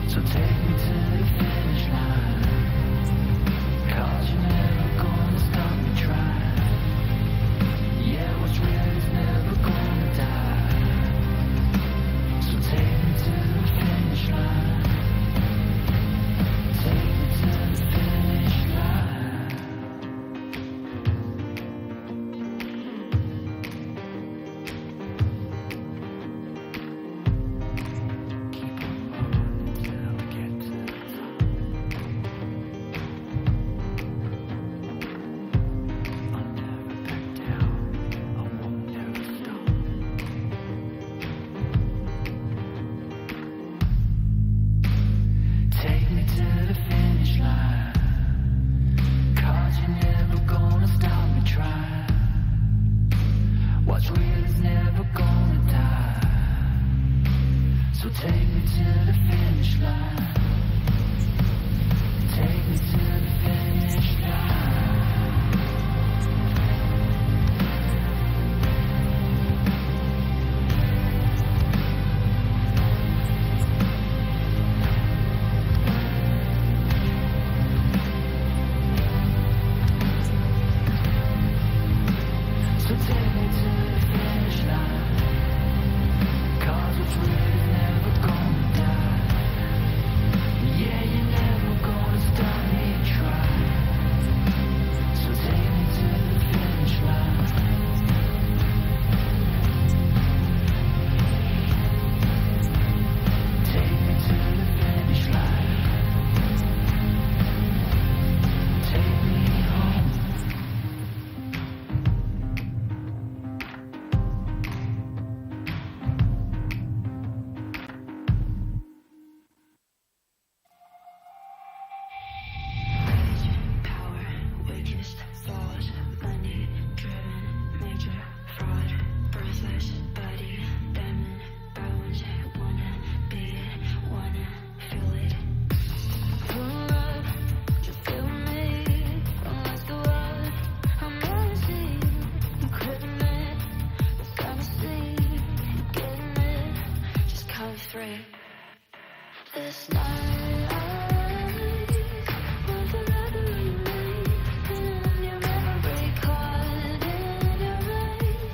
So take me to the finish line, 'cause you're never gonna stop me trying. Yeah, what's real is never gonna die. So take me to the finish line, take me to the finish line. Keep on moving till we get to the top. I'll never back down, I won't ever stop. Take me to the finish line, 'cause you're never gonna stop me trying. What's real is never gonna die. So take me to the finish line, take me to the finish line. So take me to the finish line, 'cause what's real is never gonna die. Yeah, you're never gonna stop me trying. So take me to the finish line. Take me to the finish line. Take me home. Power, weakest, flawed, money, driven, major, fraud, breathless, body, diamond, bones, wanna be it, wanna feel it. Pull up, just feel me, unless the world I'm missing, equipment, gonna see, getting it, just come free. This night, want forever remain in your memory, caught in your rays.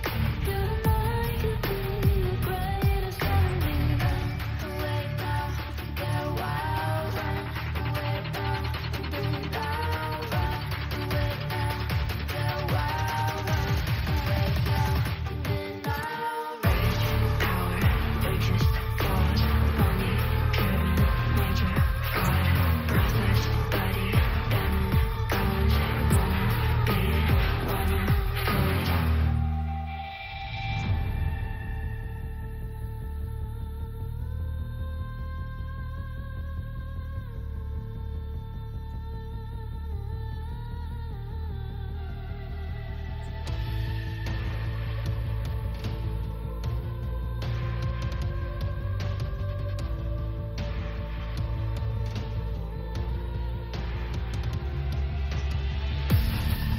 Your mind could be the greatest enemy. Run away now, get wild. Run away now, do now. Run away now, get wild. Run away now, do now. Raging power, weakest, flawed, money, driven, major, fraud, breathless, body, diamond, bones, wanna be it, wanna feel it.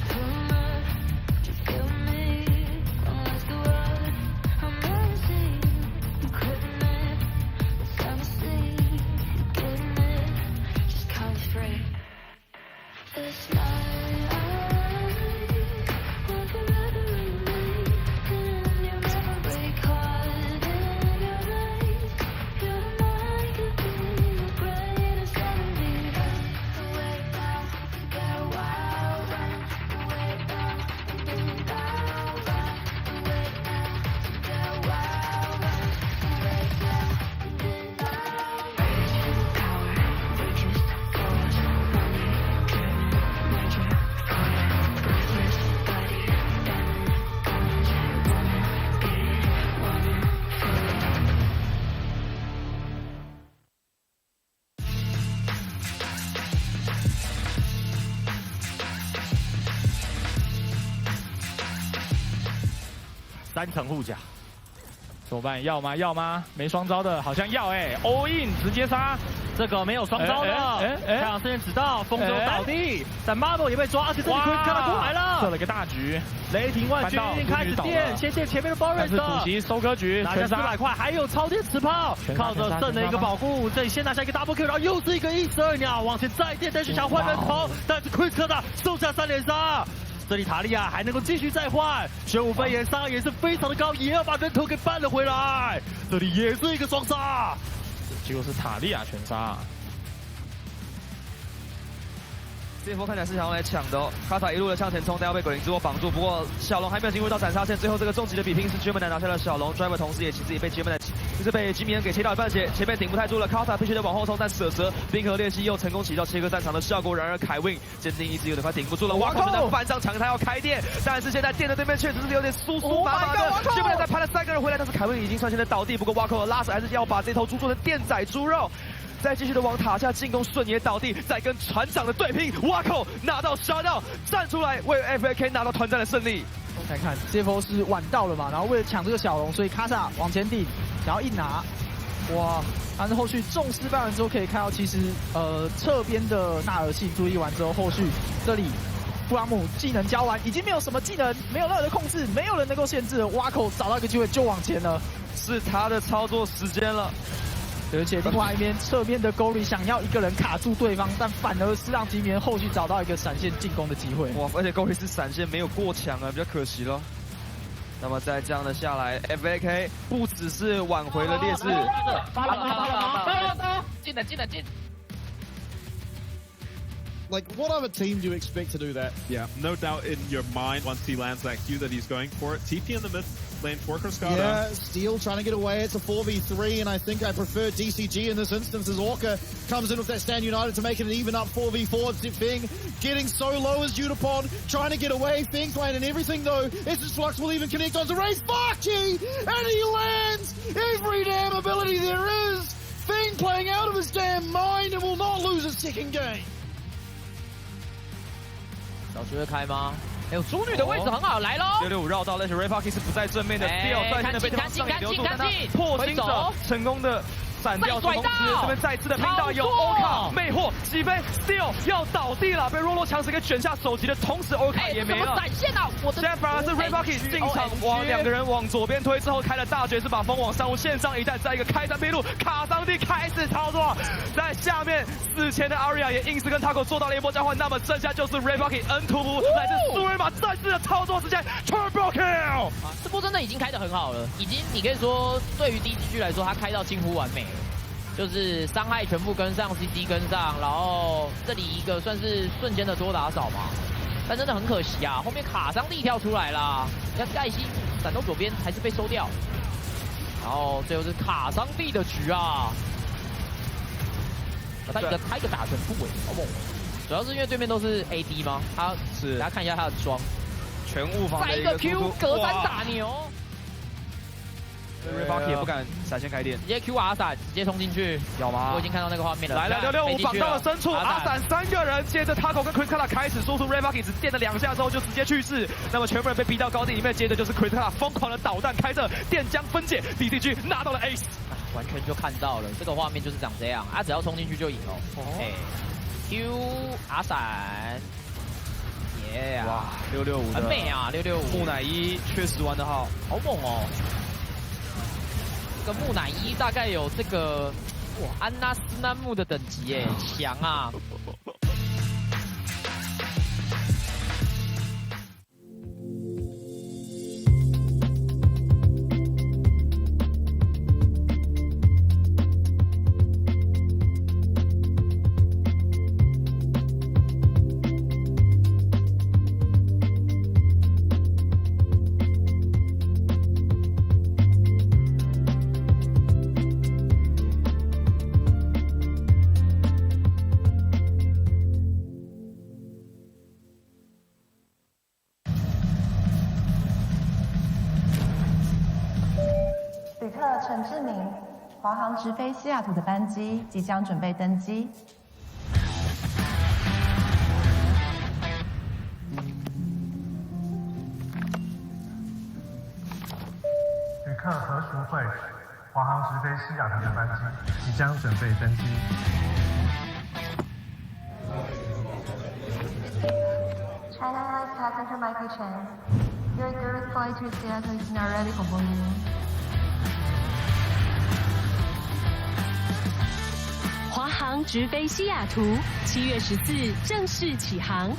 Pull up, just feel me, unless the world I'm missing, equipment, gonna see, getting it, just come free. This night, want forever remain in your memory, caught in your rays. Your mind could be the greatest enemy. Run away now, get wild. Run away now, do now. Run away now, get wild. Run away now, do now. Raging power, weakest, flawed, money, driven, major, fraud, breathless, body, diamond, bones, wanna be it, wanna feel it.3层护甲，怎么办？要吗？要吗？没双招的，好像要哎、all in 直接杀。这个没有双招的，太阳圣剑只到，风舟倒地，但 Marble 也被抓，而且这里 Chris 看到过来了，设了个大局。雷霆万军开始电，先电前面的 Boris 是主席收割局，拿下400块，还有超电磁炮，靠着圣的一个保护，这里先拿下一个 double kill， 然后又是一个12秒，往前再电，但是想换人头，但是 Chris 的收下3连杀。这里塔利亚还能够继续再换，玄武飞岩伤也是非常的高，也要把人头给扳了回来。这里也是一个双杀，结果是塔利亚全杀。这波看起来是想要来抢的哦，卡塔一路的向前冲，但要被鬼灵之握绑住。不过小龙还没有进入到斩杀线，最后这个终极的比拼是 Gemini 拿下了小龙 ，Driver 同时其实也被 Gemini 就是被吉米恩给切到一半血，前面顶不太住了，卡塔必须得往后冲，但蛇冰河裂隙又成功起到切割战场的效果。然而凯文坚定意志有点快顶不住了，挖口的翻上墙，他要开电，但是现在电的对面确实是有点酥酥麻麻的。Gemini 才拍了3个人回来，但是凯文已经率先的倒地，不过挖口的拉手还是要把这头猪做成电仔猪肉。再继续的往塔下进攻，顺也倒地，再跟船长的对拼，挖口拿到杀到，站出来为 FAK 拿到团战的胜利。来看 CFO 是晚到了嘛，然后为了抢这个小龙，所以卡萨往前顶，想要硬拿，哇！但是后续重失败完之后，可以看到其实侧边的纳尔系注意完之后，后续这里布拉姆技能交完，已经没有什么技能，没有任何的控制，没有人能够限制了，挖口找到一个机会就往前了，是他的操作时间了。而且另外一边侧面的沟里想要一个人卡住对方，但反而是让吉米恩后续找到一个闪现进攻的机会。哇！而且沟里是闪现没有过强啊，比较可惜了。那么再这样的下来 ，FAK 不只是挽回了劣势，发了，进。Like, what other team do you expect to do that? Yeah, no doubt in your mind once he lands that Q that he's going for it. TP in the mid lane for Cascada. Yeah, Steel trying to get away. It's a 4v3, and I think I prefer DCG in this instance as Orca comes in with that Stand United to make it an even up 4v4. Fing getting so low as Jutapon, trying to get away. Fing planning everything though. Essence Flux will even connect onto Race Farchi, and he lands every damn ability there is. Fing playing out of his damn mind and will not lose a second game. 小徐会开吗？哎呦，猪女的位置很好，来喽！665绕到，但是 Rayparky 是不在正面的，掉率先的被对方上野留住，但他破心者成功的闪掉，同时这边再次的拼到有欧卡魅惑起飞 ，Steel 要倒地了，被若洛强势给卷下首级的同时，欧卡也没了。闪现啊！现在反而是 Rayparky 进场往2个人往左边推之后开了大绝，是把风往上路线上一带，在一个开山边路，卡桑蒂开始操作，在下面死前的 Aria 也硬是跟 Taco 做到了一波交换，那么剩下就是 Rayparky N 突扑，来自苏瑞玛再次的操作时间 Turbo Kill。这波真的已经开得很好了，已经你可以说对于 DCG 来说，他开到近乎完美了。就是伤害全部跟上 ，CC 跟上，然后这里一个算是瞬间的多打少嘛，但真的很可惜啊，后面卡桑蒂跳出来啦，你看盖西闪到左边还是被收掉，然后最后是卡桑蒂的局啊，他一个开个打全部哎，好猛！主要是因为对面都是 AD 吗？他是大家看一下他的装，全误防再一个 Q 隔山打牛。Rayparky 也不敢闪现开电，直接 QR 闪，直接冲进去，有吗？我已经看到那个画面了。来了665绑到了深处，阿闪3个人，接着 Taco 跟 Chris Kala 开始输出 Rayparky 只电了2下之后就直接去世，那么全部人被逼到高地里面，接着就是 Chris Kala 疯狂的导弹开着，电浆分解 ，DCG 拿到了 Ace， 完全就看到了这个画面就是长这样，啊，只要冲进去就赢了。哎 ，Q 阿闪，耶！哇，665很美啊，665。木乃伊确实玩得好，好猛哦！这个木乃伊大概有这个哇安娜斯纳木的等级耶，强啊！旅客陈志明，华航直飞西雅图的班机即将准备登机。旅客客合熟会华航直飞西雅图的班机即将准备登机。China Airlines passenger Michael Chen. Your direct flight to Seattle is now ready for boarding. 华航直飞西雅图，7月14正式起航。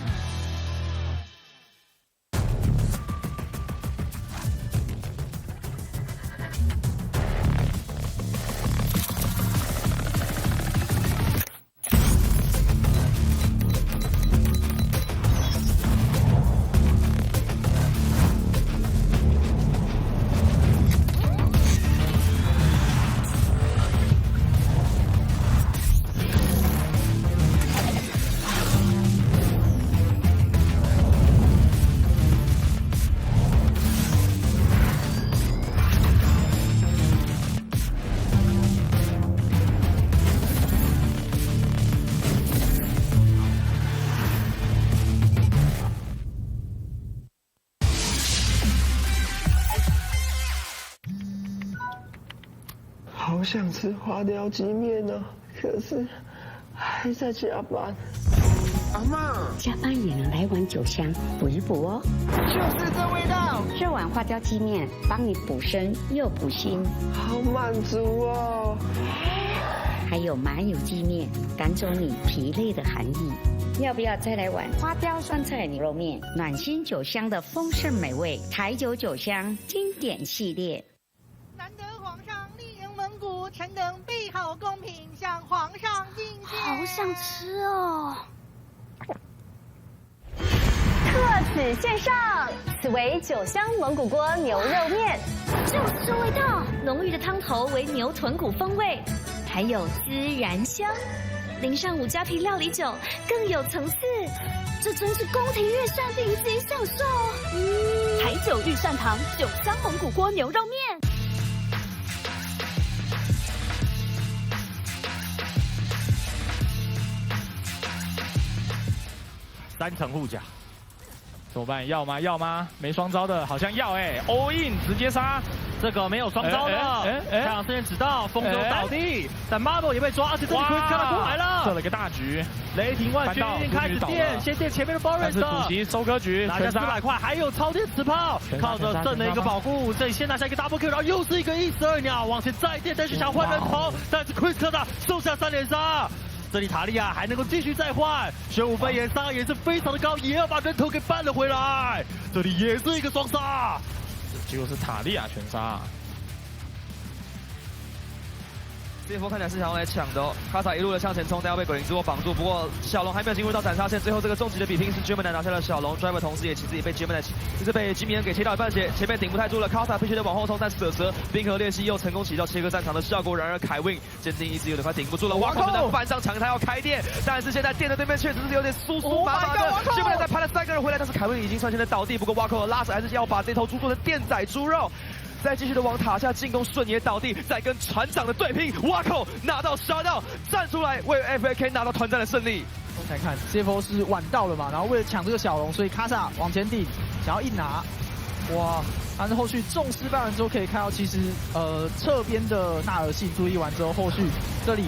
好想吃花雕鸡面哦，可是还在加班。阿嬷，加班也能来碗酒香补一补哦。就是这味道，这碗花雕鸡面帮你补身又补心，好满足哦。还有麻油鸡面，赶走你疲累的寒意。要不要再来碗花雕酸菜牛肉面？暖心酒香的丰盛美味，台酒酒香经典系列。难得皇上莅迎蒙古，臣等备好贡品向皇上进献。好想吃哦！特此献上，此为酒香蒙古锅牛肉面，就是这味道，浓郁的汤头为牛豚骨风味，还有孜然香，淋上五加皮料理酒，更有层次。这真是宫廷御膳顶级享受。台酒御膳堂酒香蒙古锅牛肉面。3层护甲，怎么办？要吗？要吗？没双招的，好像要all in 直接杀。这个没有双招的，太阳圣剑指到，风舟倒地，但 Marble 也被抓，而且这里 Chris 看到过来了，设了个大局。雷霆万军开始电，先电前面的 Forest， 是主席收割局，拿下400块，还有超电磁炮，靠着圣的一个保护，这里先拿下一个 double kill， 然后又是一个1死2鸟，往前再电，但是想换人头，但是 Chris 的收下3连杀。这里塔利亚还能够继续再换，玄武飞岩杀也是非常的高，也要把人头给扳了回来。这里也是一个双杀，结果是塔利亚全杀。这波看起来是想要来抢的哦，卡塔一路的向前冲，但要被鬼灵之握绑住。不过小龙还没有进入到斩杀线，最后这个终极的比拼是 Gemini 拿下了小龙 ，Driver 同时也其实也被 Gemini 就是被吉米恩给切到一半血，前面顶不太住了，卡塔必须得往后冲，但舍蛇冰河裂隙又成功起到切割战场的效果。然而凯文坚定意志有点快顶不住了，挖空的翻上墙，他要开电，但是现在电的对面确实是有点酥酥麻麻的。Gemini 再拍了3个人回来，但是凯文已经率先的倒地，不过挖空的拉扯还是要把这头猪做成电仔猪肉。再继续的往塔下进攻，顺也倒地，再跟船长的对拼，挖口拿到杀到，站出来为 FAK 拿到团战的胜利。来看 CFO 是晚到了嘛，然后为了抢这个小龙，所以卡萨往前顶，想要硬拿，哇！但是后续重失败完之后，可以看到其实侧边的纳尔系注意完之后，后续这里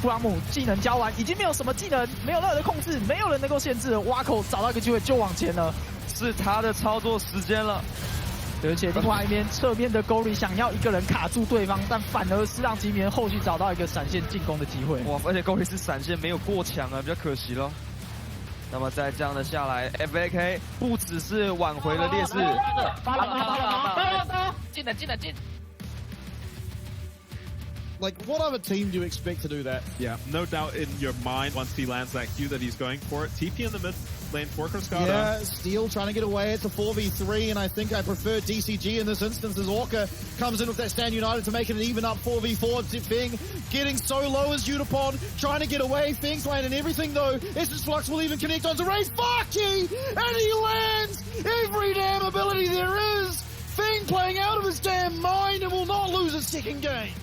布朗姆技能交完，已经没有什么技能，没有任何的控制，没有人能够限制了。挖口找到一个机会就往前了，是他的操作时间了。而且另外一边侧面的 Gory 想要一个人卡住对方，但反而是让吉米恩后续找到一个闪现进攻的机会。哇！而且 Gory 是闪现没有过强啊，比较可惜了。那么再这样的下来 ，FAK 不只是挽回了劣势，进了。Like, what other team do you expect to do that? Yeah, no doubt in your mind once he lands that Q that he's going for it. TP in the mid lane for Cascada. Yeah, Steel trying to get away. It's a 4v3, and I think I prefer DCG in this instance as Orca comes in with that Stand United to make it an even up 4v4. Fing getting so low as Udapon, trying to get away. Fing's landing everything though. Essence Flux will even connect onto Ray's Farkey, and he lands every damn ability there is. Fing playing out of his damn mind and will not lose a second game.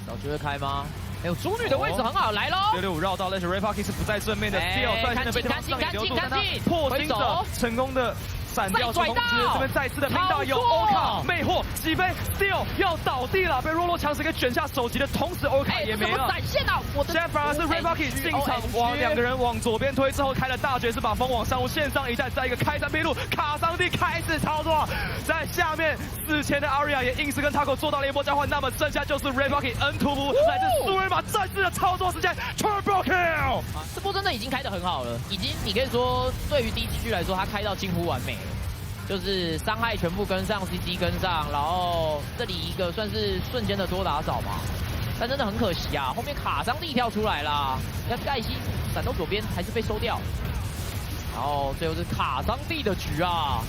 小区会开吗？哎呦，猪女的位置很好，来喽！665绕道，但是 Ray Parky 是不在正面的 ，Steel 率先的被对方上演流速，但他破心者成功的闪掉出同时，这边再次的拼到有欧卡魅惑起飞 ，Steel 要倒地了，被若洛强势给卷下首级的同时，欧卡也没了。闪现啊！我的现在反而是 FAK 进场往两个人往左边推之后开了大绝，是把风往上路线上一站，在一个开山边路，卡桑蒂开始操作，在下面4前的 Aria 也硬是跟 Taco 做到了一波交换，那么剩下就是 FAK N 突扑来自苏瑞玛正式的操作时间 Turbo Kill。这波真的已经开得很好了，已经你可以说对于 DGG 来说，他开到近乎完美了。就是伤害全部跟上 ，CC 跟上，然后这里一个算是瞬间的多打少嘛，但真的很可惜啊，后面卡桑蒂跳出来啦，要盖西闪到左边还是被收掉，然后最后是卡桑蒂的局啊，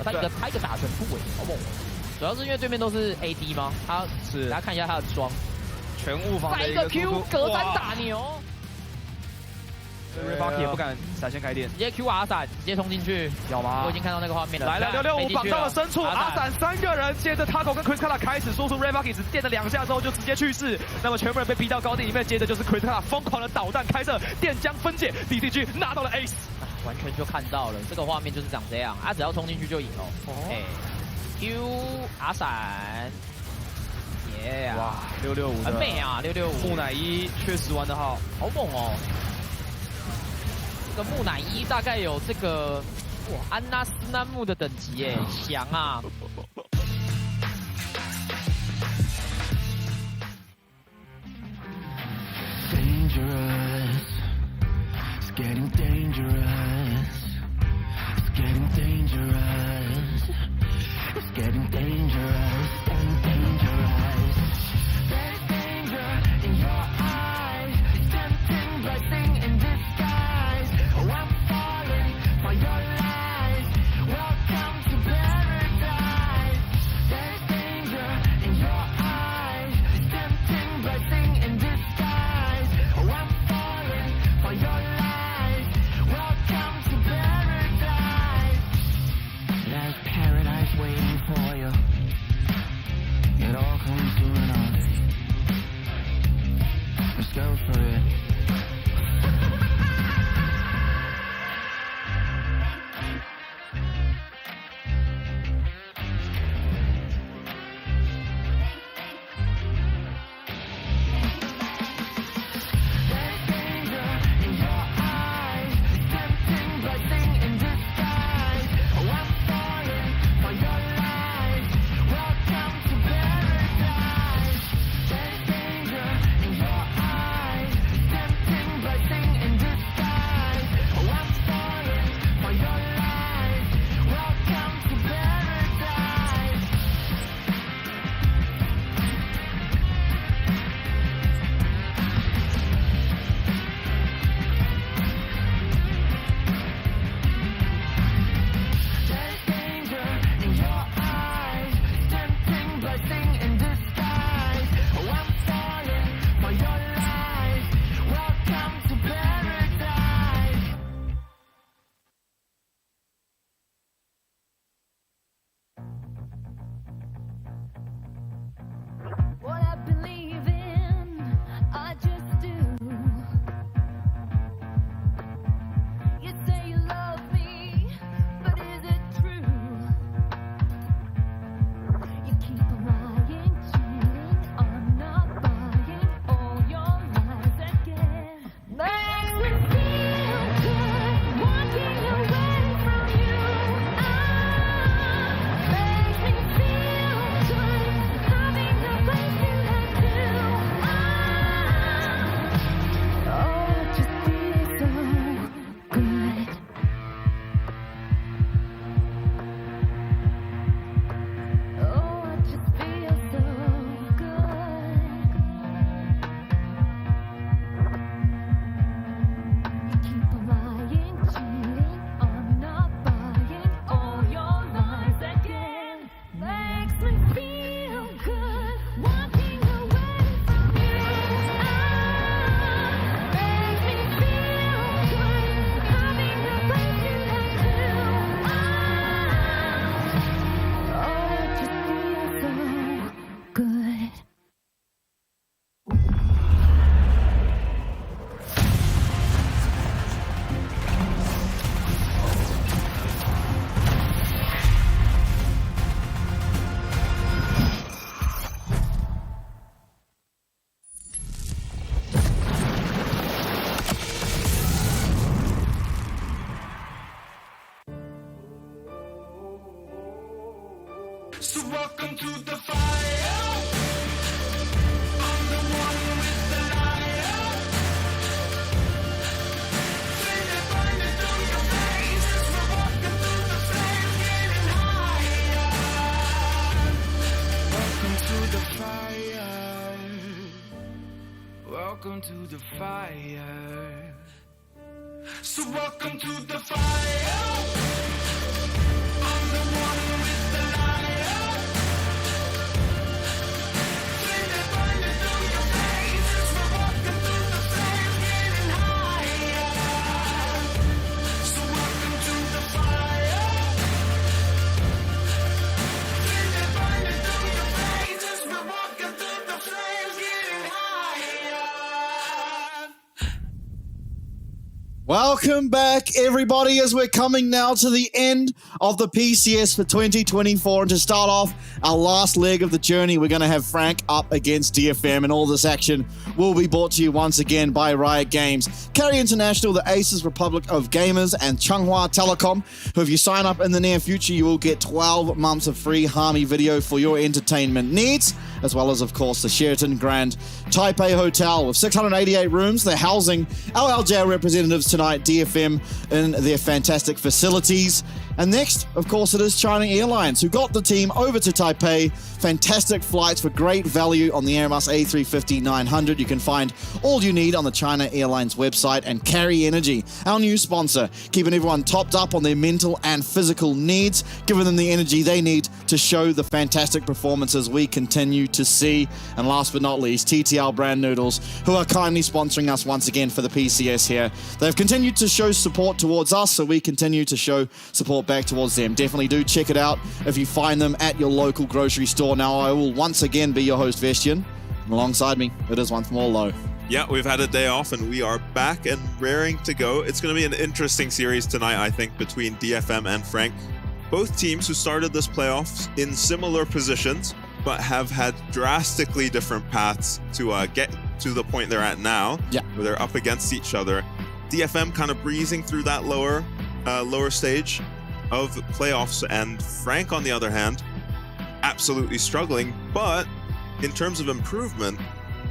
他一个打全部哎，好猛！主要是因为对面都是 AD 吗？他是大家看一下他的装，全误防的一个 Q 隔山打牛。FAK 也不敢闪现开店，直接 Q 阿闪，直接冲进去，有吗？我已经看到那个画面了。来了665绑到了深处，阿闪3个人，接着 Taco 跟 Chris Kala 开始输出 FAK 只电了2下之后就直接去世，那么全部人被逼到高地里面，接着就是 Chris Kala 疯狂的导弹开射，电浆分解 ，DCG 拿到了 Ace， 完全就看到了这个画面就是长这样，只要冲进去就赢了。Q 阿闪。哇，665很美啊，665。木乃伊确实玩得好，好猛哦！这个木乃伊大概有这个安娜斯南木的等级耶，强啊！ Getting dangerous. It's getting dangerous. It's getting dangerous. Getting dangerous. There's danger in your eyes. Tempting blessing in disguise. Oh, I'm falling for your lies. Welcome to paradise. There's danger in your eyes. Tempting blessing in disguise. Oh, I'm falling for your lies. Welcome to paradise. There's paradise waiting for you. It all comes soon enough. Let's go for it. welcome to the fire. I'm the one with the light. Feel it burning through your veins as we're walking through the flames, getting higher. Welcome to the fire. Welcome to the fire. So welcome to the fire. I'm the one with the light. Feel it burning through your veins as we're walking through the flames, getting higher. So welcome to the fire. Feel it burning through your veins as we're walking through the flames, getting higher. Welcome back, everybody, as we're coming now to the end of the PCS for 2024. And to start off our last leg of the journey, we're going to have Frank up against DFM, and all this action will be brought to you once again by Riot Games, Carry International, the Aces Republic of Gamers, and Changhua Telecom, who, if you sign up in the near future, you will get 12 months of free Harmy video for your entertainment needs, as well as, of course, the Sheraton Grand Taipei Hotel with 688 rooms. They're housing our LJL representatives tonight, DFM, in their fantastic facilities. And next, of course, it is China Airlines, who got the team over to Taipei. Fantastic flights for great value on the Airbus A350-900. You can find all you need on the China Airlines website. And Carry Energy, our new sponsor, keeping everyone topped up on their mental and physical needs, giving them the energy they need to show the fantastic performances we continue to see. And last but not least, TTL Brand Noodles, who are kindly sponsoring us once again for the PCS here. They've continued to show support towards us, so we continue to show support back towards them. Definitely do check it out if you find them at your local grocery store. Now, I will once again be your host, Vestian. And alongside me, it is once more Low. Yeah, we've had a day off and we are back and raring to go. It's going to be an interesting series tonight, I think, between DFM and Frank. Both teams who started this playoffs in similar positions, but have had drastically different paths to get to the point they're at now, where they're up against each other. DFM kind of breezing through that lower stage of playoffs, and Frank, on the other hand, absolutely struggling. But in terms of improvement,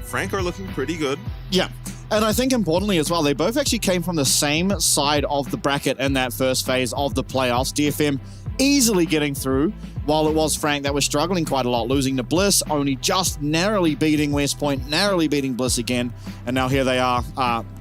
Frank are looking pretty good. Yeah. And I think importantly as well, they both actually came from the same side of the bracket in that first phase of the playoffs. DFM easily getting through, while it was Frank that was struggling quite a lot, losing to Bliss, only just narrowly beating West Point, narrowly beating Bliss again. And now here they are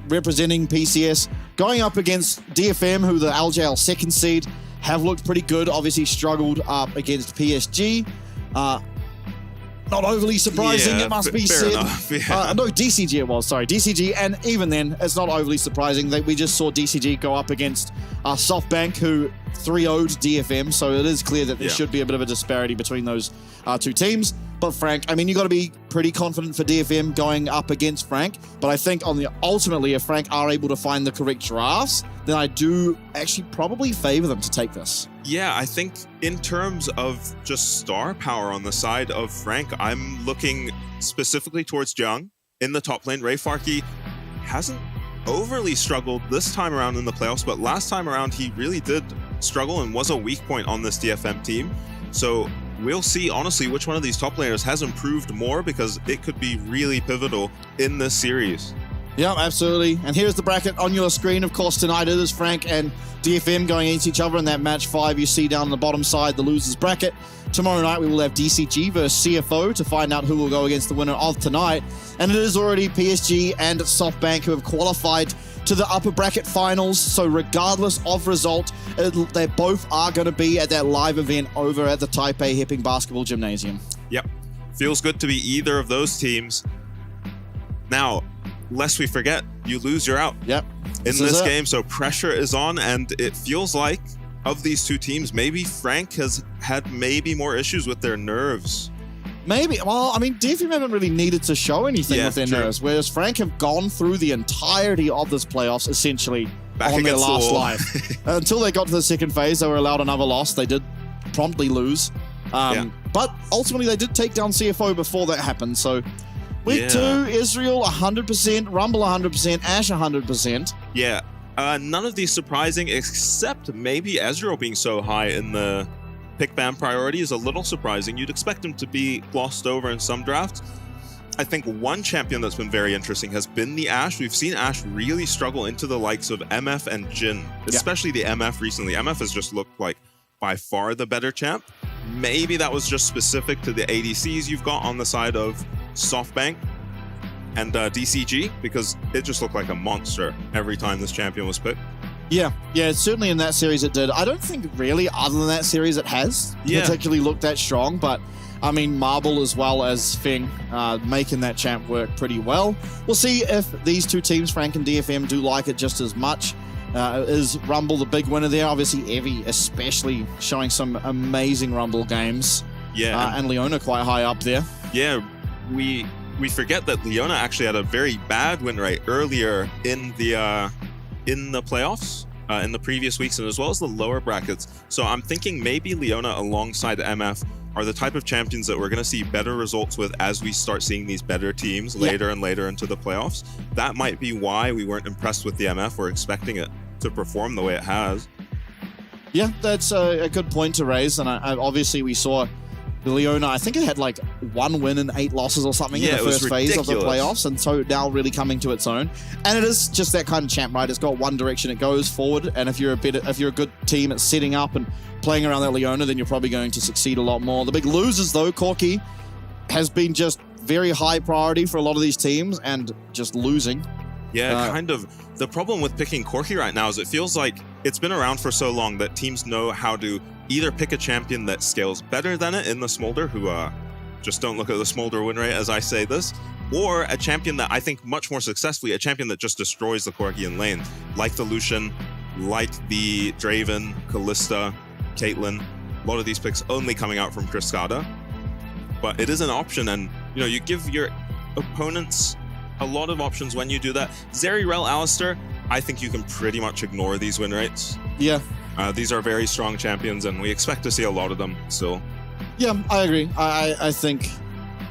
representing PCS, going up against DFM, who the LJL second seed, have looked pretty good. Obviously struggled up against PSG. Not overly surprising, it must be said. No, DCG it was, sorry. DCG, and even then, it's not overly surprising that we just saw DCG go up against SoftBank, who 3-0'd DFM, so it is clear that there should be a bit of a disparity between those two teams. But Frank, I mean, you got to be pretty confident for DFM going up against Frank, but I think ultimately, if Frank are able to find the correct drafts, then I do actually probably favor them to take this. Yeah, I think in terms of just star power on the side of Frank, I'm looking specifically towards Jiang in the top lane. Ray Farkey hasn't overly struggled this time around in the playoffs, but last time around he really did struggle and was a weak point on this DFM team. So we'll see, honestly, which one of these top laners has improved more, because it could be really pivotal in this series. Yeah, absolutely. And here's the bracket on your screen. Of course, tonight it is Frank and DFM going against each other in that match 5 you see down on the bottom side, the losers bracket. Tomorrow night we will have DCG versus CFO to find out who will go against the winner of tonight. And it is already PSG and SoftBank who have qualified to the upper bracket finals. So regardless of result, they both are going to be at that live event over at the Taipei Hipping Basketball Gymnasium. Yep. Feels good to be either of those teams. Now, lest we forget, you lose, you're out. Yep. In this game, so pressure is on, and it feels like of these two teams, maybe Frank has had maybe more issues with their nerves. Maybe. Well, I mean, DFM haven't really needed to show anything with their nerves, whereas Frank have gone through the entirety of this playoffs essentially on their last life. Until they got to the second phase, they were allowed another loss. They did promptly lose. But ultimately, they did take down CFO before that happened, so... Week 2, Israel 100%, Rumble 100%, Ash 100%. Yeah, none of these surprising except maybe Ezreal being so high in the pick ban priority is a little surprising. You'd expect him to be glossed over in some drafts. I think one champion that's been very interesting has been the Ashe. We've seen Ashe really struggle into the likes of MF and Jin, especially the MF recently. MF has just looked like by far the better champ. Maybe that was just specific to the ADCs you've got on the side of SoftBank and DCG, because it just looked like a monster every time this champion was picked. Yeah, certainly in that series it did. I don't think really, other than that series, it has particularly looked that strong, but I mean, Marble as well as Feng making that champ work pretty well. We'll see if these two teams, Frank and DFM, do like it just as much. Is Rumble the big winner there? Obviously, Evie especially showing some amazing Rumble games. Yeah. And Leona quite high up there. Yeah, we forget that Leona actually had a very bad win rate earlier in the playoffs, in the previous weeks, and as well as the lower brackets. So I'm thinking maybe Leona alongside MF are the type of champions that we're going to see better results with as we start seeing these better teams later and later into the playoffs. That might be why we weren't impressed with the MF. We're expecting it to perform the way it has. Yeah, that's a good point to raise. And obviously we saw Leona, I think it had like 1 win and 8 losses or something in the first phase of the playoffs, and so now really coming to its own. And it is just that kind of champ, right? It's got one direction it goes forward, and if you're a good team at setting up and playing around that Leona, then you're probably going to succeed a lot more. The big losers though, Corki has been just very high priority for a lot of these teams and just losing. Yeah, kind of. The problem with picking Corki right now is it feels like it's been around for so long that teams know how to either pick a champion that scales better than it in the Smolder, who just don't look at the Smolder win rate as I say this, or a champion that I think much more successfully, a champion that just destroys the Corki in lane, like the Lucian, like the Draven, Kalista, Caitlyn. A lot of these picks only coming out from Triskada. But it is an option, and you give your opponents a lot of options when you do that. Zeri, Rel, Alistar, I think you can pretty much ignore these win rates. Yeah. These are very strong champions, and we expect to see a lot of them still. Yeah, I agree. I think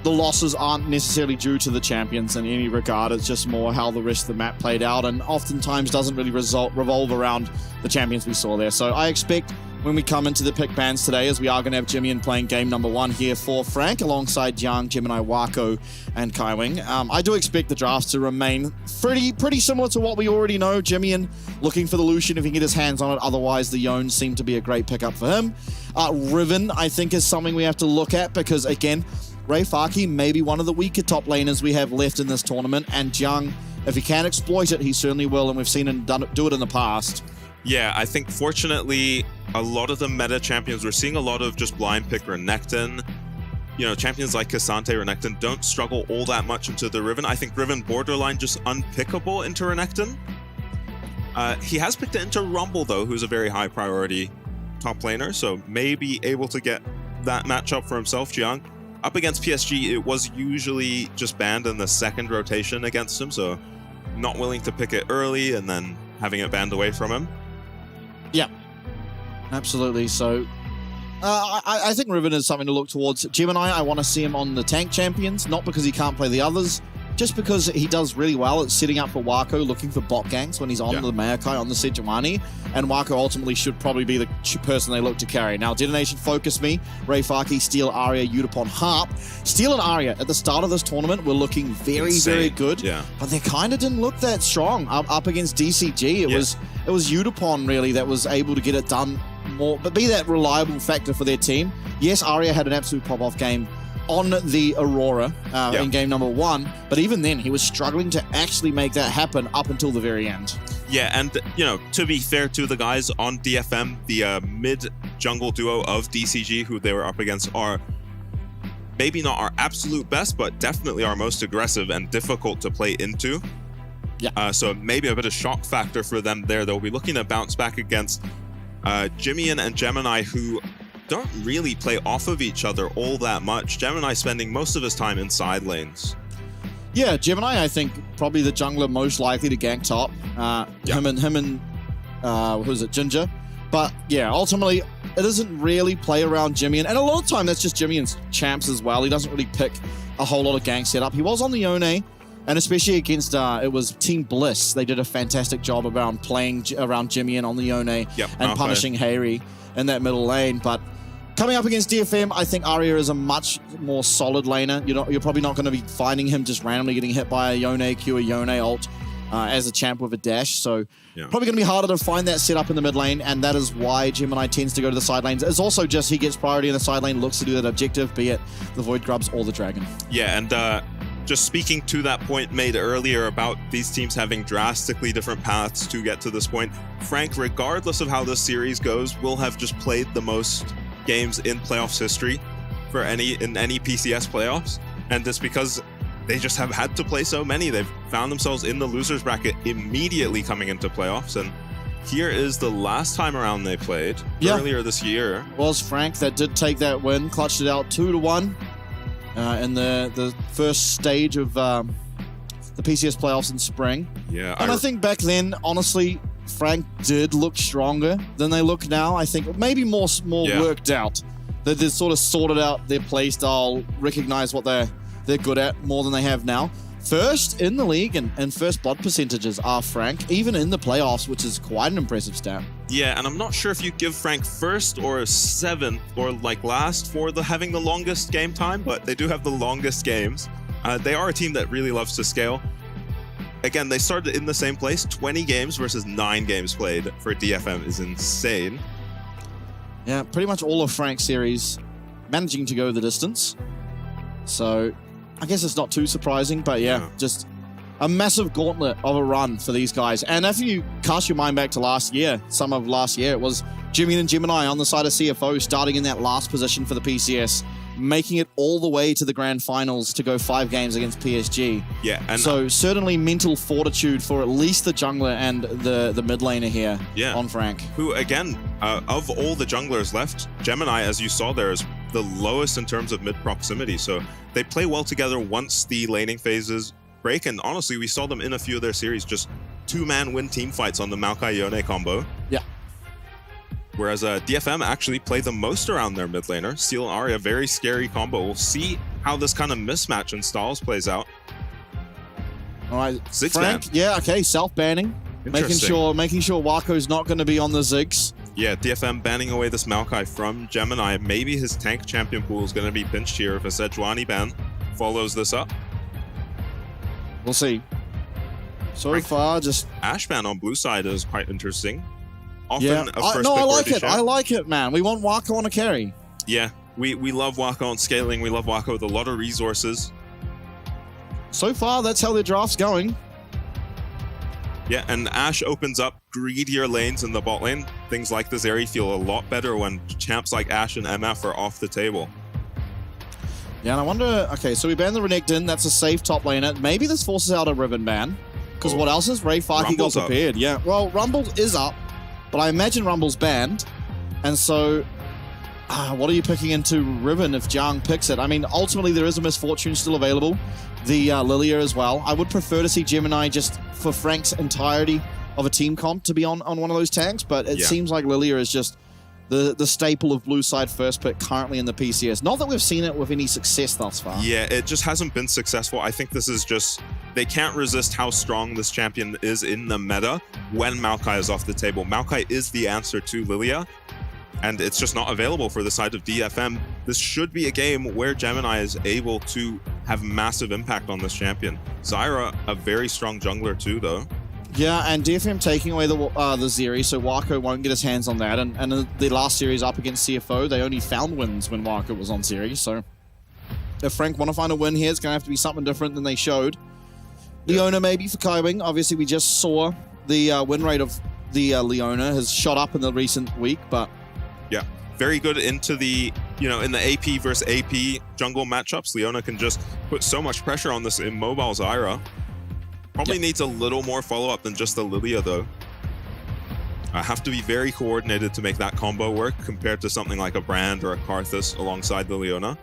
the losses aren't necessarily due to the champions in any regard. It's just more how the rest of the map played out, and oftentimes doesn't really revolve around the champions we saw there. So I expect when we come into the pick bans today, as we are going to have Jimian playing game number 1 here for Frank, alongside Jiang, Gemini, Wako, and Kaiwing. I do expect the drafts to remain pretty similar to what we already know. Jimian looking for the Lucian if he can get his hands on it. Otherwise, the Yone seem to be a great pickup for him. Riven, I think, is something we have to look at because, again, FAK may be one of the weaker top laners we have left in this tournament, and Jiang, if he can exploit it, he certainly will, and we've seen him do it in the past. Yeah, I think fortunately, a lot of the meta champions, we're seeing a lot of just blind pick Renekton. Champions like Cassante, Renekton don't struggle all that much into the Riven. I think Riven borderline just unpickable into Renekton. He has picked it into Rumble though, who's a very high priority top laner, so maybe able to get that matchup for himself, Jiang. Up against PSG, it was usually just banned in the second rotation against him, so not willing to pick it early and then having it banned away from him. Yeah, absolutely. So I think Riven is something to look towards. Gemini, I want to see him on the tank champions, not because he can't play the others, just because he does really well at setting up for Wako, looking for bot ganks when he's on the Maokai, on the Sejuani, and Wako ultimately should probably be the person they look to carry. Now, Detonation focus me, FAK, Steel, Arya, Udapon, Harp. Steel and Arya at the start of this tournament were looking very good, but they kind of didn't look that strong up against DCG. It was Udapon really that was able to get it done more, but be that reliable factor for their team. Yes, Arya had an absolute pop-off game on the Aurora in game number 1, but even then he was struggling to actually make that happen up until the very end. Yeah, and to be fair to the guys on DFM, the mid jungle duo of DCG who they were up against are maybe not our absolute best, but definitely our most aggressive and difficult to play into. Yeah. So maybe a bit of shock factor for them there. They'll be looking to bounce back against Jimian and Gemini, who don't really play off of each other all that much. Gemini spending most of his time in side lanes. Yeah, Gemini, I think, probably the jungler most likely to gank top. Him and who's it, Ginger? But yeah, ultimately, it doesn't really play around Jimian. And a lot of time, that's just Jimian's champs as well. He doesn't really pick a whole lot of gank setup. He was on the Yone, and especially against, it was Team Bliss. They did a fantastic job around playing around Jimian on the Yone and punishing Harry in that middle lane. But Coming up against DFM, I think Arya is a much more solid laner. You're probably not going to be finding him just randomly getting hit by a Yone Q, a Yone ult as a champ with a dash. So probably going to be harder to find that setup in the mid lane, and that is why Gemini tends to go to the side lanes. It's also just he gets priority in the side lane, looks to do that objective, be it the Void Grubs or the Dragon. Yeah, and just speaking to that point made earlier about these teams having drastically different paths to get to this point, Frank, regardless of how this series goes, will have just played the most games in playoffs history for any PCS playoffs, and it's because they just have had to play so many. They've found themselves in the losers bracket immediately coming into playoffs, and here is the last time around they played earlier this year. Was Frank that did take that win, clutched it out 2-1 in the first stage of the PCS playoffs in spring. Yeah, and I think back then, honestly, Frank did look stronger than they look now. I think maybe more worked out. They've sort of sorted out their play style, recognized what they're good at more than they have now. First in the league and first blood percentages are Frank, even in the playoffs, which is quite an impressive stat. Yeah, and I'm not sure if you give Frank first or seventh or like last for having the longest game time, but they do have the longest games. They are a team that really loves to scale. Again, they started in the same place. 20 games versus 9 games played for DFM is insane. Yeah, pretty much all of Frank's series managing to go the distance. So I guess it's not too surprising, but yeah, just a massive gauntlet of a run for these guys. And if you cast your mind back to last year, some of last year, it was Jimmy and Gemini on the side of CFO starting in that last position for the PCS, making it all the way to the grand finals to go 5 games against PSG. Yeah, and so certainly mental fortitude for at least the jungler and the mid laner here on Frank. Who, again, of all the junglers left, Gemini, as you saw there, is the lowest in terms of mid proximity. So they play well together once the laning phases break. And honestly, we saw them in a few of their series, just 2-man win team fights on the Maokai-Yone combo. Yeah. Whereas DFM actually play the most around their mid laner. Seal and Arya, very scary combo. We'll see how this kind of mismatch in styles plays out. All right, Ziggs Frank, ban. yeah, okay, self-banning. Making sure Wako's not going to be on the Ziggs. Yeah, DFM banning away this Maokai from Gemini. Maybe his tank champion pool is going to be pinched here if a Sejuani ban follows this up. We'll see. So far, just Ashe ban on blue side is quite interesting. Often yeah, a first I pick like it. champ. I like it, man. We want Wako on a carry. Yeah, we love Wako on scaling. We love Wako with a lot of resources. So far, that's how their draft's going. Yeah, and Ashe opens up greedier lanes in the bot lane. Things like this area feel a lot better when champs like Ashe and MF are off the table. Yeah, and I wonder, okay, so we banned the Renekton. That's a safe top laner. Maybe this forces out a Riven ban. Because what else is Ray Faki got prepared? Yeah, well, Rumble is up, but I imagine Rumble's banned. And so, what are you picking into Riven if Jiang picks it? I mean, ultimately, there is a Misfortune still available. The Lilia as well. I would prefer to see Gemini just for Frank's entirety of a team comp to be on one of those tanks, but it seems like Lilia is just the staple of blue side first pick currently in the PCS. Not that we've seen it with any success thus far. Yeah, it just hasn't been successful. I think this is just, they can't resist how strong this champion is in the meta when Maokai is off the table. Maokai is the answer to Lilia, and it's just not available for the side of DFM. This should be a game where Gemini is able to have massive impact on this champion. Zyra, a very strong jungler too, though. Yeah, and DFM taking away the Zeri, so Wako won't get his hands on that. And the last series up against CFO, they only found wins when Wako was on Zeri. So if Frank want to find a win here, it's going to have to be something different than they showed. Leona maybe for Kaiwing. Obviously, we just saw the win rate of the Leona has shot up in the recent week, but yeah, very good into the, in the AP versus AP jungle matchups. Leona can just put so much pressure on this immobile Zyra. Probably needs a little more follow-up than just the Lilia, though. I have to be very coordinated to make that combo work compared to something like a Brand or a Karthus alongside the Leona.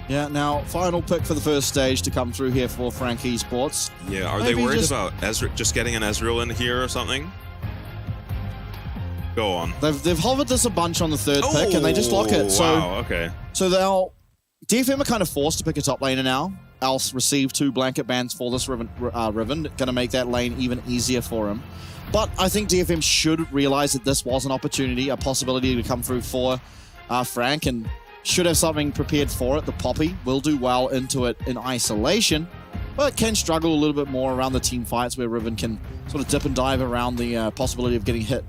Yeah, now, final pick for the first stage to come through here for Frank Esports. Yeah, are they worried about just getting an Ezreal in here or something? Go on. They've hovered this a bunch on the third pick, and they just lock it. So, wow, okay. So DFM are kind of forced to pick a top laner now. else receive 2 blanket bans for this Riven. Going to make that lane even easier for him. But I think DFM should realize that this was an opportunity, a possibility to come through for Frank, and should have something prepared for it. The Poppy will do well into it in isolation, but can struggle a little bit more around the team fights where Riven can sort of dip and dive around the possibility of getting hit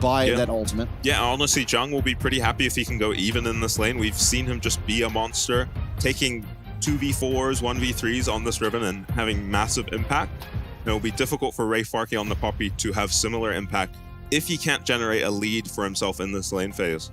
by that ultimate. Yeah, honestly, Jung will be pretty happy if he can go even in this lane. We've seen him just be a monster, taking 2v4s, 1v3s on this Riven and having massive impact. It will be difficult for FAK on the Poppy to have similar impact if he can't generate a lead for himself in this lane phase.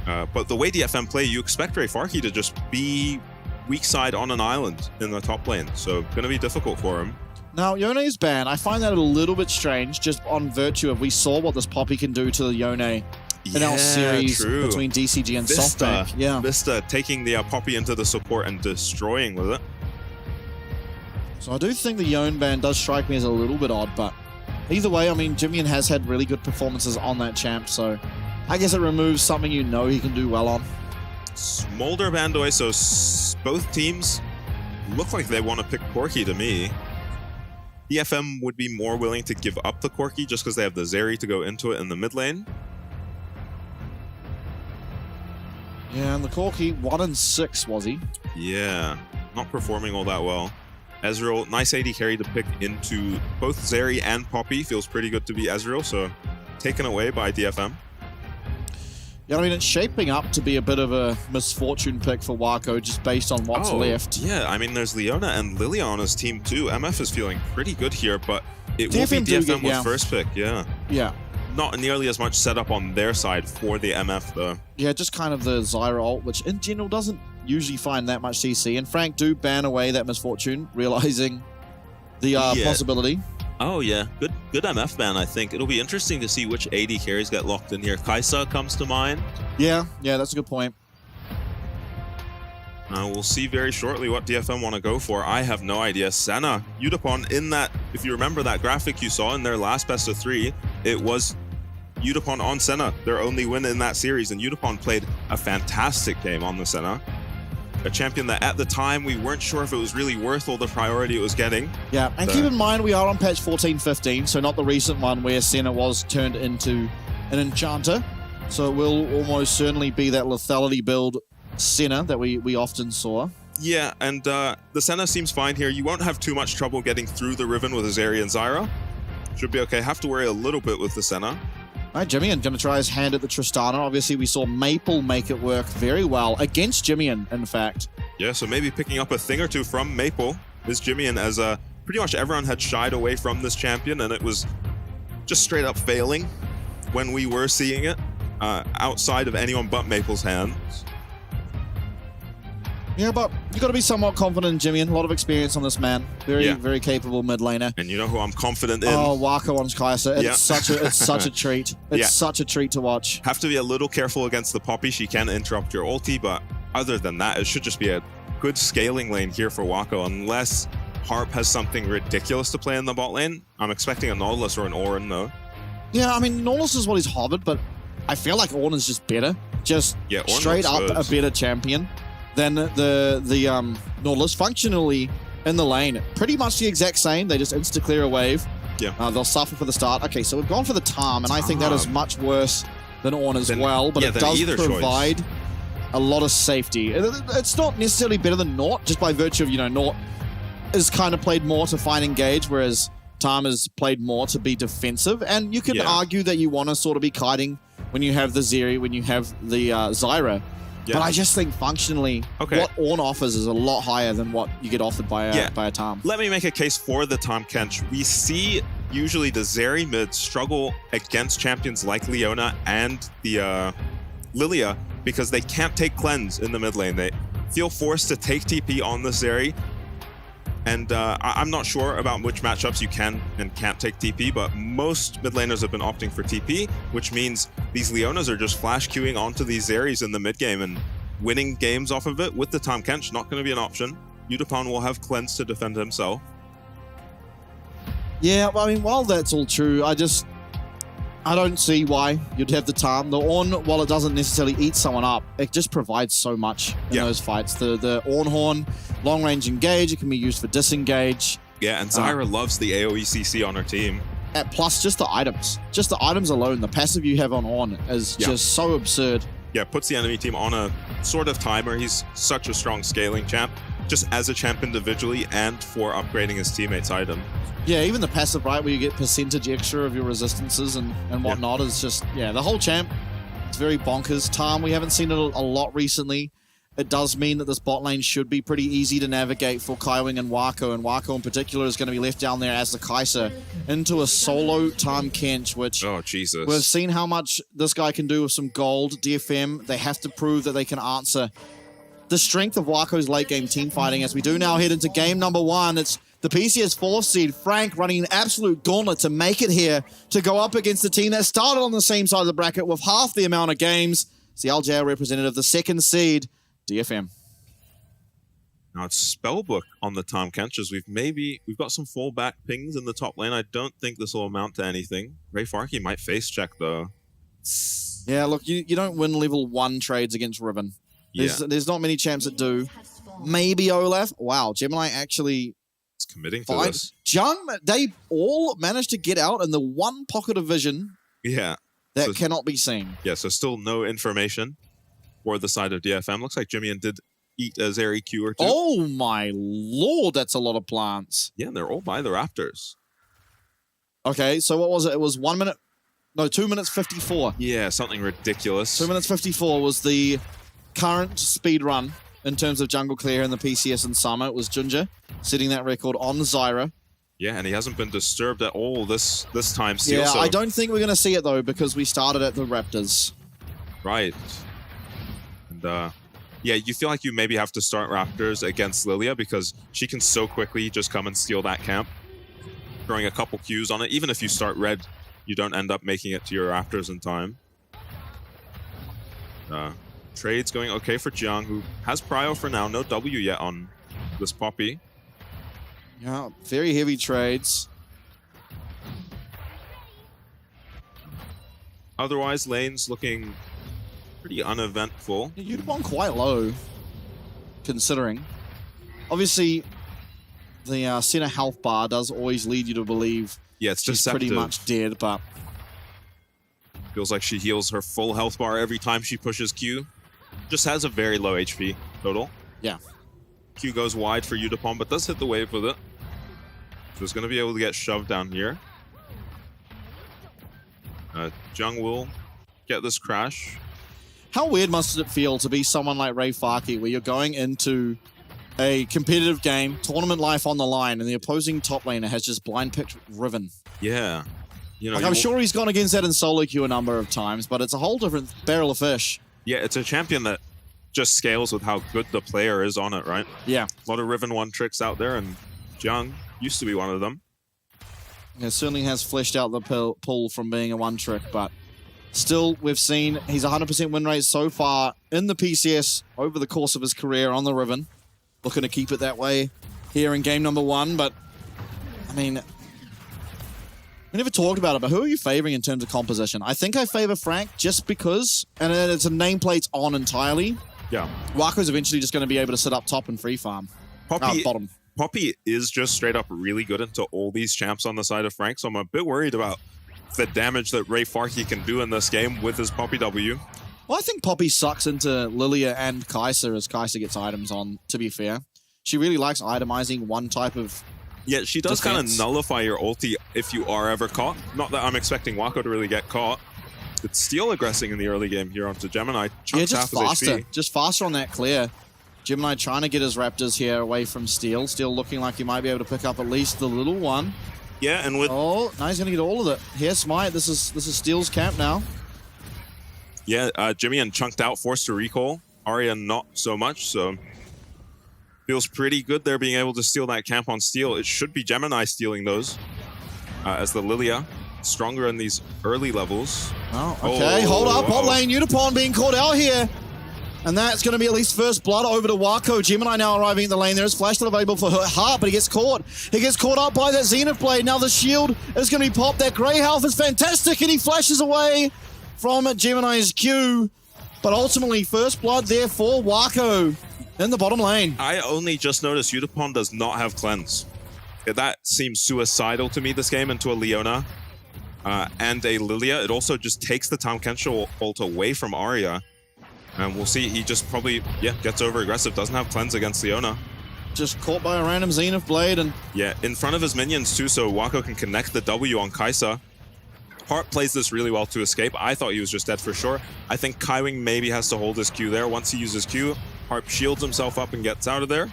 But the way DFM play, you expect FAK to just be weak side on an island in the top lane, so going to be difficult for him. Now, Yone's ban, I find that a little bit strange, just on virtue of we saw what this Poppy can do to the Yone in our series between DCG and SoftBank. Yeah, Vista taking the Poppy into the support and destroying with it. So I do think the Yone ban does strike me as a little bit odd, but either way, I mean, Jimmy has had really good performances on that champ, so I guess it removes something you know he can do well on. Smolder Bandoy, so both teams look like they want to pick Corki to me. DFM would be more willing to give up the Corki just because they have the Zeri to go into it in the mid lane. Yeah, and the Corki, 1 and 6 was he? Yeah, not performing all that well. Ezreal, nice AD carry to pick into both Zeri and Poppy. Feels pretty good to be Ezreal, so taken away by DFM. Yeah, I mean, it's shaping up to be a bit of a misfortune pick for Wako just based on what's left. Yeah, I mean, there's Leona and Lilia on his team too. MF is feeling pretty good here, but it will be DFM with first pick, yeah. Not nearly as much setup on their side for the MF, though. Yeah, just kind of the Zyra ult, which in general doesn't usually find that much CC. And Frank do ban away that misfortune, realizing the possibility. Oh yeah, good MF ban, I think. It'll be interesting to see which AD carries get locked in here. Kaisa comes to mind. Yeah, that's a good point. We'll see very shortly what DFM want to go for. I have no idea. Senna, Udapon in that, if you remember that graphic you saw in their last best of 3, it was Udapon on Senna, their only win in that series, and Udapon played a fantastic game on the Senna. A champion that at the time we weren't sure if it was really worth all the priority it was getting. Yeah, and keep in mind we are on patch 14.15, so not the recent one where Senna was turned into an enchanter. So it will almost certainly be that lethality build Senna that we often saw. Yeah, and the Senna seems fine here. You won't have too much trouble getting through the Riven with Azeri and Zyra. Should be okay. Have to worry a little bit with the Senna. All right, Jimmy, and going to try his hand at the Tristana. Obviously, we saw Maple make it work very well against Jimmy, in fact. Yeah, so maybe picking up a thing or two from Maple is Jimmy, as pretty much everyone had shied away from this champion, and it was just straight up failing when we were seeing it outside of anyone but Maple's hands. Yeah, but you got to be somewhat confident in Jimmy. A lot of experience on this man. Very capable mid laner. And you know who I'm confident in? Oh, Wako on Kaisa. It's such a treat. It's such a treat to watch. Have to be a little careful against the Poppy. She can interrupt your ulti, but other than that, it should just be a good scaling lane here for Wako, unless Harp has something ridiculous to play in the bot lane. I'm expecting a Nautilus or an Orin, though. Yeah, I mean, Nautilus is what he's hovered, but I feel like Orin is just better. Just straight up a better champion than the Nautilus. Functionally in the lane, pretty much the exact same. They just insta-clear a wave. Yeah. They'll suffer for the start. Okay, so we've gone for the Tarm, and I think that is much worse than Ornn as well, but it does provide a lot of safety. It's not necessarily better than Naught, just by virtue of, Naught is kind of played more to find engage, whereas Tarm is played more to be defensive. And you can argue that you want to sort of be kiting when you have the Zeri, when you have the Zyra. But I just think functionally, what Ornn offers is a lot higher than what you get offered by a Tarm. Let me make a case for the Tahm Kench. We see usually the Zeri mid struggle against champions like Leona and the Lilia because they can't take cleanse in the mid lane. They feel forced to take TP on the Zeri. And I'm not sure about which matchups you can and can't take TP, but most mid laners have been opting for TP, which means these Leonas are just flash queuing onto these Zeris in the mid game and winning games off of it with the Tahm Kench. Not going to be an option. Udapon will have cleanse to defend himself. Yeah, well, I mean, while that's all true, I don't see why you'd have the Tarm. The Ornn, while it doesn't necessarily eat someone up, it just provides so much in those fights. The Ornn Horn, long-range engage, it can be used for disengage. Yeah, and Zyra loves the AoE CC on her team. Plus, just the items. Just the items alone, the passive you have on Ornn is just so absurd. Yeah, puts the enemy team on a sort of timer. He's such a strong scaling champ, just as a champ individually and for upgrading his teammates' item. Yeah, even the passive, right, where you get percentage extra of your resistances and whatnot is just, the whole champ, it's very bonkers. Tarm, we haven't seen it a lot recently. It does mean that this bot lane should be pretty easy to navigate for Kaiwing and Wako in particular is going to be left down there as the Kai'Sa into a solo Tarm Kench, which we've seen how much this guy can do with some gold. DFM, they have to prove that they can answer the strength of Wako's late game team fighting as we do now head into game number 1. It's the PCS 4th seed, Frank, running an absolute gauntlet to make it here to go up against the team that started on the same side of the bracket with half the amount of games. It's the LJL representative, the 2nd seed, DFM. Now it's Spellbook on the Tarm Kenches. We've got some fallback pings in the top lane. I don't think this will amount to anything. RayFarky might face check though. Yeah, look, you don't win level 1 trades against Riven. There's not many champs that do. Maybe Olaf. Wow, Gemini actually is committing to this. Jung, they all managed to get out in the one pocket of vision. Yeah. That cannot be seen. Yeah, so still no information for the side of DFM. Looks like Jimmy did eat a Zeri Q or two. Oh my lord, that's a lot of plants. Yeah, and they're all by the Raptors. Okay, so what was it? It was 1 minute... No, 2 minutes 54. Yeah, something ridiculous. 2 minutes 54 was the current speed run in terms of jungle clear in the PCS in summer. It was Ginger setting that record on Zyra. Yeah, and he hasn't been disturbed at all this time. Steel, yeah, so... I don't think we're going to see it though because we started at the Raptors. Right. And yeah, you feel like you maybe have to start Raptors against Lilia because she can so quickly just come and steal that camp. Throwing a couple Qs on it. Even if you start red, you don't end up making it to your Raptors in time. Trade's going okay for Jiang, who has prio for now. No W yet on this Poppy. Yeah, very heavy trades. Otherwise, lane's looking pretty uneventful. You'd want quite low, considering. Obviously, the center health bar does always lead you to believe it's she's pretty much dead, but... Feels like she heals her full health bar every time she pushes Q. Just has a very low HP total. Yeah. Q goes wide for Udapon, but does hit the wave with it. So it's going to be able to get shoved down here. Jung will get this crash. How weird must it feel to be someone like RayFarky, where you're going into a competitive game, tournament life on the line, and the opposing top laner has just blind picked Riven? Yeah. You know, like, I'm sure he's gone against that in solo queue a number of times, but it's a whole different barrel of fish. Yeah, it's a champion that just scales with how good the player is on it, right? Yeah. A lot of Riven 1 tricks out there, and Jung used to be one of them. Yeah, certainly has fleshed out the pull from being a one trick, but still, we've seen he's 100% win rate so far in the PCS over the course of his career on the Riven. Looking to keep it that way here in game number 1, but I mean, we never talked about it, but who are you favoring in terms of composition? I think I favor Frank just because, and it's a nameplate's on entirely. Yeah. Wako's eventually just going to be able to sit up top and free farm. Bottom. Poppy is just straight up really good into all these champs on the side of Frank, so I'm a bit worried about the damage that RayFarky can do in this game with his Poppy W. Well, I think Poppy sucks into Lilia and Kai'Sa as Kai'Sa gets items on, to be fair. She really likes itemizing one type of Yeah, she does kind of nullify your ulti if you are ever caught. Not that I'm expecting Wako to really get caught. It's Steel aggressing in the early game here onto Gemini. Yeah, just faster. Just faster on that clear. Gemini trying to get his Raptors here away from Steel. Steel looking like he might be able to pick up at least the little one. Yeah, and with... Oh, now he's going to get all of it. Here, Smite. This is Steel's camp now. Yeah, Jimmy and chunked out, forced to recall. Arya not so much, so... Feels pretty good there being able to steal that camp on Steel. It should be Gemini stealing those. As the Lilia, stronger in these early levels. Oh, okay. Hold up. Bot lane, Udapon being called out here. And that's going to be at least first blood over to Wako. Gemini now arriving in the lane. There is flash still available for Hart, but he gets caught. He gets caught up by that Zenith Blade. Now the shield is going to be popped. That Grey Health is fantastic, and he flashes away from Gemini's Q. But ultimately, first blood there for Wako in the bottom lane. I only just noticed Udapon does not have cleanse. That seems suicidal to me this game into a Leona and a Lilia. It also just takes the Tahm Kench ult away from Arya. And we'll see, he just probably, gets over aggressive, doesn't have cleanse against Leona. Just caught by a random Zenith Blade and... Yeah, in front of his minions too, so Wako can connect the W on Kai'Sa. Hart plays this really well to escape. I thought he was just dead for sure. I think Kaiwing maybe has to hold his Q there. Once he uses Q, Hart shields himself up and gets out of there.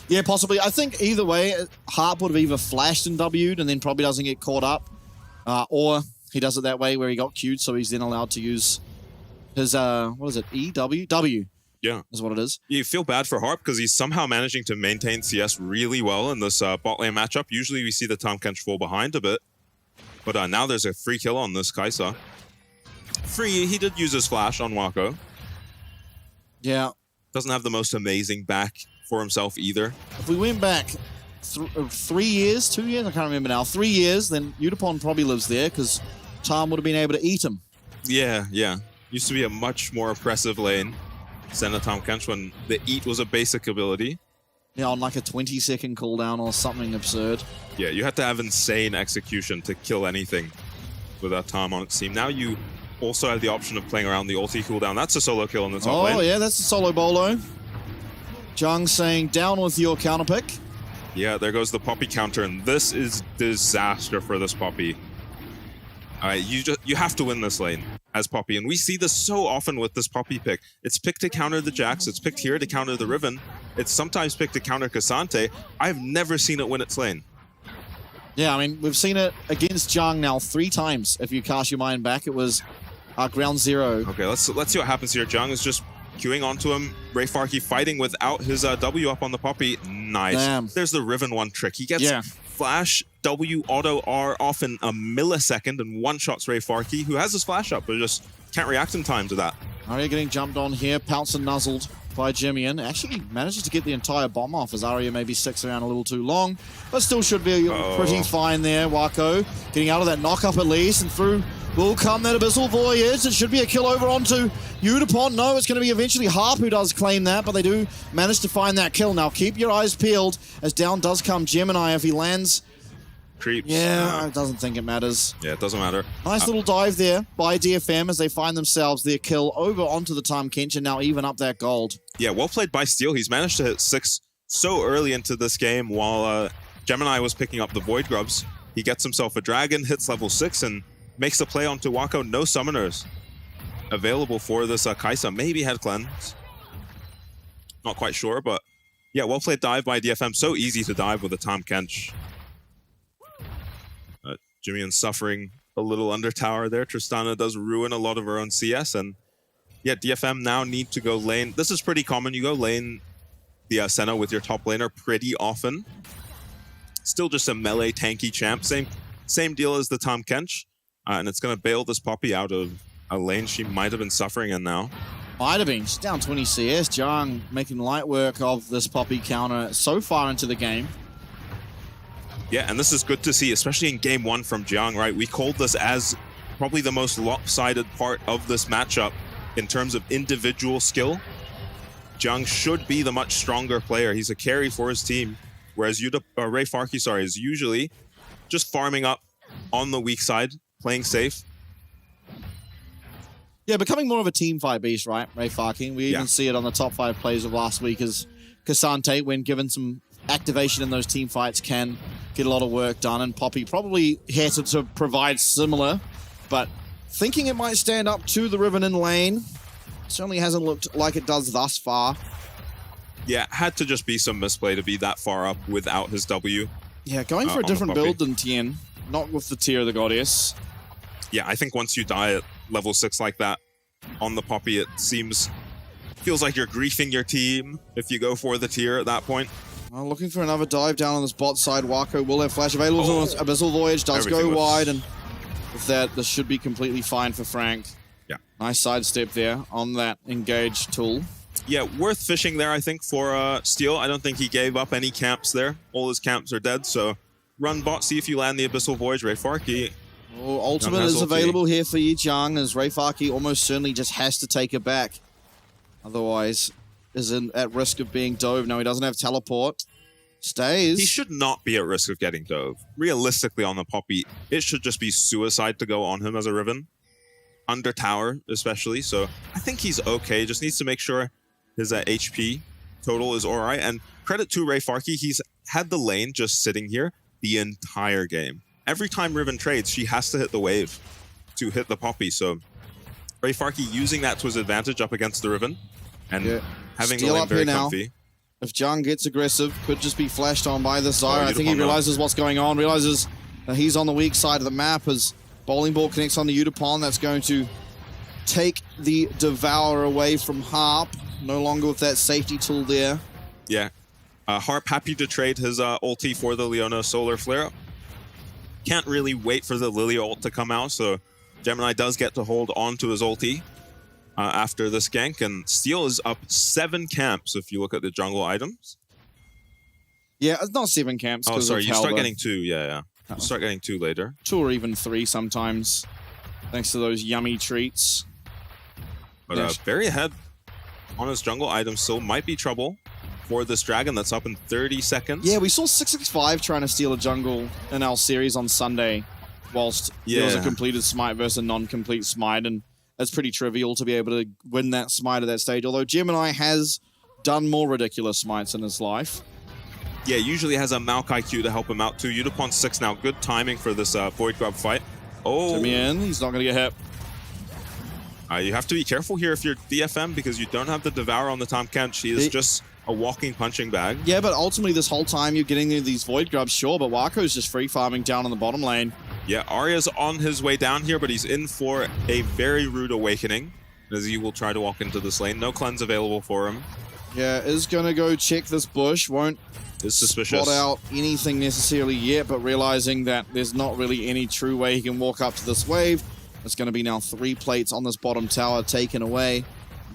Yeah, possibly. I think either way, Hart would have either flashed and W'd and then probably doesn't get caught up. Or he does it that way where he got Q'd, so he's then allowed to use his, what is it, E? W? Yeah. Is what it is. You feel bad for Hart because he's somehow managing to maintain CS really well in this bot lane matchup. Usually we see the Tahm Kench fall behind a bit. But now there's a free kill on this Kai'Sa. He did use his flash on Wako. Yeah. Doesn't have the most amazing back for himself either. If we went back 3 years, 2 years, I can't remember now, 3 years, then Udapon probably lives there because Tahm would have been able to eat him. Yeah. Used to be a much more oppressive lane. Senna Tahm Kench when the eat was a basic ability. Yeah, on like a 20-second cooldown or something absurd. Yeah, you had to have insane execution to kill anything with a Tahm on its team. Now you also have the option of playing around the ulti cooldown. That's a solo kill in the top lane. Oh yeah, that's a solo bolo. Jung saying down with your counter pick. Yeah, there goes the Poppy counter, and this is disaster for this Poppy. All right, you have to win this lane as Poppy, and we see this so often with this Poppy pick. It's picked to counter the Jax, it's picked here to counter the Riven, it's sometimes picked to counter Cassante. I've never seen it win its lane. Yeah, I mean, we've seen it against Jung now 3 times. If you cast your mind back, it was ground 0. Okay, let's see what happens here. Jung is just queuing onto him. Ray Farkey fighting without his W up on the Poppy. Nice. Damn. There's the Riven one trick. He gets flash, W, auto, R off in a millisecond and one-shots Ray Farkey, who has his flash up, but just can't react in time to that. Arya getting jumped on here, pounced and nuzzled by Jimian. Actually manages to get the entire bomb off as Arya maybe sticks around a little too long, but still should be pretty fine there. Wako getting out of that knock-up at least, and through will come that Abyssal Voyage. It should be a kill over onto Udapon. No, it's going to be eventually Harp who does claim that, but they do manage to find that kill. Now keep your eyes peeled as down does come Gemini if he lands. Creeps. Yeah, I doesn't think it matters. Yeah, it doesn't matter. Nice little dive there by DFM as they find themselves their kill over onto the Tahm Kench and now even up that gold. Yeah, well played by Steel. He's managed to hit 6 so early into this game while Gemini was picking up the Void Grubs. He gets himself a dragon, hits level 6, and makes a play onto Wako. No summoners available for this Kai'Sa. Maybe had cleanse. Not quite sure, but yeah, well played dive by DFM. So easy to dive with a Tahm Kench. Jimian suffering a little under tower there. Tristana does ruin a lot of her own CS, and yeah, DFM now need to go lane. This is pretty common. You go lane the Senna with your top laner pretty often. Still just a melee tanky champ. Same deal as the Tahm Kench. And it's going to bail this Poppy out of a lane she might have been suffering in now. Might have been. She's down 20 CS. Jung making light work of this Poppy counter so far into the game. Yeah, and this is good to see, especially in game 1 from Jiang, right? We called this as probably the most lopsided part of this matchup in terms of individual skill. Jiang should be the much stronger player. He's a carry for his team, whereas Ray Farkey, is usually just farming up on the weak side, playing safe. Yeah, becoming more of a team fight beast, right, Ray Farkey? We even see it on the top 5 plays of last week as Cassante, when given some activation in those team fights, can get a lot of work done, and Poppy probably here to provide similar, but thinking it might stand up to the Riven in lane. Certainly hasn't looked like it does thus far. Yeah, had to just be some misplay to be that far up without his W. Yeah, going for a different build than Tien, not with the Tear of the Goddess. Yeah, I think once you die at level 6 like that on the Poppy, it feels like you're griefing your team if you go for the Tear at that point. Well, looking for another dive down on this bot side. Wako will have flash available. Abyssal Voyage does go wide, and with that, this should be completely fine for Frank. Yeah. Nice sidestep there on that engage tool. Yeah, worth fishing there, I think, for Steel. I don't think he gave up any camps there. All his camps are dead, so run bot, see if you land the Abyssal Voyage. Rayfarki. Well, ultimate is available here for Yijiang, as Rayfarki almost certainly just has to take it back. Otherwise, is at risk of being dove. No, he doesn't have teleport. Stays. He should not be at risk of getting dove. Realistically, on the Poppy, it should just be suicide to go on him as a Riven. Under tower, especially. So I think he's okay. Just needs to make sure his HP total is alright. And credit to Rayfarki, he's had the lane just sitting here the entire game. Every time Riven trades, she has to hit the wave to hit the Poppy. So Rayfarki using that to his advantage up against the Riven and having the lane very comfy. If Jung gets aggressive, could just be flashed on by the Zyra. I think he realizes what's going on, realizes that he's on the weak side of the map as Bowling Ball connects on the Udapon. That's going to take the Devour away from Harp. No longer with that safety tool there. Yeah. Harp happy to trade his ulti for the Leona Solar Flare. Can't really wait for the Lilia ult to come out, so Gemini does get to hold on to his ulti after this gank, and Steel is up 7 camps if you look at the jungle items. Yeah, it's not 7 camps. Oh, sorry, you start getting 2, yeah. You start getting 2 later. 2 or even 3 sometimes, thanks to those yummy treats. But very ahead on his jungle items, so might be trouble for this dragon that's up in 30 seconds. Yeah, we saw 665 trying to steal a jungle in our series on Sunday, whilst there was a completed smite versus a non-complete smite, and it's pretty trivial to be able to win that smite at that stage, although Gemini has done more ridiculous smites in his life. Yeah, usually has a Maokai Q to help him out too. Udapon 6 now, good timing for this Void Grub fight. Oh, Timian, he's not going to get hit. You have to be careful here if you're DFM because you don't have the Devour on the Tahm Kench. He is just a walking punching bag. Yeah, but ultimately this whole time you're getting these Void Grubs, sure, but Wako's just free farming down on the bottom lane. Yeah, Arya's on his way down here, but he's in for a very rude awakening as he will try to walk into this lane. No cleanse available for him. Yeah, is going to go check this bush. Won't spot out anything necessarily yet, but realizing that there's not really any true way he can walk up to this wave. It's going to be now 3 plates on this bottom tower taken away.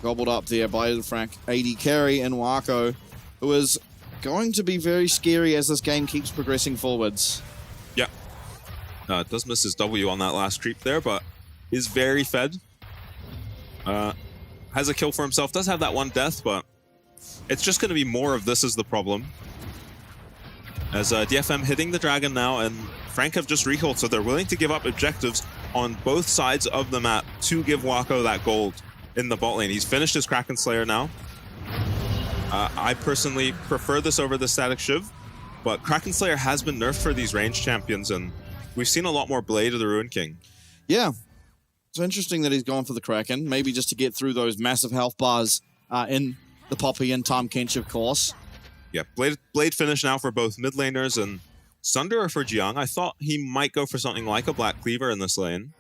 Gobbled up there by the Frank AD carry and Wako, who is going to be very scary as this game keeps progressing forwards. Yeah. Does miss his W on that last creep there, but is very fed. Has a kill for himself. Does have that 1 death, but it's just going to be more of this is the problem. As DFM hitting the dragon now, and Frank have just recalled, so they're willing to give up objectives on both sides of the map to give Wako that gold in the bot lane. He's finished his Kraken Slayer now. I personally prefer this over the Static Shiv, but Kraken Slayer has been nerfed for these ranged champions, and we've seen a lot more Blade of the Ruin King. Yeah. It's interesting that he's gone for the Kraken, maybe just to get through those massive health bars in the Poppy and Tahm Kench, of course. Yeah, Blade finish now for both mid laners, and Sunder or for Jiang. I thought he might go for something like a Black Cleaver in this lane.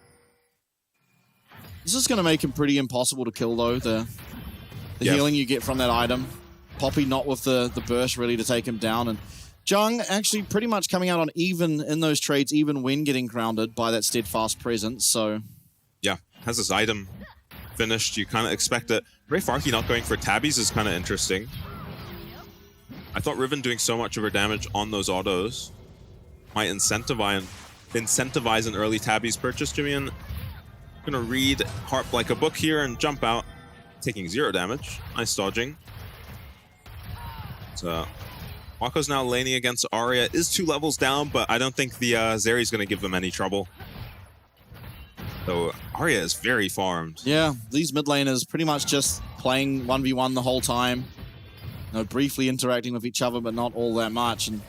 This is going to make him pretty impossible to kill, though. The healing you get from that item. Poppy not with the burst really to take him down. And Jung actually pretty much coming out on even in those trades, even when getting grounded by that steadfast presence. So yeah, has this item finished. You kind of expect it. Rayfarki not going for tabbies is kind of interesting. I thought Riven doing so much of her damage on those autos might incentivize an early tabbies purchase. Jimmy, and I'm gonna read Harp like a book here and jump out, taking 0 damage. Nice dodging. So Wako's now laning against Arya, is 2 levels down, but I don't think the Zeri's gonna give them any trouble. So Arya is very farmed. Yeah, these mid laners pretty much just playing 1v1 the whole time. Briefly interacting with each other, but not all that much. And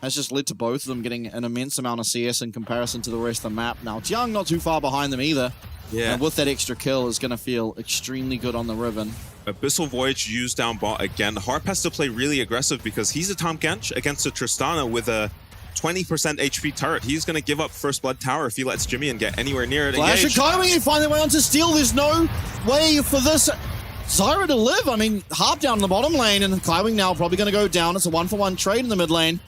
has just led to both of them getting an immense amount of CS in comparison to the rest of the map. Now, Jiang not too far behind them either. Yeah. And with that extra kill, is going to feel extremely good on the Riven. Abyssal Voyage used down bot again. Harp has to play really aggressive because he's a Tahm Kench against a Tristana with a 20% HP turret. He's going to give up First Blood Tower if he lets Jimmy and get anywhere near it. Flash and Kaiwing and find their way onto Steel. There's no way for this Zyra to live. I mean, Harp down in the bottom lane, and Kaiwing now probably going to go down. It's a 1-for-1 trade in the mid lane.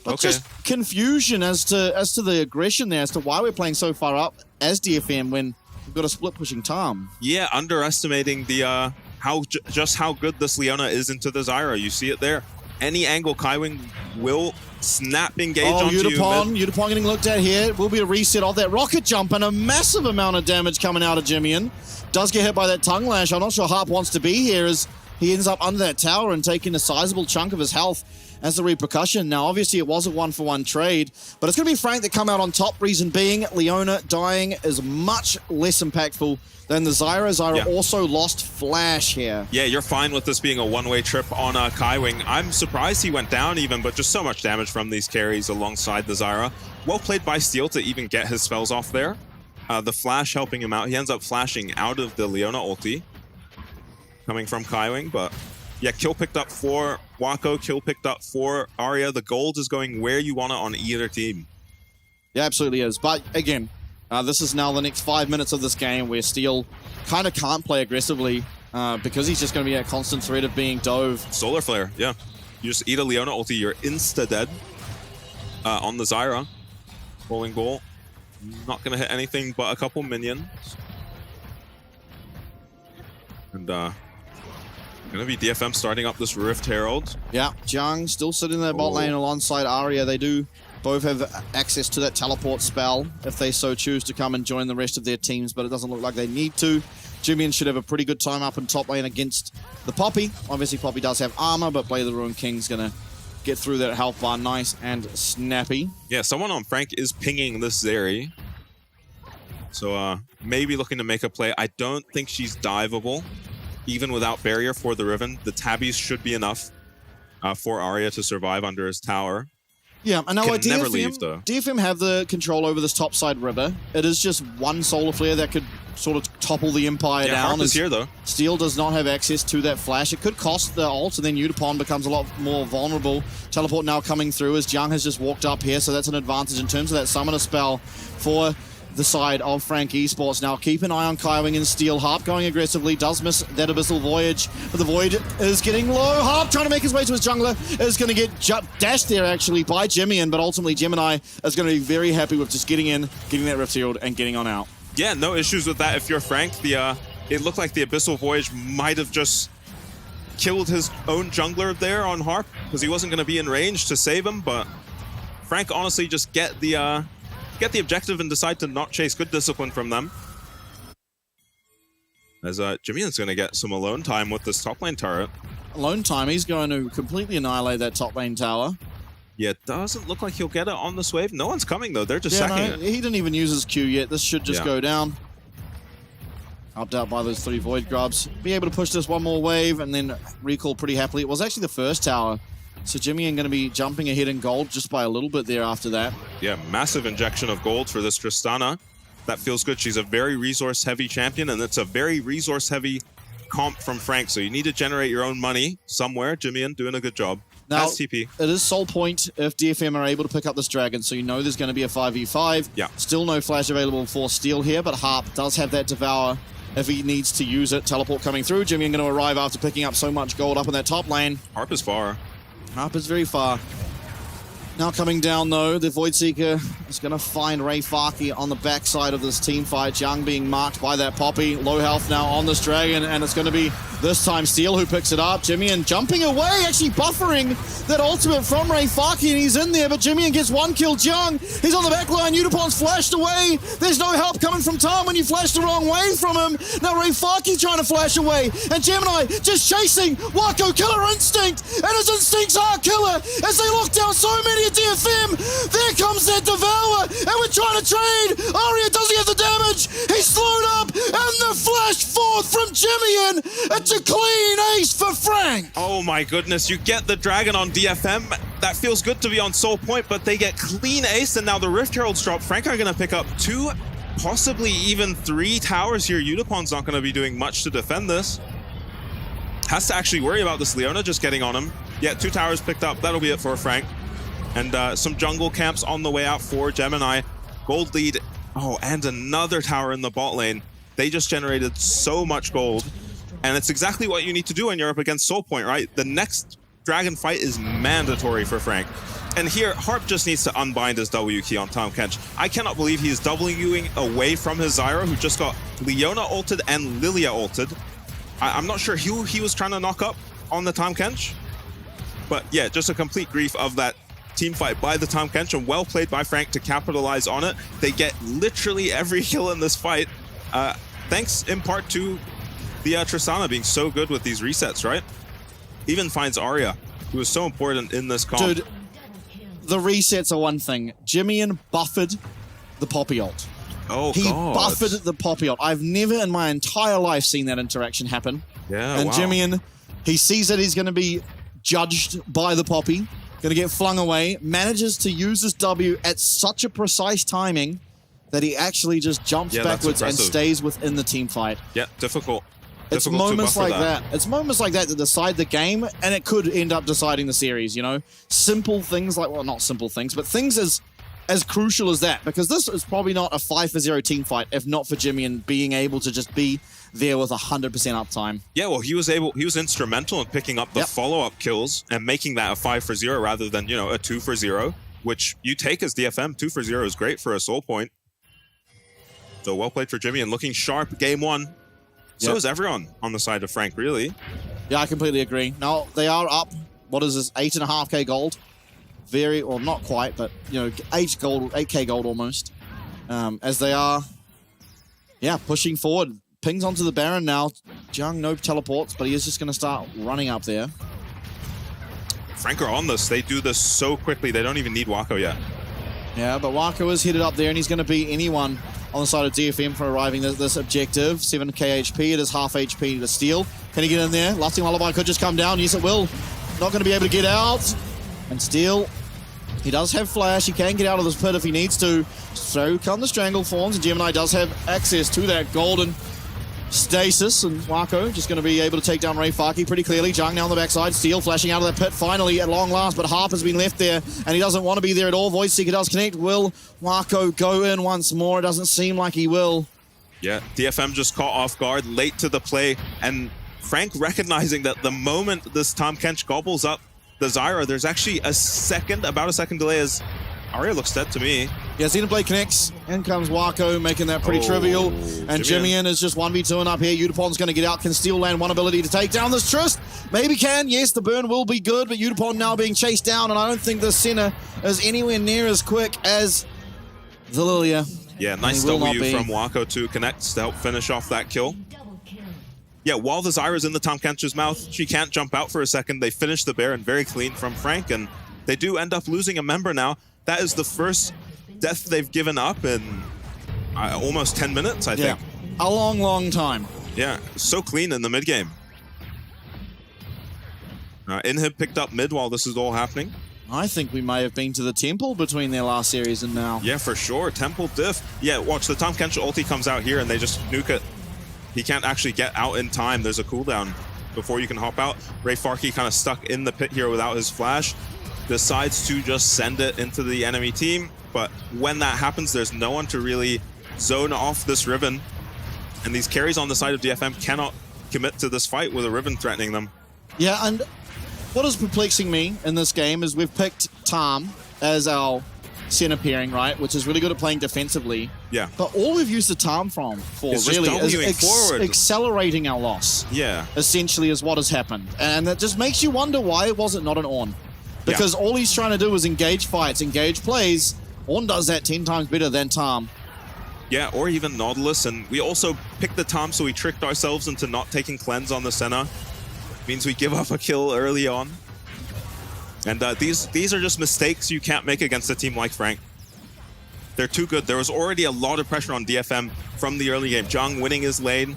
But just confusion as to the aggression there, as to why we're playing so far up as DFM when we've got a split pushing Tahm. Yeah, underestimating the just how good this Leona is into the Zyra. You see it there. Any angle, Kaiwing will snap engage onto Yutapon getting looked at here. Will be a reset of that rocket jump and a massive amount of damage coming out of Jimian. Does get hit by that tongue lash. I'm not sure Harp wants to be here as he ends up under that tower and taking a sizable chunk of his health as the repercussion. Now, obviously, it was a 1-for-1 trade, but it's going to be Frank that come out on top. Reason being, Leona dying is much less impactful than the Zyra. Zyra also lost Flash here. Yeah, you're fine with this being a one-way trip on Kaiwing. I'm surprised he went down even, but just so much damage from these carries alongside the Zyra. Well played by Steel to even get his spells off there. The Flash helping him out. He ends up flashing out of the Leona ulti coming from Kaiwing, but yeah, kill picked up for Wako, kill picked up for Arya. The gold is going where you want it on either team. Yeah, absolutely is. But again, this is now the next 5 minutes of this game where Steel kind of can't play aggressively because he's just going to be at constant threat of being dove. Solar Flare, yeah. You just eat a Leona ulti, you're insta-dead on the Zyra. Rolling ball. Not going to hit anything but a couple minions. And going to be DFM starting up this Rift Herald. Yeah, Jiang still sitting in their bot lane alongside Arya. They do both have access to that teleport spell if they so choose to come and join the rest of their teams, but it doesn't look like they need to. Jimian should have a pretty good time up in top lane against the Poppy. Obviously, Poppy does have armor, but Blade of the Ruined King's going to get through that health bar nice and snappy. Yeah, someone on Frank is pinging this Zeri. So maybe looking to make a play. I don't think she's diveable. Even without barrier for the Riven, the tabbies should be enough for Arya to survive under his tower. Yeah, and now DFM, DFM have the control over this topside river. It is just one solar flare that could sort of topple the Empire down. Harp is here, though. Steel does not have access to that flash. It could cost the ult, and then Yutapon becomes a lot more vulnerable. Teleport now coming through as Jiang has just walked up here, so that's an advantage in terms of that summoner spell for the side of Frank Esports. Now keep an eye on Kaiwing and Steel. Harp going aggressively, does miss that Abyssal Voyage, but the Void is getting low. Harp trying to make his way to his jungler, is going to get dashed there actually by Jimian, but ultimately Gemini is going to be very happy with just getting in, getting that Rift Herald, and getting on out. Yeah, no issues with that if you're Frank. It looked like the Abyssal Voyage might have just killed his own jungler there on Harp, because he wasn't going to be in range to save him, but Frank honestly just get the objective and decide to not chase. Good discipline from them. As Jimian's going to get some alone time with this top lane turret. Alone time, he's going to completely annihilate that top lane tower. Yeah, it doesn't look like he'll get it on this wave. No one's coming, though. They're just sacking it. He didn't even use his Q yet. This should just go down. Helped out by those 3 Void Grubs. Be able to push this one more wave and then recall pretty happily. It was actually the first tower. So Jimian going to be jumping ahead in gold just by a little bit there after that. Yeah, massive injection of gold for this Tristana. That feels good. She's a very resource-heavy champion, and it's a very resource-heavy comp from Frank. So you need to generate your own money somewhere. Jimian doing a good job. Now, TP. It is soul point if DFM are able to pick up this dragon, so you know there's going to be a 5v5. Yeah. Still no flash available for Steel here, but Harp does have that Devour if he needs to use it. Teleport coming through. Jimian going to arrive after picking up so much gold up in that top lane. Harp is far. Harp is very far. Now coming down, though, the Void Seeker is going to find Ray Farki on the backside of this team fight. Jiang being marked by that Poppy. Low health now on this dragon, and it's going to be this time Steel who picks it up. Jimian jumping away, actually buffering that ultimate from Ray Farki, and he's in there, but Jimian gets one kill. Jiang, he's on the back line. Yutapon's flashed away. There's no help coming from Tom when you flash the wrong way from him. Now Ray Farki trying to flash away, and Gemini just chasing Wako. Killer instinct, and his instincts are killer as they lock down so many at DFM. There comes that Devour, and we're trying to trade. Arya doesn't get the damage. He's slowed up, and the flash forth from Jimian. It's a clean ace for Frank. Oh my goodness, you get the dragon on DFM. That feels good to be on soul point, but they get clean ace, and now the Rift Heralds drop. Frank are going to pick up 2, possibly even 3 towers here. Yutapon's not going to be doing much to defend this. Has to actually worry about this Leona just getting on him. Yeah, 2 towers picked up. That'll be it for Frank. And some jungle camps on the way out for Gemini. Gold lead. Oh, and another tower in the bot lane. They just generated so much gold. And it's exactly what you need to do when you're up against Soul Point, right? The next dragon fight is mandatory for Frank. And here, Harp just needs to unbind his W key on Tahm Kench. I cannot believe he is Wing away from his Zyra, who just got Leona ulted and Lilia ulted. I'm not sure who he was trying to knock up on the Tahm Kench. But yeah, just a complete grief of that team fight by the Tahm Kench, and well played by Frank to capitalize on it. They get literally every kill in this fight, thanks in part to the Tristana being so good with these resets, right? Even finds Arya, who was so important in this comp. Dude, the resets are one thing. Jimmy buffered the Poppy ult. Oh, he God. buffered the Poppy ult. I've never in my entire life seen that interaction happen. Yeah, and wow. Jimmy, he sees that he's going to be judged by the Poppy, going to get flung away, manages to use his W at such a precise timing that he actually just jumps backwards and stays within the team fight. Yeah, difficult. It's moments like that. It's moments like that decide the game, and it could end up deciding the series, you know? Simple things like, well, not simple things, but things as crucial as that, because this is probably not a 5-0 team fight if not for Jimmy and being able to just be there with 100% uptime. Yeah, well, he was instrumental in picking up the follow-up kills and making that a 5-0 rather than, you know, a 2-0, which you take as DFM. 2-0 is great for a soul point. So well played for Jimmy and looking sharp game one. So is everyone on the side of Frank, really. Yeah, I completely agree. Now, they are up, what is this, 8.5k gold? Very, or not quite, but, you know, 8k gold almost. As they are, pushing forward. Pings onto the Baron now. Jung, no teleports, but he is just going to start running up there. Frank are on this. They do this so quickly. They don't even need Wako yet. Yeah, but Wako is headed up there, and he's going to beat anyone on the side of DFM for arriving at this objective. 7k HP. It is half HP to steal. Can he get in there? Lusting Lullaby could just come down. Yes, it will. Not going to be able to get out. And Steel, he does have flash. He can get out of this pit if he needs to. So come the Strangle Forms, and Gemini does have access to that golden stasis, and Wako just going to be able to take down FAK pretty clearly. Jung now on the backside. Steel flashing out of that pit finally at long last, but Harp has been left there, and he doesn't want to be there at all. Void Seeker does connect. Will Wako go in once more? It doesn't seem like he will. Yeah, DFM just caught off guard, late to the play, and Frank recognizing that the moment this Tahm Kench gobbles up the Zyra, there's actually about a second delay as Arya looks dead to me. Yeah, Xenoblade connects. In comes Wako, making that pretty trivial. And Jimmy is just 1v2ing up here. Udapon's going to get out. Can Steel land one ability to take down this Trist? Maybe can. Yes, the burn will be good, but Udapon now being chased down, and I don't think the center is anywhere near as quick as the Lilia. Yeah, nice W from Wako to connect to help finish off that kill. Yeah, while the Zyra's in the Tahm Kench's mouth, she can't jump out for a second. They finish the Baron very clean from Frank, and they do end up losing a member now. That is the first death they've given up in almost 10 minutes, I think. A long, long time. Yeah, so clean in the mid game. Inhib picked up mid while this is all happening. I think we may have been to the Temple between their last series and now. Yeah, for sure. Temple diff. Yeah, watch, the Tahm Kench ulti comes out here and they just nuke it. He can't actually get out in time. There's a cooldown before you can hop out. FAK kind of stuck in the pit here without his flash. Decides to just send it into the enemy team. But when that happens, there's no one to really zone off this Riven. And these carries on the side of DFM cannot commit to this fight with a Riven threatening them. Yeah, and what is perplexing me in this game is we've picked Tahm as our center pairing, right? Which is really good at playing defensively. Yeah. But all we've used the Tahm for it's really is forward. Accelerating our loss. Yeah. Essentially is what has happened. And that just makes you wonder why was it not an Ornn? Because all he's trying to do is engage fights, engage plays. Ornn does that 10 times better than Tahm. Yeah, or even Nautilus. And we also picked the Tahm, so we tricked ourselves into not taking cleanse on the Senna. Means we give up a kill early on. And these are just mistakes you can't make against a team like Frank. They're too good. There was already a lot of pressure on DFM from the early game. Jung winning his lane.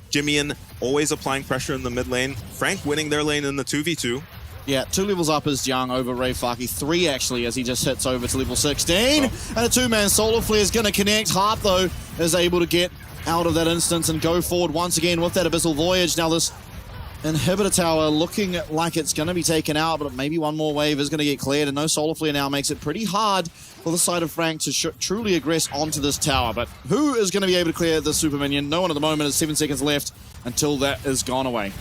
Jimmy always applying pressure in the mid lane. Frank winning their lane in the 2v2. Yeah, 2 levels up is Jung over FAK. 3 actually as he just hits over to level 16. And a 2-man Solar Flare is going to connect. Harp though is able to get out of that instance and go forward once again with that Abyssal Voyage. Now this Inhibitor Tower looking like it's going to be taken out, but maybe one more wave is going to get cleared, and no Solar Flare now makes it pretty hard for the side of Frank to truly aggress onto this tower. But who is going to be able to clear the super minion? No one at the moment. There's 7 seconds left until that is gone away.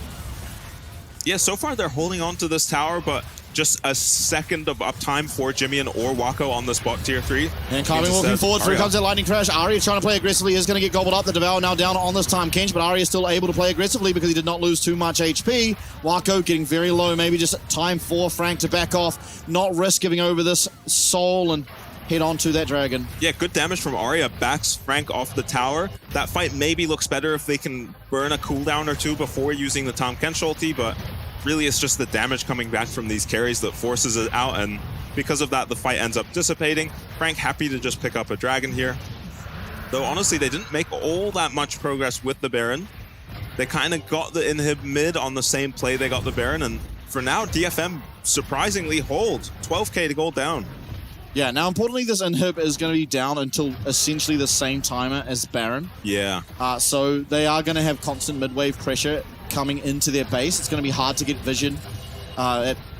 Yeah, so far they're holding on to this tower, but just a second of uptime for Jimmy and or Wako on the spot tier 3. And Carving walking forward, through comes that Lightning Crash. Arya trying to play aggressively, is going to get gobbled up. The Devour now down on this time Kench, but Arya is still able to play aggressively because he did not lose too much HP. Wako getting very low, maybe just time for Frank to back off, not risk giving over this soul and head on to that dragon. Yeah, good damage from Arya, backs Frank off the tower. That fight maybe looks better if they can burn a cooldown or two before using the Tahm Kench ulti, but really it's just the damage coming back from these carries that forces it out, and because of that the fight ends up dissipating. Frank happy to just pick up a dragon here. Though honestly they didn't make all that much progress with the Baron. They kind of got the inhib mid on the same play they got the Baron, and for now DFM surprisingly hold 12k to gold down. Yeah, now importantly this inhib is going to be down until essentially the same timer as Baron. Yeah. So they are going to have constant mid-wave pressure coming into their base. It's going to be hard to get vision,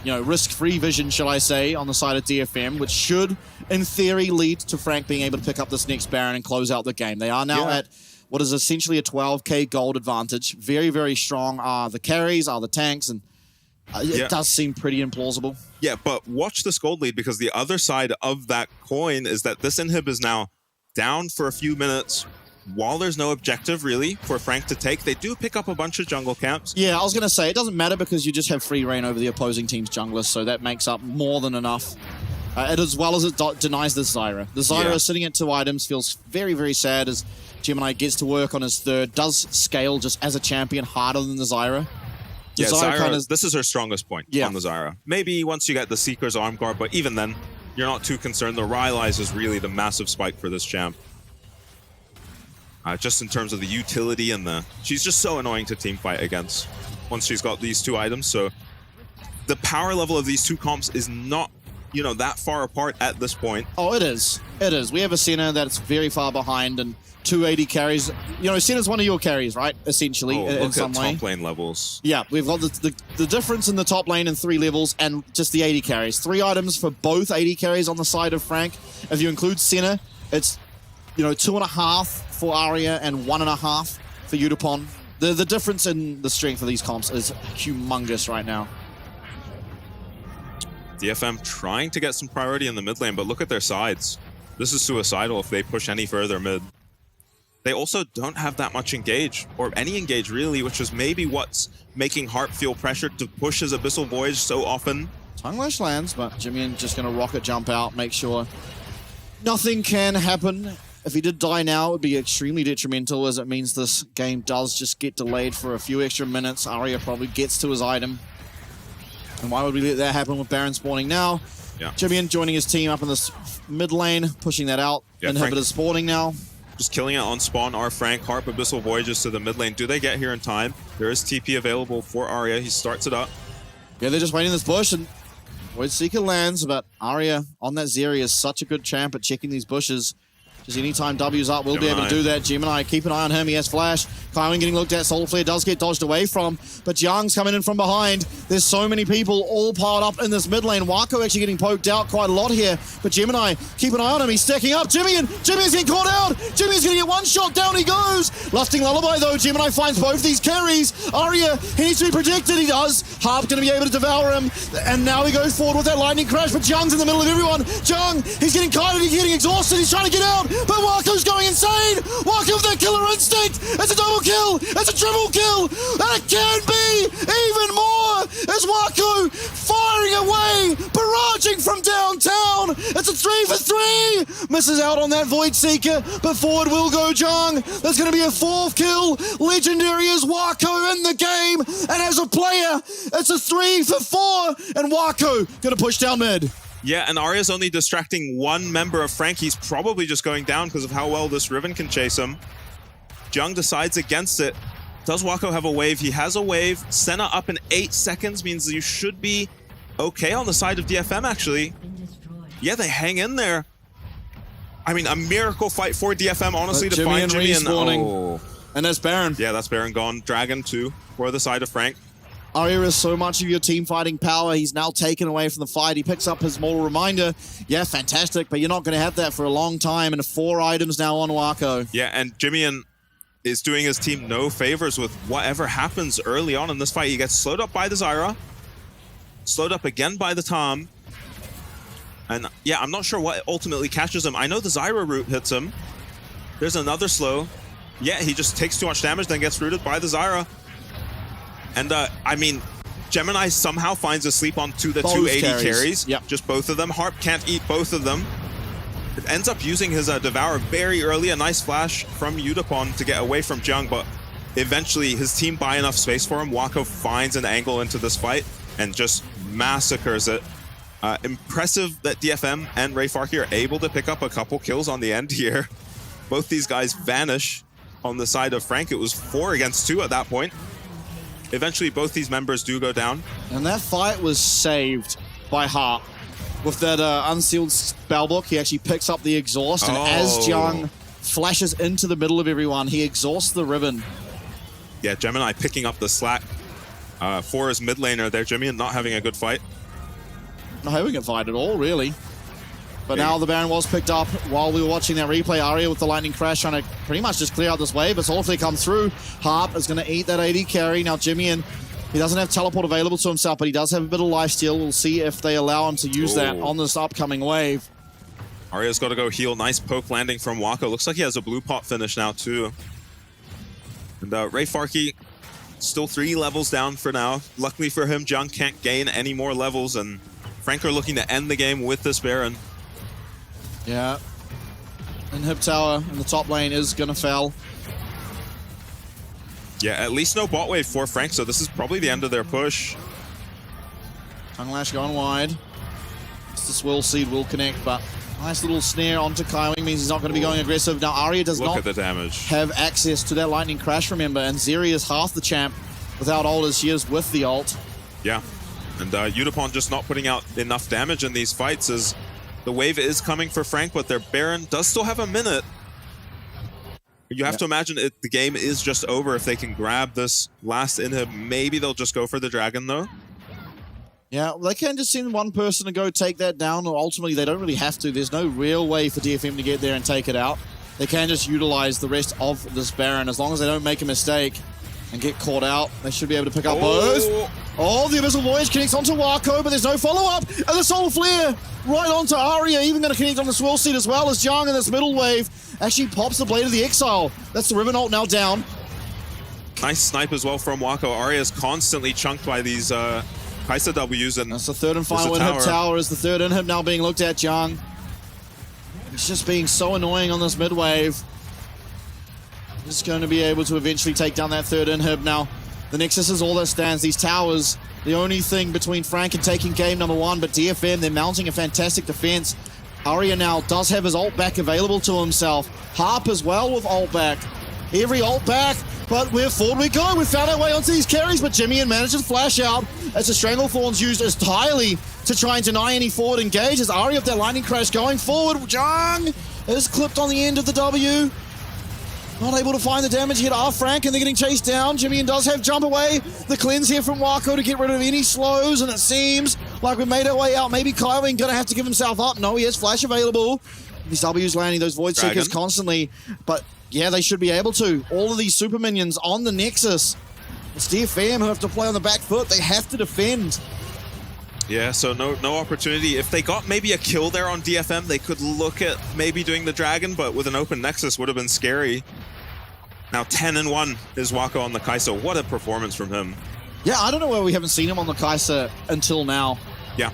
risk-free vision, shall I say, on the side of DFM, which should, in theory, lead to Frank being able to pick up this next Baron and close out the game. They are now at what is essentially a 12k gold advantage. Very, very strong are the carries, are the tanks, and it does seem pretty implausible. Yeah, but watch this gold lead, because the other side of that coin is that this inhib is now down for a few minutes. While there's no objective, really, for Frank to take, they do pick up a bunch of jungle camps. Yeah, I was going to say, it doesn't matter because you just have free reign over the opposing team's junglers, so that makes up more than enough. As well as it denies the Zyra. The Zyra is sitting at 2 items, feels very, very sad as Gemini gets to work on his third, does scale just as a champion harder than the Zyra. Yeah, Zyra, this is her strongest point on the Zyra. Maybe once you get the Seeker's arm guard, but even then, you're not too concerned. The Rylai's is really the massive spike for this champ. Just in terms of the utility and she's just so annoying to team fight against once she's got these 2 items. So the power level of these 2 comps is not, that far apart at this point. Oh, it is. It is. We have a Senna that's very far behind and 280 carries. Senna's one of your carries, right? Essentially, in some way. Top lane levels. Yeah, we've got the difference in the top lane in 3 levels and just the 80 carries. 3 items for both 80 carries on the side of Frank. If you include Senna, it's 2.5 for Arya and 1.5 for Udupon. The difference in the strength of these comps is humongous right now. DFM trying to get some priority in the mid lane, but look at their sides. This is suicidal if they push any further mid. They also don't have that much engage, or any engage really, which is maybe what's making Harp feel pressured to push his Abyssal Voyage so often. Tongue Lash lands, but Jimmy just going to rocket jump out, make sure nothing can happen. If he did die now, it would be extremely detrimental, as it means this game does just get delayed for a few extra minutes. Arya probably gets to his item. And why would we let that happen with Baron spawning now? Yeah. Jimmy joining his team up in this mid lane, pushing that out. Yeah, Inhibitor spawning now. Just killing it on spawn. Our Frank, Harp, Abyssal Voyages to the mid lane. Do they get here in time? There is TP available for Arya. He starts it up. Yeah, they're just waiting in this bush, and Void Seeker lands, but Arya on that Zeri is such a good champ at checking these bushes. Just anytime W's up, we'll be able to do that. Gemini, keep an eye on him. He has flash. Kaiwin getting looked at. Solar Flare does get dodged away from, but Young's coming in from behind. There's so many people all piled up in this mid lane. Wako actually getting poked out quite a lot here, but Gemini, keep an eye on him. He's stacking up. Jimmy's getting caught out. Jimmy's going to get one shot. Down he goes. Lusting Lullaby, though. Gemini finds both these carries. Arya, he needs to be protected. He does. Harp going to be able to devour him, and now he goes forward with that lightning crash, but Jung's in the middle of everyone. Jung, he's getting kited. He's getting exhausted. He's trying to get out, but Wako's going insane! Wako with that killer instinct! It's a double kill! It's a triple kill! And it can be even more as Wako firing away, barraging from downtown! It's a 3 for 3! Misses out on that Void Seeker, but forward will go Jung. There's going to be a 4th kill. Legendary is Wako in the game, and as a player, it's a 3 for 4, and Wako going to push down mid. Yeah, and Arya's only distracting one member of Frank. He's probably just going down because of how well this Riven can chase him. Jung decides against it. Does Wako have a wave? He has a wave. Senna up in 8 seconds means you should be okay on the side of DFM, actually. Yeah, they hang in there. I mean, a miracle fight for DFM, honestly, to find Jimmy and... Oh. And that's Baron. Yeah, that's Baron gone. Dragon, too, for the side of Frank. Arya is so much of your team fighting power. He's now taken away from the fight. He picks up his mortal reminder. Yeah, fantastic, but you're not going to have that for a long time. And 4 items now on Wako. Yeah, and Jimmy is doing his team no favors with whatever happens early on in this fight. He gets slowed up by the Zyra. Slowed up again by the Tom. And yeah, I'm not sure what ultimately catches him. I know the Zyra root hits him. There's another slow. Yeah, he just takes too much damage, then gets rooted by the Zyra. And I mean, Gemini somehow finds a sleep onto the Both 280 carries. Yep. Just both of them. Harp can't eat both of them. It ends up using his Devour very early. A nice flash from Yutapon to get away from Jung, but eventually his team buy enough space for him. Wako finds an angle into this fight and just massacres it. Impressive that DFM and FAK are able to pick up a couple kills on the end here. Both these guys vanish on the side of Frank. It was 4 against 2 at that point. Eventually, both these members do go down. And that fight was saved by Harp. With that unsealed spellbook, he actually picks up the exhaust, and as Jung flashes into the middle of everyone, he exhausts the Riven. Yeah, Gemini picking up the slack for his mid laner there. Jimmy not having a good fight. Not having a fight at all, really. But now the Baron was picked up while we were watching that replay. Arya with the lightning crash trying to pretty much just clear out this wave. It's all if they come through. Harp is going to eat that AD carry. Now Jimmy, he doesn't have teleport available to himself, but he does have a bit of lifesteal. We'll see if they allow him to use that on this upcoming wave. Arya's got to go heal. Nice poke landing from Wako. Looks like he has a blue pot finish now too. And FAK still 3 levels down for now. Luckily for him, Jung can't gain any more levels, and Frank are looking to end the game with this Baron. Yeah. Inhib tower in the top lane is going to fail. Yeah, at least no bot wave for Frank, so this is probably the end of their push. Tongue Lash gone wide. The Swirl Seed will connect, but nice little snare onto Kaiwing means he's not going to be going aggressive. Now Arya does Look not at the damage. have access to that lightning crash, remember, and Zeri is half the champ without ult as she is with the ult. Yeah, and Yutapon just not putting out enough damage in these fights as the wave is coming for Frank, but their Baron does still have a minute. You have to imagine the game is just over if they can grab this last inhib. Maybe they'll just go for the dragon, though. Yeah, they can just send one person to go take that down, or ultimately they don't really have to. There's no real way for DFM to get there and take it out. They can just utilize the rest of this Baron. As long as they don't make a mistake and get caught out, they should be able to pick up both. Oh, the Abyssal Voyage connects onto Wako, but there's no follow-up. And the Soul Flare right onto Arya, even going to connect on the Swirl Seed as well as Jung in this middle wave actually pops the Blade of the Exile. That's the Riven ult now down. Nice snipe as well from Wako. Arya's constantly chunked by these Kai'Sa Ws, and that's the third and final inhib tower. Is the third inhib now being looked at, Jung. He's just being so annoying on this mid wave. Just going to be able to eventually take down that third inhib now. The Nexus is all that stands. These towers, the only thing between Frank and taking game number 1, but DFM, they're mounting a fantastic defense. Arya now does have his ult back available to himself. Harp as well with ult back. Every ult back, but where forward we go. We found our way onto these carries, but Jimmy manages to flash out as the Stranglethorn's used entirely to try and deny any forward engage. As Arya with that lightning crash going forward. Jung is clipped on the end of the W. Not able to find the damage hit off Frank, and they're getting chased down. Jimmy does have jump away. The cleanse here from Wako to get rid of any slows, and it seems like we made our way out. Maybe Kaiwing gonna have to give himself up. No, he has flash available. These W's landing those Void Seekers constantly, but yeah, they should be able to. All of these super minions on the Nexus. It's DFM who have to play on the back foot. They have to defend. Yeah, so no opportunity. If they got maybe a kill there on DFM, they could look at maybe doing the dragon, but with an open Nexus would have been scary. Now 10-1 is Wako on the Kai'Sa. What a performance from him. Yeah, I don't know why we haven't seen him on the Kai'Sa until now. Yeah.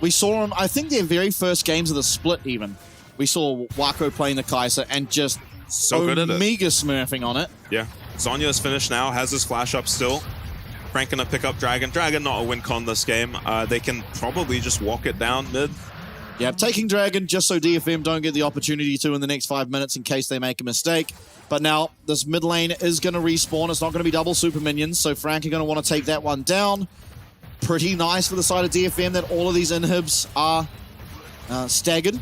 We saw him, I think their very first games of the split even. We saw Wako playing the Kai'Sa and just so good at it. Omega smurfing on it. Yeah. Zhonya is finished now, has his flash up still. Frank gonna pick up Dragon. Dragon not a win con this game. They can probably just walk it down mid. Yeah, taking Dragon just so DFM don't get the opportunity to in the next 5 minutes in case they make a mistake. But now this mid lane is going to respawn. It's not going to be double super minions, so Frank are going to want to take that one down. Pretty nice for the side of DFM that all of these inhibs are staggered.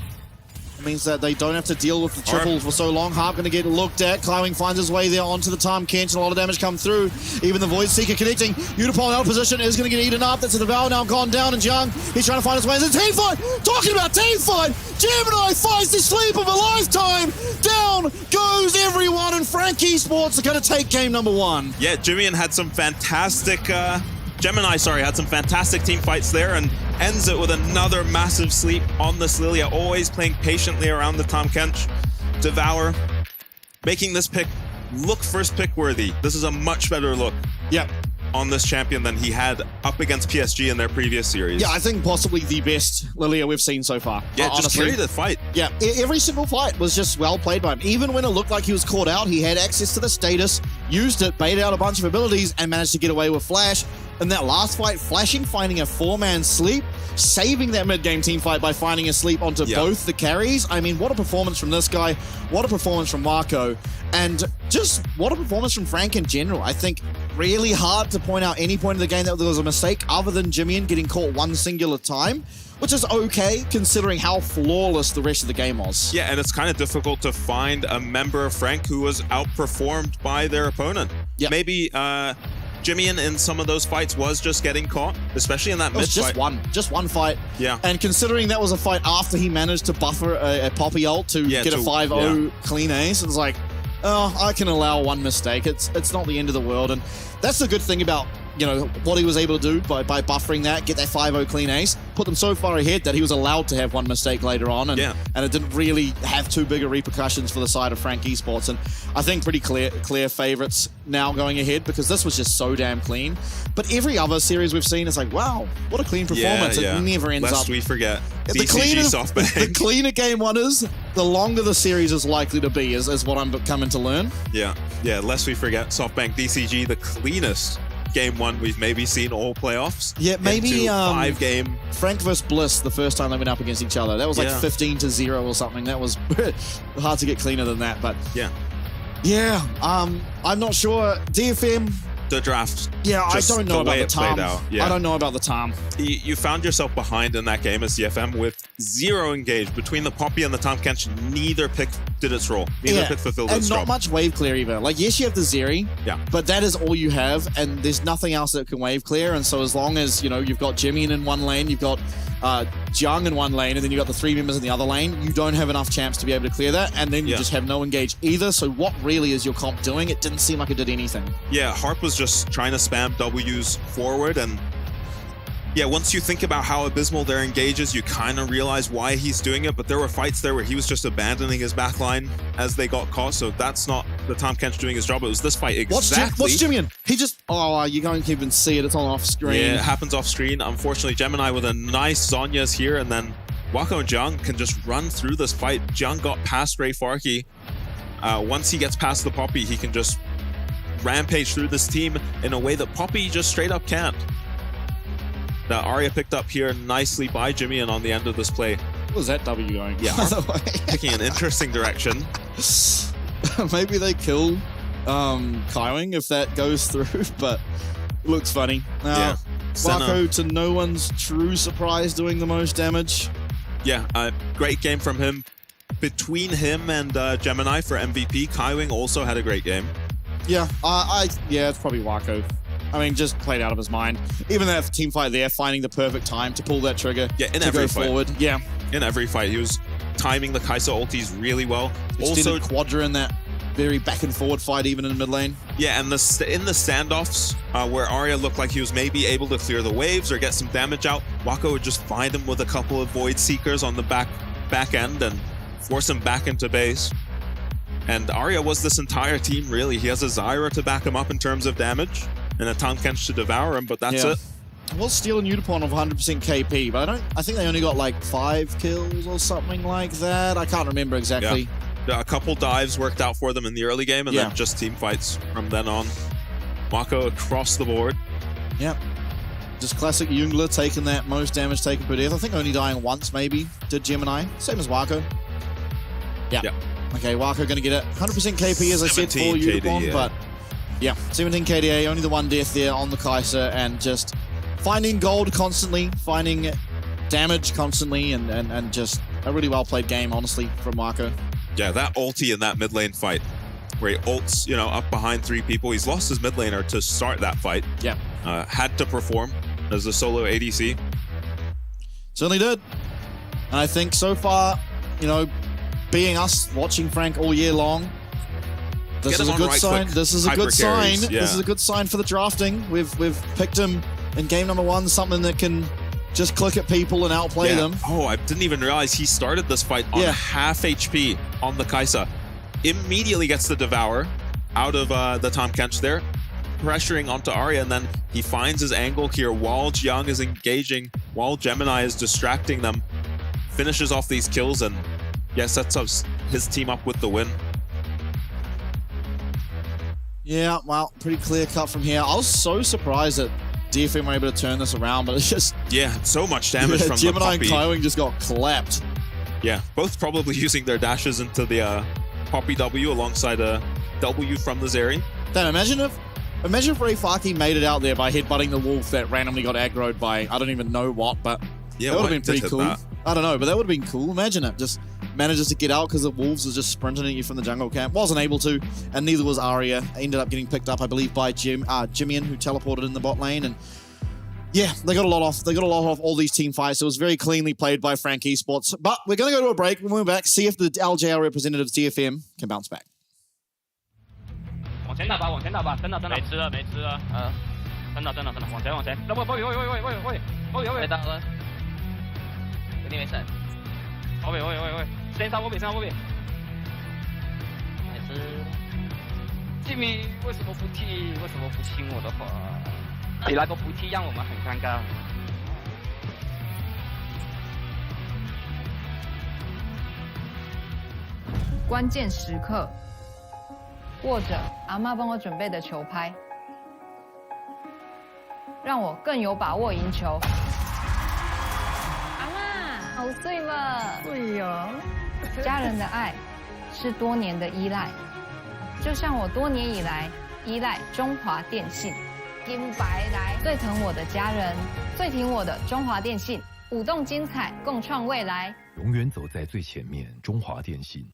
It means that they don't have to deal with the triple for so long. Harp going to get looked at. Kaiwing finds his way there onto the Time Kench, and a lot of damage come through. Even the Void Seeker connecting. Yutapon out of position is going to get eaten up. That's a Devour now gone down, and Jung, he's trying to find his way. It's a team fight! Talking about team fight! Gemini finds the sleep of a lifetime! Down goes everyone, and Frank Esports are going to take game number 1. Yeah, Jimmy had some fantastic Gemini, sorry, had some fantastic team fights there and ends it with another massive sleep on this Lilia, always playing patiently around the Tahm Kench. Devour, making this pick look first pick worthy. This is a much better look. Yeah. On this champion than he had up against PSG in their previous series. Yeah, I think possibly the best Lilia we've seen so far. Yeah, just honestly. carried the fight. Yeah, every single fight was just well played by him. Even when it looked like he was caught out, he had access to the status, used it, baited out a bunch of abilities, and managed to get away with Flash. In that last fight, flashing, finding a 4-man sleep, saving that mid-game team fight by finding a sleep onto both the carries. I mean, what a performance from this guy. What a performance from Marco. And just what a performance from Frank in general. I think really hard to point out any point of the game that there was a mistake other than Jimian getting caught one singular time, which is okay considering how flawless the rest of the game was. Yeah, and it's kind of difficult to find a member of Frank who was outperformed by their opponent. Yeah. Maybe Jimian in some of those fights was just getting caught, especially in that mid fight. Just one fight. Yeah. And considering that was a fight after he managed to buffer a Poppy ult to get a 5-0 clean ace, it's like, oh, I can allow one mistake. It's not the end of the world. And that's the good thing about, you know, what he was able to do by buffering that, get that 5-0 clean ace, put them so far ahead that he was allowed to have one mistake later on, and it didn't really have too big of repercussions for the side of Frank Esports. And I think pretty clear favorites now going ahead because this was just so damn clean. But every other series we've seen, it's like, wow, what a clean performance. It never ends Lest up. we forget. The cleaner game one is, the longer the series is likely to be, is what I'm coming to learn. Yeah, lest we forget, SoftBank DCG, the cleanest game one we've maybe seen all playoffs. Yeah, maybe 5-game. Frank versus Bliss the first time they went up against each other. That was like 15-0 or something. That was hard to get cleaner than that, but yeah, I'm not sure. DFM, the draft. Yeah, I don't know about the Tahm. Yeah. I don't know about the Tahm. You found yourself behind in that game as DFM with 0 engage between the Poppy and the Tahm Kench. Neither pick did its role. Neither pick fulfilled its job. And not much wave clear either. Like, yes, you have the Zeri, but that is all you have, and there's nothing else that can wave clear. And so as long as, you know, you've got Jimian in one lane, you've got Jiang in one lane, and then you've got the 3 members in the other lane, you don't have enough champs to be able to clear that, and then you just have no engage either. So what really is your comp doing? It didn't seem like it did anything. Yeah, Harp was just trying to spam W's forward, and yeah, once you think about how abysmal their engages, you kind of realize why he's doing it, but there were fights there where he was just abandoning his backline as they got caught, so that's not the Tahm Kench doing his job. It was this fight exactly. Watch Jimian. He just, you can't even see it. It's on off screen. Yeah, it happens off screen. Unfortunately, Gemini with a nice Zhonya's here, and then Wako and Jiang can just run through this fight. Jiang got past Ray Farkey. Once he gets past the Poppy, he can just rampage through this team in a way that Poppy just straight up can't. Now Arya picked up here nicely by Jimian on the end of this play. What was that W going? Yeah, picking an interesting direction. Maybe they kill Kaiwing if that goes through, but it looks funny. Wako, to no one's true surprise, doing the most damage. Yeah, great game from him. Between him and Gemini for MVP, Kaiwing also had a great game. Yeah, it's probably Wako. I mean, just played out of his mind. Even that team fight there, finding the perfect time to pull that trigger. Yeah, in to every go fight. forward. Yeah, in every fight, he was timing the Kai'Sa ultis really well. Also, Quadra in that very back and forward fight, even in the mid lane. Yeah, and in the standoffs where Arya looked like he was maybe able to clear the waves or get some damage out, Wako would just find him with a couple of Void Seekers on the back end and force him back into base. And Arya was this entire team, really. He has a Zyra to back him up in terms of damage, and a Tahm Kench to devour him, but that's it. Well, Steel and Unipon of 100% KP, but I think they only got like 5 kills or something like that. I can't remember exactly. Yeah. A couple dives worked out for them in the early game, and then just team fights from then on. Wako across the board. Yep. Just classic Jungler taking that most damage taken per death. I think only dying once, maybe, did Gemini. Same as Wako. Yeah. Okay, Wako going to get it. 100% KP, as I said, for Unipon, but yeah, 17 KDA, only the 1 death there on the Kai'Sa, and just finding gold constantly, finding damage constantly, and just a really well-played game, honestly, from Wako. Yeah, that ulti in that mid lane fight, where he ults, you know, up behind 3 people. He's lost his mid laner to start that fight. Yeah. Had to perform as a solo ADC. Certainly did. And I think so far, you know, being us watching Frank all year long, this is a good sign. This is a good sign. This is a good sign for the drafting. We've picked him in game number 1, something that can just click at people and outplay them. Oh, I didn't even realize he started this fight on half HP on the Kai'Sa. Immediately gets the Devour out of the Tahm Kench there, pressuring onto Arya, and then he finds his angle here while Jiang is engaging, while Gemini is distracting them, finishes off these kills, and sets up his team up with the win. Yeah, well, pretty clear cut from here. I was so surprised that DFM were able to turn this around, but it's just... Yeah, so much damage from Gemini the Poppy. and Kaiwing just got clapped. Yeah, both probably using their dashes into the Poppy W alongside a W from the Zeri. Damn, imagine if FAK made it out there by headbutting the wolf that randomly got aggroed by I don't even know what, but that would have been pretty cool. I don't know, but that would have been cool. Imagine it. Just manages to get out because the wolves are just sprinting at you from the jungle camp. Wasn't able to, and neither was Arya. Ended up getting picked up, I believe, by Jimian, who teleported in the bot lane. And yeah, they got a lot off. They got a lot off all these team fights. It was very cleanly played by FAK Esports. But we're going to go to a break. When we're back, see if the LJL representatives DFM can bounce back. 往前打吧，往前打吧，真的。没吃了，真的，往前，喂，大哥，有点没闪，喂，先杀波比，没事。吉米为什么不踢？为什么不听我的话？你那个不踢让我们很尴尬。关键时刻。 握着阿嬷帮我准备的球拍，让我更有把握赢球。阿嬷，好睡吧？睡哦。家人的爱是多年的依赖，就像我多年以来依赖中华电信。金白来，最疼我的家人，最挺我的中华电信。舞动精彩，共创未来。永远走在最前面，中华电信。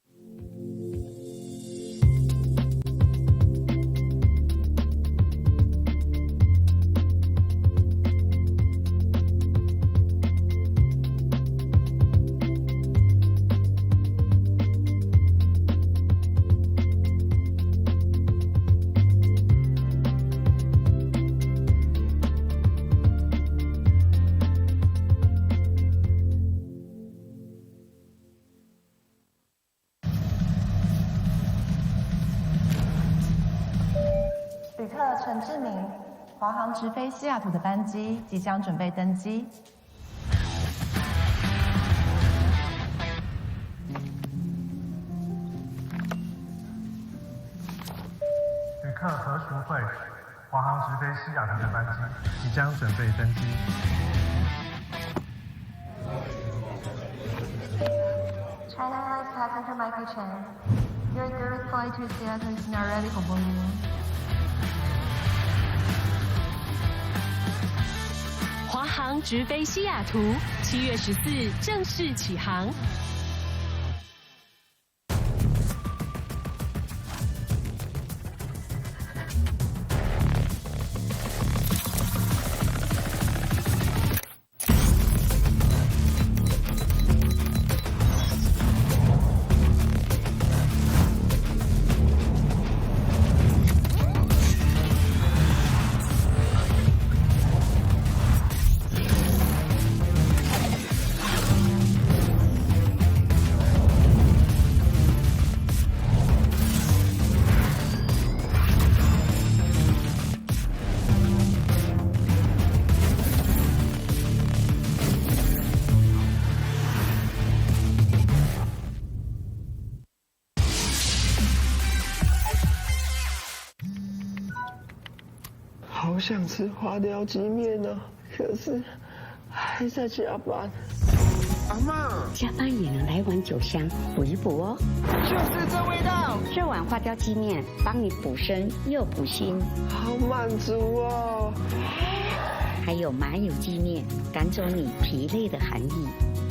旅客陈志明，华航直飞西雅图的班机即将准备登机。旅客何淑慧，华航直飞西雅图的班机即将准备登机。 China Airlines passenger Michael Chen, your direct flight to Seattle is now ready for boarding. 华航直飞西雅图，7月14正式起航。好想吃花雕鸡面哦，可是还在加班。阿嬷，加班也能来碗酒香补一补哦。就是这味道。这碗花雕鸡面帮你补身又补心，好满足哦。还有麻油鸡面赶走你疲累的寒意。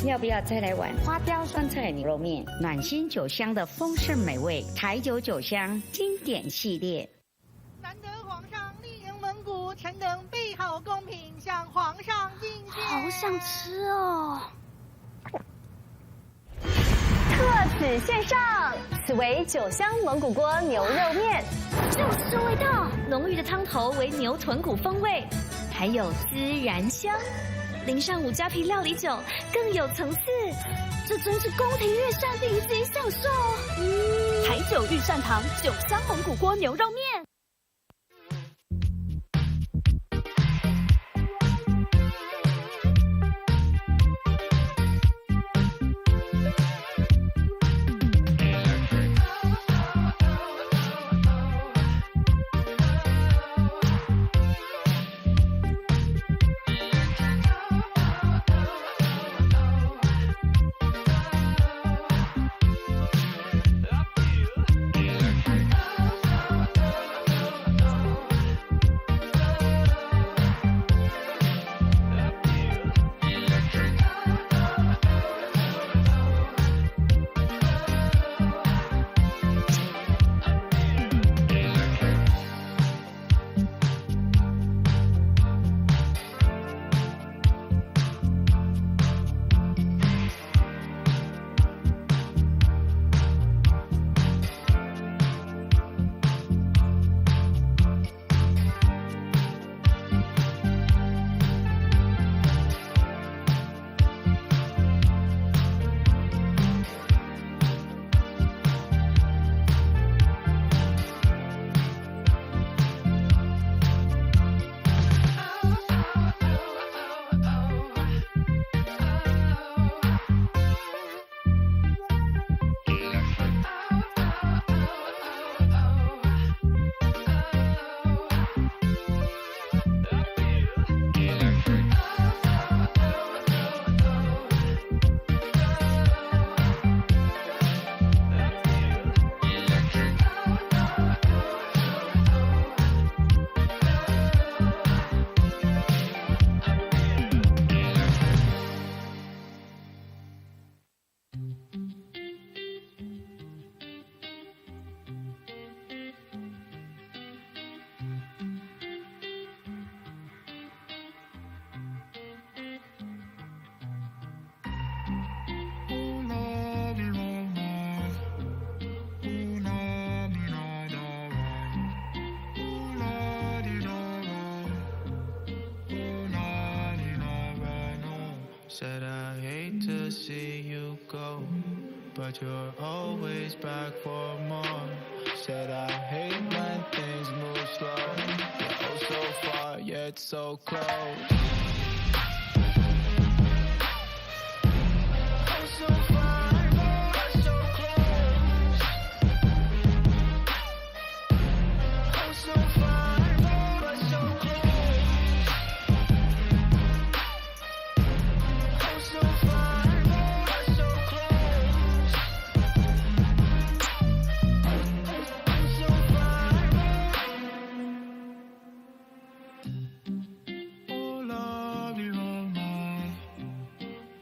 要不要再来碗花雕酸菜牛肉面？暖心酒香的丰盛美味，台酒酒香经典系列。 难得皇上莅迎蒙古，臣等备好贡品向皇上进献。好想吃哦！特此献上，此为酒香蒙古锅牛肉面，就是这味道，浓郁的汤头为牛臀骨风味，还有孜然香，淋上五加皮料理酒更有层次。这真是宫廷御膳顶级享受。台酒御膳堂酒香蒙古锅牛肉面。Said I hate to see you go, but you're always back for more. Said I hate when things move slow. You're oh so far yet so close. Oh so far but so close. Oh so far but so close. Oh so far but so close. Oh so far. Oh lovely woman.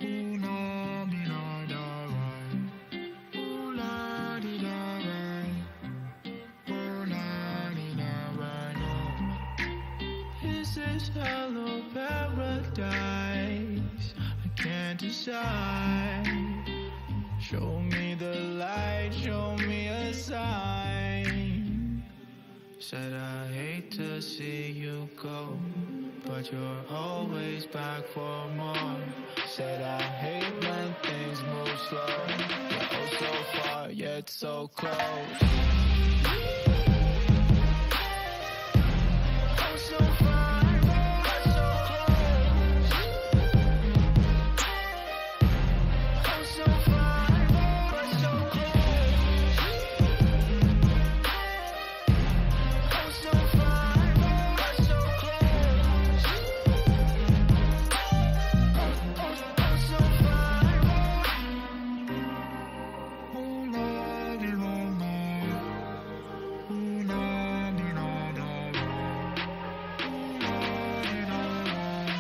Oh na mi na da right. Oh la di da right. Oh la di da right. Oh. Is this hello paradise? I can't decide. Show me the light, show me a sign. Said I hate to see you go, but you're always back for more. Said I hate when things move slow. You're oh so far yet so close. Oh so far but so close. Oh so far but so close. Oh so far but so close. Oh so far. Oh lovely woman. Oh na di na da right. Oh la di da right.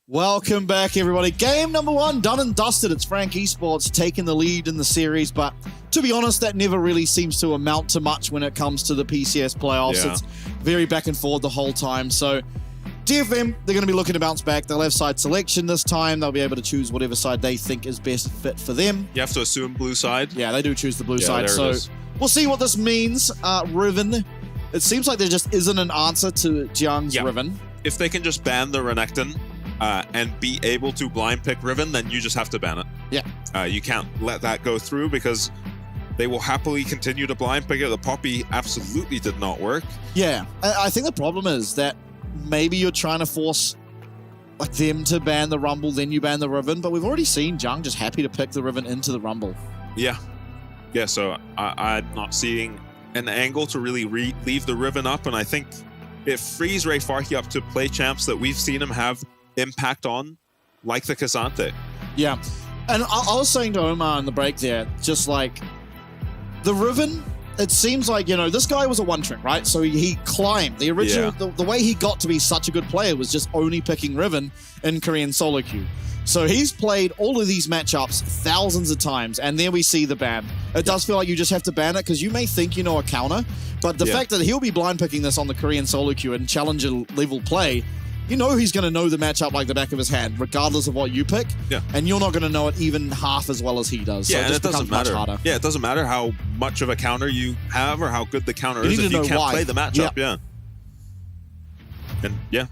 Welcome back, everybody. Game number 1 done and dusted. It's Frank Esports taking the lead in the series, but to be honest, that never really seems to amount to much when it comes to the PCS playoffs. It's very back and forth the whole time. So DFM, they're going to be looking to bounce back. They'll have side selection this time. They'll be able to choose whatever side they think is best fit for them. You have to assume blue side. Yeah, they do choose the blue side. So we'll see what this means. Riven, it seems like there just isn't an answer to Jiang's Riven. If they can just ban the Renekton, and be able to blind pick Riven, then you just have to ban it. Yeah. You can't let that go through because they will happily continue to blind pick it. The Poppy absolutely did not work. Yeah. I think the problem is that maybe you're trying to force like them to ban the Rumble, then you ban the Riven, but we've already seen Jiang just happy to pick the Riven into the Rumble. Yeah. Yeah, so I'm not seeing an angle to really leave the Riven up, and I think it frees Ray Farhi up to play champs that we've seen him have impact on, like the Cassante. Yeah, and I was saying to Omar in the break there, just like the Riven, it seems like, you know, this guy was a one-trick, right? So he climbed. The original, the way he got to be such a good player was just only picking Riven in Korean solo queue. So he's played all of these matchups thousands of times, and there we see the ban. It does feel like you just have to ban it because you may think you know a counter, but the fact that he'll be blind picking this on the Korean solo queue and challenger level play, you know he's going to know the matchup like the back of his hand, regardless of what you pick. Yeah. And you're not going to know it even half as well as he does. So Yeah, and it doesn't matter. Much harder. Yeah, it doesn't matter how much of a counter you have or how good the counter is if you can't play the matchup. Yeah. And yeah,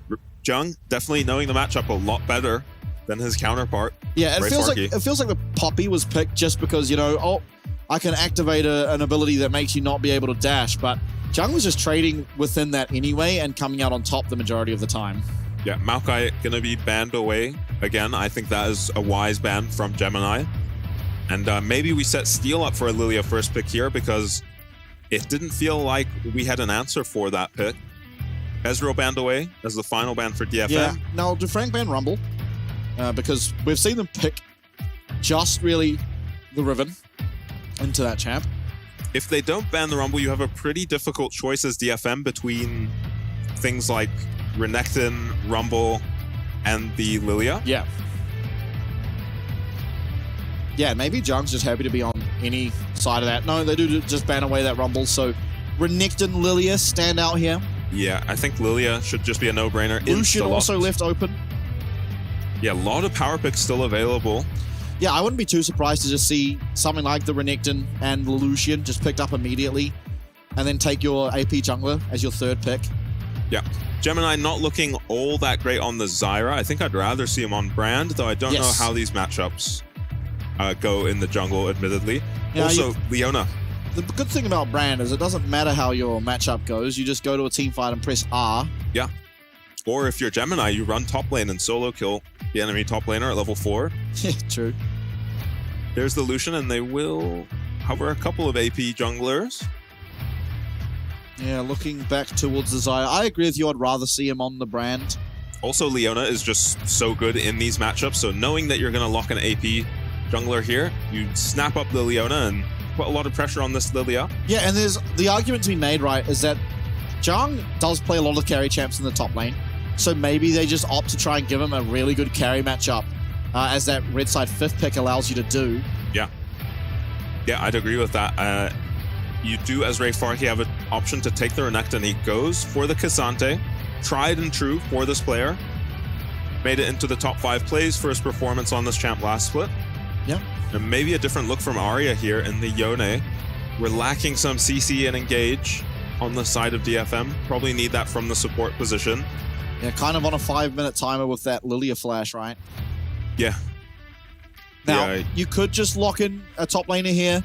Jung definitely knowing the matchup a lot better than his counterpart. Yeah, it feels like the Poppy was picked just because, you know, oh, I can activate an ability that makes you not be able to dash, but Jung was just trading within that anyway and coming out on top the majority of the time. Yeah, Maokai going to be banned away again. I think that is a wise ban from Gemini. And maybe we set Steel up for a Lilia first pick here because it didn't feel like we had an answer for that pick. Ezreal banned away as the final ban for DFM. Yeah, now do Frank ban Rumble? Because we've seen them pick just really the Riven into that champ. If they don't ban the Rumble, you have a pretty difficult choice as DFM between things like Renekton, Rumble, and the Lilia. Yeah. Yeah, maybe Jung's just happy to be on any side of that. No, they do just ban away that Rumble, so Renekton, Lilia stand out here. Yeah, I think Lilia should just be a no-brainer. Lucian also left open. Yeah, a lot of power picks still available. Yeah, I wouldn't be too surprised to just see something like the Renekton and the Lucian just picked up immediately, and then take your AP jungler as your third pick. Yeah. Gemini not looking all that great on the Zyra. I think I'd rather see him on Brand, though I don't know how these matchups go in the jungle, admittedly. Yeah, also, Leona. The good thing about Brand is it doesn't matter how your matchup goes. You just go to a team fight and press R. Yeah. Or if you're Gemini, you run top lane and solo kill the enemy top laner at level 4. Yeah, true. There's the Lucian, and they will hover a couple of AP junglers. Yeah, looking back towards the Zyra. I agree with you. I'd rather see him on the Brand. Also, Leona is just so good in these matchups, so knowing that you're going to lock an AP jungler here, you snap up the Leona and put a lot of pressure on this Lilia. Yeah, and there's the argument to be made, right, is that Jung does play a lot of carry champs in the top lane, so maybe they just opt to try and give him a really good carry matchup, as that red side 5th pick allows you to do. Yeah. Yeah, I'd agree with that. You do, as Ray Farhi, have an option to take the Renekton. He goes for the Cassante. Tried and true for this player. Made it into the top 5 plays for his performance on this champ last split. Yeah. And maybe a different look from Arya here in the Yone. We're lacking some CC and engage on the side of DFM. Probably need that from the support position. Yeah, kind of on a 5-minute timer with that Lilia flash, right? Yeah. Now, you could just lock in a top laner here,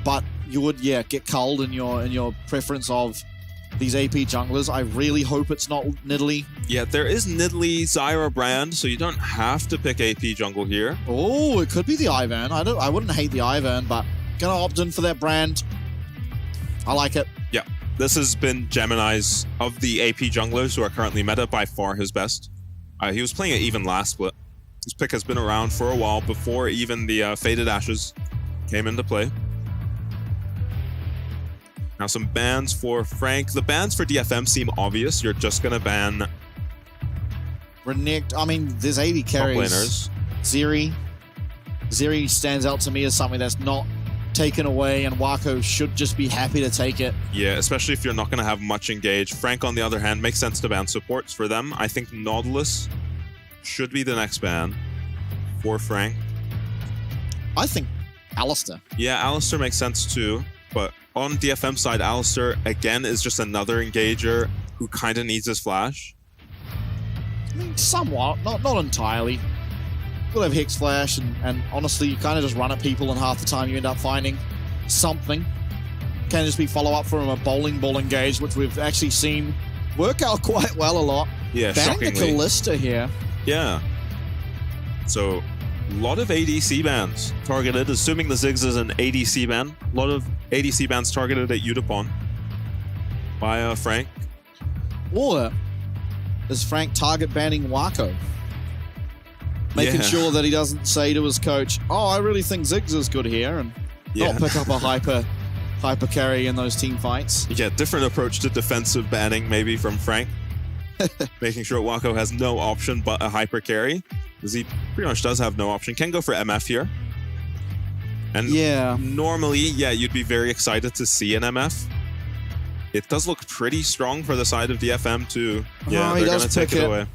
but you would, get culled in your preference of these AP junglers. I really hope it's not Nidalee. Yeah, there is Nidalee Zyra Brand, so you don't have to pick AP jungle here. Oh, it could be the Ivern. I wouldn't hate the Ivern, but gonna opt in for that Brand. I like it. Yeah. this has been Gemini's, of the AP junglers who are currently meta, by far his best. He was playing it even last split. This pick has been around for a while, before even the Faded Ashes came into play. Now some bans for Frank. The bans for DFM seem obvious. You're just going to ban... Renekton. I mean, there's 80 carries. Zeri stands out to me as something that's not taken away, and Wako should just be happy to take it. Yeah, especially if you're not going to have much engage. Frank, on the other hand, makes sense to ban supports for them. I think Nautilus should be the next ban for Frank. I think Alistar. Yeah, Alistar makes sense too, but on DFM side, Alistar, again, is just another engager who kind of needs his flash. I mean, somewhat, not entirely. You'll have Hex Flash, and honestly, you kind of just run at people, and half the time you end up finding something. Can just be follow-up from a bowling ball engage, which we've actually seen work out quite well a lot. Yeah, shockingly. The Callista here. Yeah. So, a lot of ADC bans targeted, assuming the Ziggs is an ADC ban. A lot of ADC bans targeted at Udapon by Frank. Or is Frank target banning Wako? Making sure that he doesn't say to his coach, oh, I really think Ziggs is good here, and not pick up a hyper carry in those team fights. Yeah, different approach to defensive banning maybe from Frank. Making sure Wako has no option but a hyper carry, because he pretty much does have no option. Can go for MF here. And normally, you'd be very excited to see an MF. It does look pretty strong for the side of DFM too. Yeah, they're going to take it away.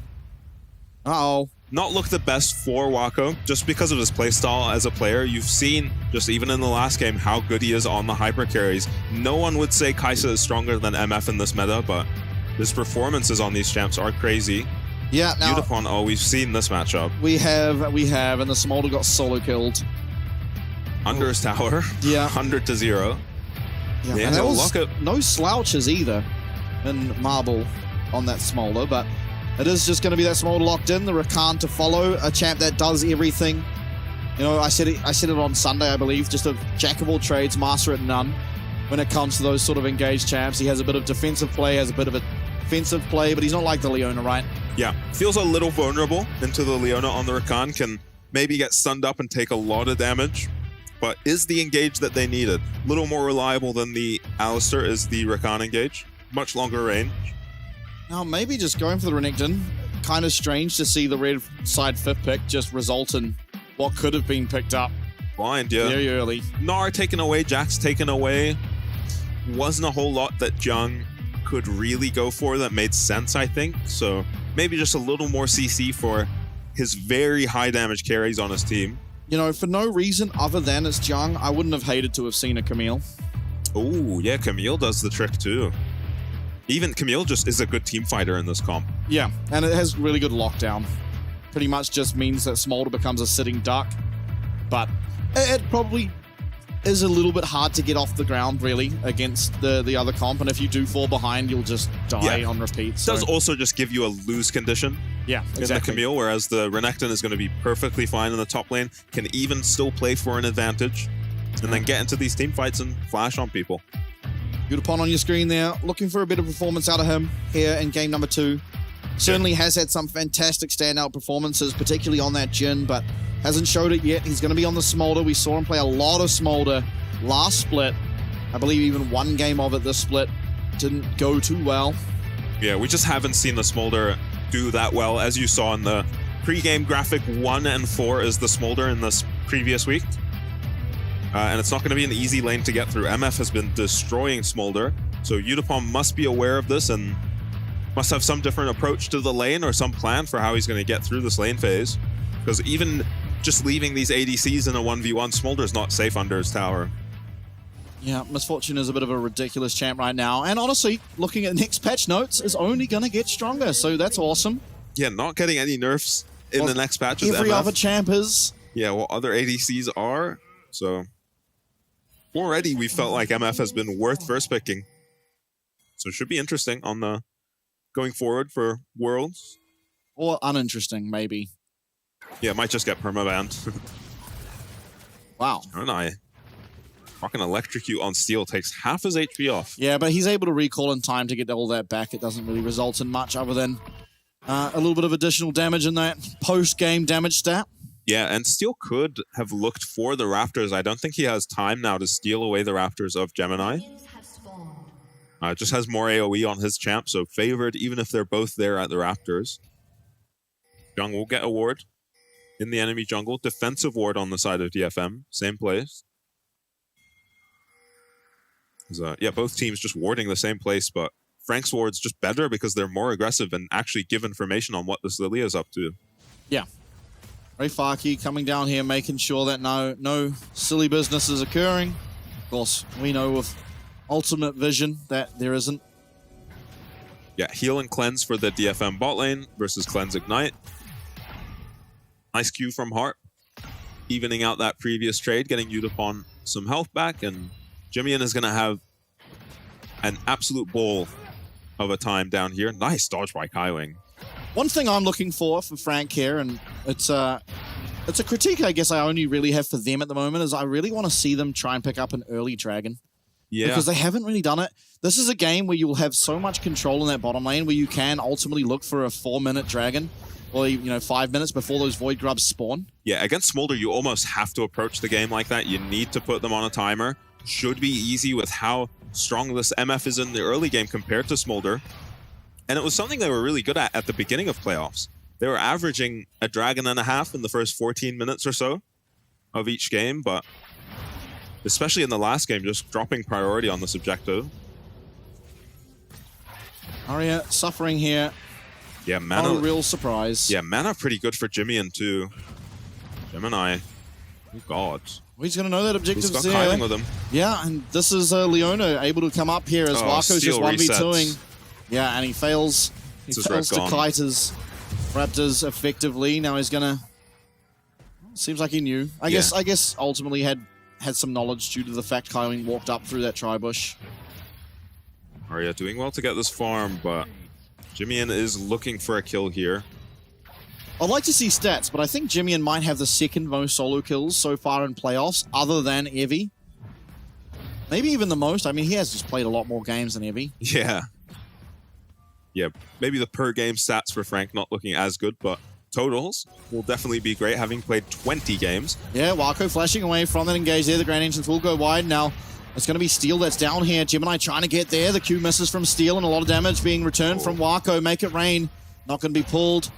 Uh-oh. Not look the best for Wako, just because of his playstyle as a player. You've seen, just even in the last game, how good he is on the hyper carries. No one would say Kai'Sa is stronger than MF in this meta, but his performances on these champs are crazy. Yeah, now... Udapon, we've seen this matchup. We have, and the Smolder got solo killed. Under his tower. Yeah. 100-0. Yeah, and there was no slouches either in Marble on that Smolder, but it is just going to be that Smolder locked in, the Rakan to follow, a champ that does everything. You know, I said it on Sunday, I believe, just a jack of all trades, master at none. When it comes to those sort of engaged champs, he has a bit of defensive play, has a bit of offensive play, but he's not like the Leona, right? Yeah, feels a little vulnerable into the Leona on the Rakan, can maybe get stunned up and take a lot of damage, but is the engage that they needed. A little more reliable than the Alistar is the Rakan engage, much longer range. Now, maybe just going for the Renekton. Kind of strange to see the red side 5th pick just result in what could have been picked up. Blind, yeah. Very early. Gnar taken away, Jax taken away. Wasn't a whole lot that Jung could really go for that made sense, I think. So maybe just a little more CC for his very high damage carries on his team. You know, for no reason other than it's Jung, I wouldn't have hated to have seen a Camille. Oh, yeah, Camille does the trick too. Even Camille just is a good team fighter in this comp. Yeah, and it has really good lockdown. Pretty much just means that Smolder becomes a sitting duck. But it probably is a little bit hard to get off the ground, really, against the other comp. And if you do fall behind, you'll just die on repeat. So. It does also just give you a lose condition. Yeah, exactly. In the Camille, whereas the Renekton is going to be perfectly fine in the top lane, can even still play for an advantage, and then get into these team fights and flash on people. Udapon on your screen there, looking for a bit of performance out of him here in game number 2. Certainly has had some fantastic standout performances, particularly on that Jhin, but hasn't showed it yet. He's going to be on the Smolder. We saw him play a lot of Smolder last split. I believe even one game of it this split didn't go too well. Yeah, we just haven't seen the Smolder do that well. As you saw in the pre-game graphic, 1 and 4 is the Smolder in this previous week. And it's not going to be an easy lane to get through. MF has been destroying Smolder, so Udapon must be aware of this and must have some different approach to the lane or some plan for how he's going to get through this lane phase. Because even just leaving these ADCs in a 1v1, Smolder is not safe under his tower. Yeah, Misfortune is a bit of a ridiculous champ right now. And honestly, looking at next patch notes, is only going to get stronger, so that's awesome. Yeah, not getting any nerfs in the next patch is every MF. Other champ is. Yeah, well, other ADCs are, so... Already, we felt like MF has been worth first picking. So it should be interesting on the going forward for Worlds. Or uninteresting, maybe. Yeah, it might just get permabanned. Wow. Aren't I? Rocking Electrocute on Steel takes half his HP off. Yeah, but he's able to recall in time to get all that back. It doesn't really result in much other than a little bit of additional damage in that post-game damage stat. Yeah, and Steel could have looked for the Raptors. I don't think he has time now to steal away the Raptors of Gemini. Just has more AoE on his champ, so favored even if they're both there at the Raptors. Jung will get a ward in the enemy jungle. Defensive ward on the side of DFM. Same place. Yeah, both teams just warding the same place, but Frank's ward's just better because they're more aggressive and actually give information on what this Lilia is up to. Yeah. FAK coming down here, making sure that no silly business is occurring. Of course, we know with ultimate vision that there isn't. Yeah, heal and cleanse for the DFM bot lane versus cleanse ignite. Nice Q from Harp, evening out that previous trade, getting Yutapon some health back, and Jimian is going to have an absolute ball of a time down here. Nice dodge by Kaiwing. One thing I'm looking for Frank here, and it's a critique I guess I only really have for them at the moment, is I really want to see them try and pick up an early dragon. Yeah. Because they haven't really done it. This is a game where you'll have so much control in that bottom lane where you can ultimately look for a 4-minute dragon, or 5 minutes before those Void Grubs spawn. Yeah, against Smolder, you almost have to approach the game like that. You need to put them on a timer. Should be easy with how strong this MF is in the early game compared to Smolder. And it was something they were really good at the beginning of playoffs. They were averaging a dragon and a half in the first 14 minutes or so of each game, but especially in the last game, just dropping priority on this objective. Arya suffering here. Yeah, mana. No real surprise. Yeah, mana pretty good for Jimian too. Gemini. Oh god. Well, he's going to know that objective's He's got there. Kailing with him. Yeah, and this is Leona able to come up here as Wako's just 1v2ing. Yeah, and he fails. He fails to kite his Raptors effectively. Now he's going to... Seems like he knew. I guess ultimately had some knowledge due to the fact Kailing walked up through that tri-bush. Arya doing well to get this farm, but Jimian is looking for a kill here. I'd like to see stats, but I think Jimian might have the second most solo kills so far in playoffs, other than Evie. Maybe even the most. I mean, he has just played a lot more games than Evie. Yeah. Yeah, maybe the per game stats for Frank not looking as good, but totals will definitely be great, having played 20 games. Yeah, Wako flashing away from that engage there. The Grand Ancients will go wide. Now, it's going to be Steel that's down here. Gemini trying to get there. The Q misses from Steel, and a lot of damage being returned from Wako. Make it rain. Not going to be pulled.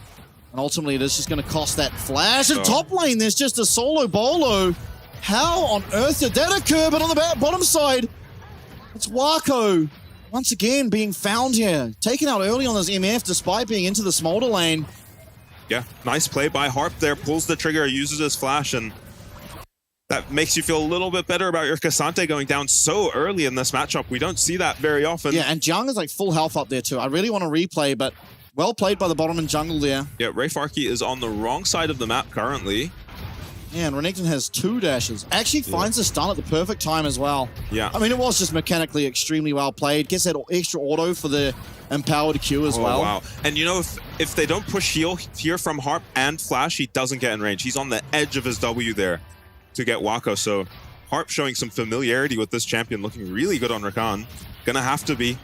And ultimately, it is just going to cost that flash. And top lane, there's just a solo bolo. How on earth did that occur? But on the bottom side, it's Wako once again being found here. Taken out early on this MF despite being into the Smolder lane. Yeah, nice play by Harp there. Pulls the trigger, uses his flash, and that makes you feel a little bit better about your Cassante going down so early in this matchup. We don't see that very often. Yeah, and Jung is like full health up there too. I really want to replay, but well played by the bottom and jungle there. Yeah, FAK is on the wrong side of the map currently. Yeah, and Renekton has 2 dashes. Actually finds the stun at the perfect time as well. Yeah. I mean, it was just mechanically extremely well played. Gets that extra auto for the empowered Q as well. Wow. And you know, if they don't push heal here from Harp and Flash, he doesn't get in range. He's on the edge of his W there to get Wako. So Harp showing some familiarity with this champion, looking really good on Rakan. Gonna have to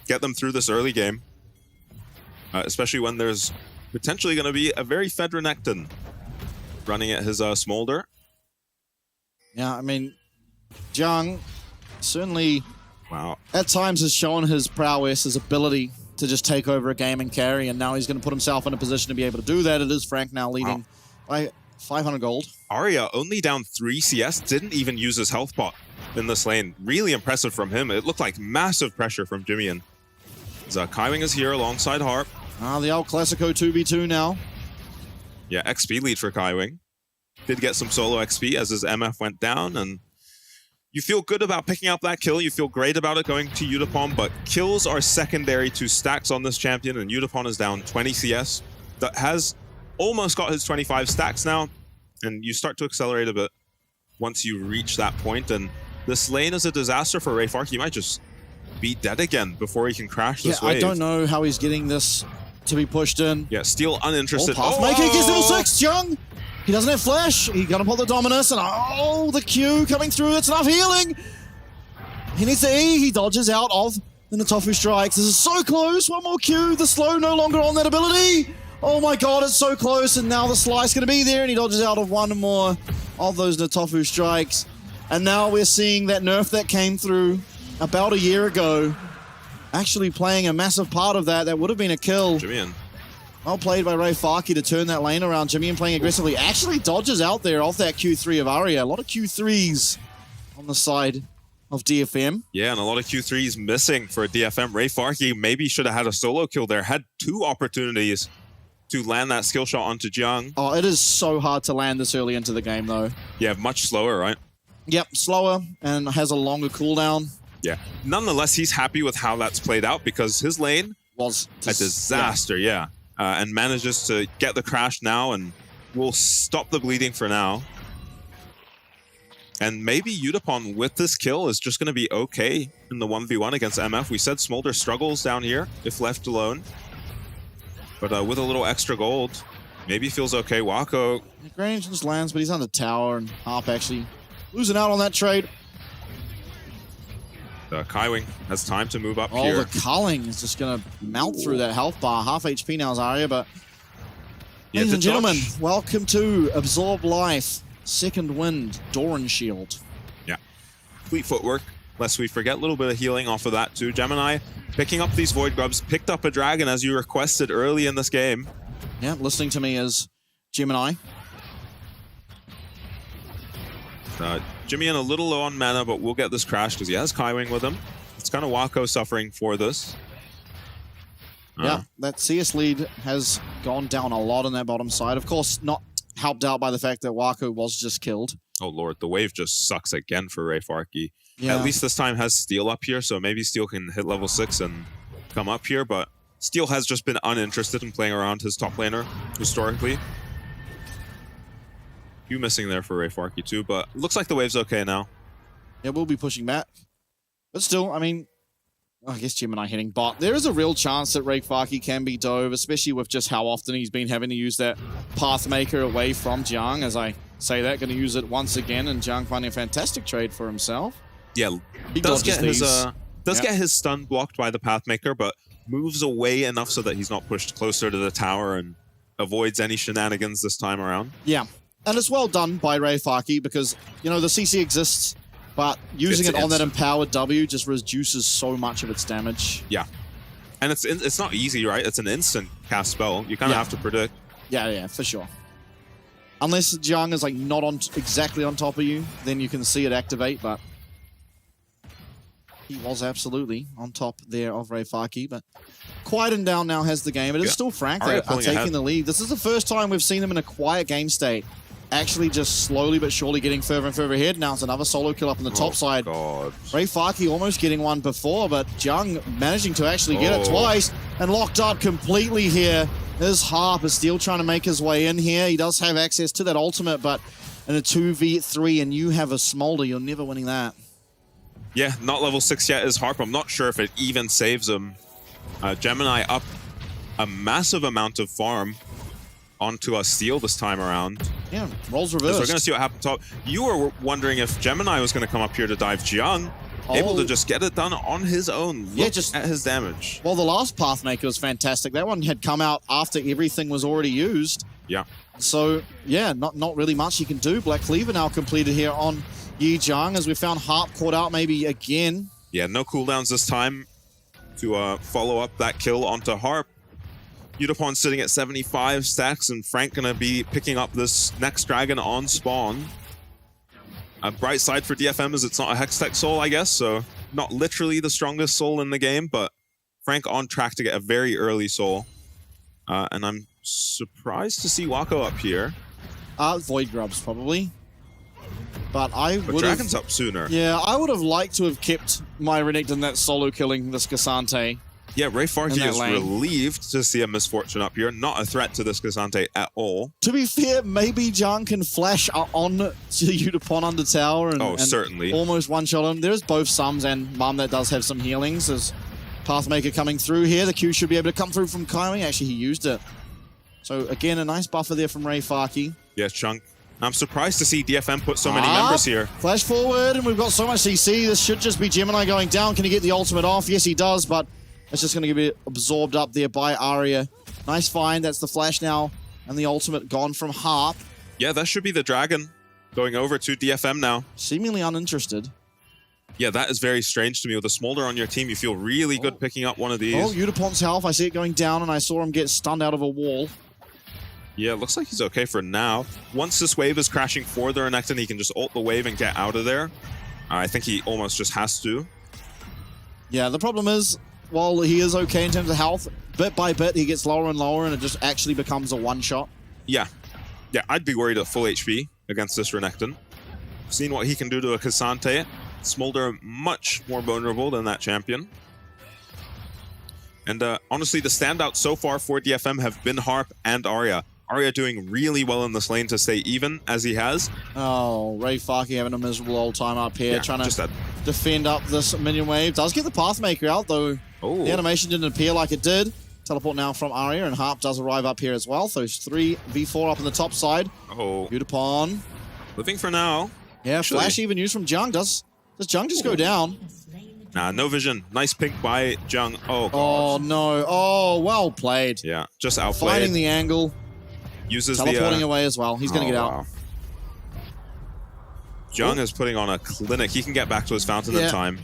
get them through this early game. Especially when there's potentially gonna be a very fed Renekton running at his Smolder. Yeah, I mean, Jung certainly at times has shown his prowess, his ability to just take over a game and carry, and now he's going to put himself in a position to be able to do that. It is Frank now leading by 500 gold. Arya only down 3 CS, didn't even use his health pot in this lane. Really impressive from him. It looked like massive pressure from Jimian. Kaiwing is here alongside Harp. The El Clasico 2v2 now. Yeah, XP lead for Kaiwing. Did get some solo XP as his MF went down, and you feel good about picking up that kill. You feel great about it going to Yutapon, but kills are secondary to stacks on this champion, and Yutapon is down 20 CS. That has almost got his 25 stacks now, and you start to accelerate a bit once you reach that point, and this lane is a disaster for FAK. He might just be dead again before he can crash this wave. I don't know how he's getting this to be pushed in. Yeah, Steel uninterested. Pathmaker gets level 6, Jung! He doesn't have flash. He's gonna pull the Dominus, and oh, the Q coming through. It's enough healing. He needs the E. He dodges out of the Natofu strikes. This is so close. One more Q. The slow no longer on that ability. Oh my god, it's so close, and now the slice gonna be there, and he dodges out of one more of those Natofu strikes. And now we're seeing that nerf that came through about a year ago actually playing a massive part of that. That would have been a kill. Jimmy. Well played by FAK to turn that lane around. Jimmy playing aggressively. Actually dodges out there off that Q3 of Aria. A lot of Q3s on the side of DFM. Yeah, and a lot of Q3s missing for DFM. FAK maybe should have had a solo kill there. Had 2 opportunities to land that skill shot onto Jiang. Oh, it is so hard to land this early into the game, though. Yeah, much slower, right? Yep, slower and has a longer cooldown. Yeah. Nonetheless, he's happy with how that's played out because his lane was a disaster, yeah. And manages to get the crash now and will stop the bleeding for now. And maybe Udapon with this kill is just going to be okay in the 1v1 against MF. We said Smolder struggles down here if left alone. But with a little extra gold, maybe feels okay. Wako. Grange just lands, but he's on the tower, and Harp actually losing out on that trade. Kaiwing has time to move up here. Oh, the culling is just going to mount through that health bar. Half HP now is Arya, but yeah, ladies and gentlemen, welcome to Absorb Life, Second Wind, Doran Shield. Yeah, complete footwork, lest we forget. A little bit of healing off of that too. Gemini picking up these Void Grubs, picked up a Dragon as you requested early in this game. Yeah, listening to me as Gemini. Jimmy a little low on mana, but we'll get this crash because he has Kaiwing with him. It's kind of Wako suffering for this. Yeah, that CS lead has gone down a lot on that bottom side. Of course, not helped out by the fact that Wako was just killed. Oh lord, the wave just sucks again for FAK. Yeah. At least this time has Steel up here, so maybe Steel can hit level 6 and come up here, but Steel has just been uninterested in playing around his top laner historically. Few missing there for FAK too, but looks like the wave's okay now. Yeah, we'll be pushing back. But still, I mean, I guess Gemini hitting bot. There is a real chance that FAK can be dove, especially with just how often he's been having to use that Pathmaker away from Jiang. As I say that, going to use it once again, and Jiang finding a fantastic trade for himself. Yeah, he does get his stun blocked by the Pathmaker, but moves away enough so that he's not pushed closer to the tower and avoids any shenanigans this time around. Yeah. And it's well done by FAK because, you know, the CC exists, but using it on that empowered W just reduces so much of its damage. Yeah. And it's not easy, right? It's an instant cast spell. You kind of have to predict. Yeah, for sure. Unless Jiang is like not on exactly on top of you, then you can see it activate, but he was absolutely on top there of FAK, but quieting down now has the game. It is still Frank that are taking the lead. This is the first time we've seen them in a quiet game state. Actually just slowly but surely getting further and further ahead. Now it's another solo kill up on the top side. FAK almost getting one before, but Jiang managing to actually get it twice and locked up completely here. There's Harp is still trying to make his way in here. He does have access to that ultimate, but in a 2v3 and you have a Smolder, you're never winning that. Yeah, not level 6 yet is Harp. I'm not sure if it even saves him. Gemini up a massive amount of farm onto a Steel this time around. Yeah, roles reversed. So we're going to see what happens top. You were wondering if Gemini was going to come up here to dive Jiang. Able to just get it done on his own. Look just at his damage. Well, the last Pathmaker was fantastic. That one had come out after everything was already used. Yeah. So, yeah, not really much he can do. Black Cleaver now completed here on Yi Jiang as we found Harp caught out maybe again. Yeah, no cooldowns this time to follow up that kill onto Harp. Udapon sitting at 75 stacks, and Frank gonna be picking up this next dragon on spawn. A bright side for DFM is it's not a Hextech soul, I guess, so not literally the strongest soul in the game, but Frank on track to get a very early soul. And I'm surprised to see Wako up here. Void Grubs, probably. But Dragon's up sooner. Yeah, I would have liked to have kept my Renekton that solo killing this Cassante. Yeah, FAK is relieved to see a Misfortune up here. Not a threat to this Cassante at all. To be fair, maybe Jiang can flash on to Udapon under tower and, certainly almost one-shot him. There's both Sums and Mum that does have some healings. There's Pathmaker coming through here. The Q should be able to come through from Kaiwing. Actually, he used it. So again, a nice buffer there from FAK. Yeah, Chunk. I'm surprised to see DFM put so many members here. Flash forward, and we've got so much CC. This should just be Gemini going down. Can he get the ultimate off? Yes, he does, but it's just going to be absorbed up there by Arya. Nice find. That's the flash now, and the ultimate gone from Harp. Yeah, that should be the Dragon going over to DFM now. Seemingly uninterested. Yeah, that is very strange to me. With a Smolder on your team, you feel really good picking up one of these. Oh, Udapon's health. I see it going down, and I saw him get stunned out of a wall. Yeah, looks like he's okay for now. Once this wave is crashing for the Renekton, he can just ult the wave and get out of there. I think he almost just has to. Yeah, the problem is, while he is okay in terms of health, bit by bit he gets lower and lower, and it just actually becomes a one-shot. Yeah. Yeah, I'd be worried at full HP against this Renekton. Seen what he can do to a Cassante. Smolder much more vulnerable than that champion. And honestly, the standouts so far for DFM have been Harp and Arya. Arya doing really well in this lane to stay even, as he has. Oh, FAK having a miserable old time up here, trying to defend up this minion wave. Does get the Pathmaker out, though. Oh. The animation didn't appear like it did. Teleport now from Arya, and Harp does arrive up here as well. So 3v4 up on the top side. Oh. Udapon. Living for now. Yeah, actually. Flash even used from Jung. Does Jung just go down? Nah, no vision. Nice pink by Jung. Oh, God. Oh, no. Oh, well played. Yeah, just outplayed. Finding the angle. Uses teleporting away as well. He's going to get out. Wow. Jung is putting on a clinic. He can get back to his fountain in time.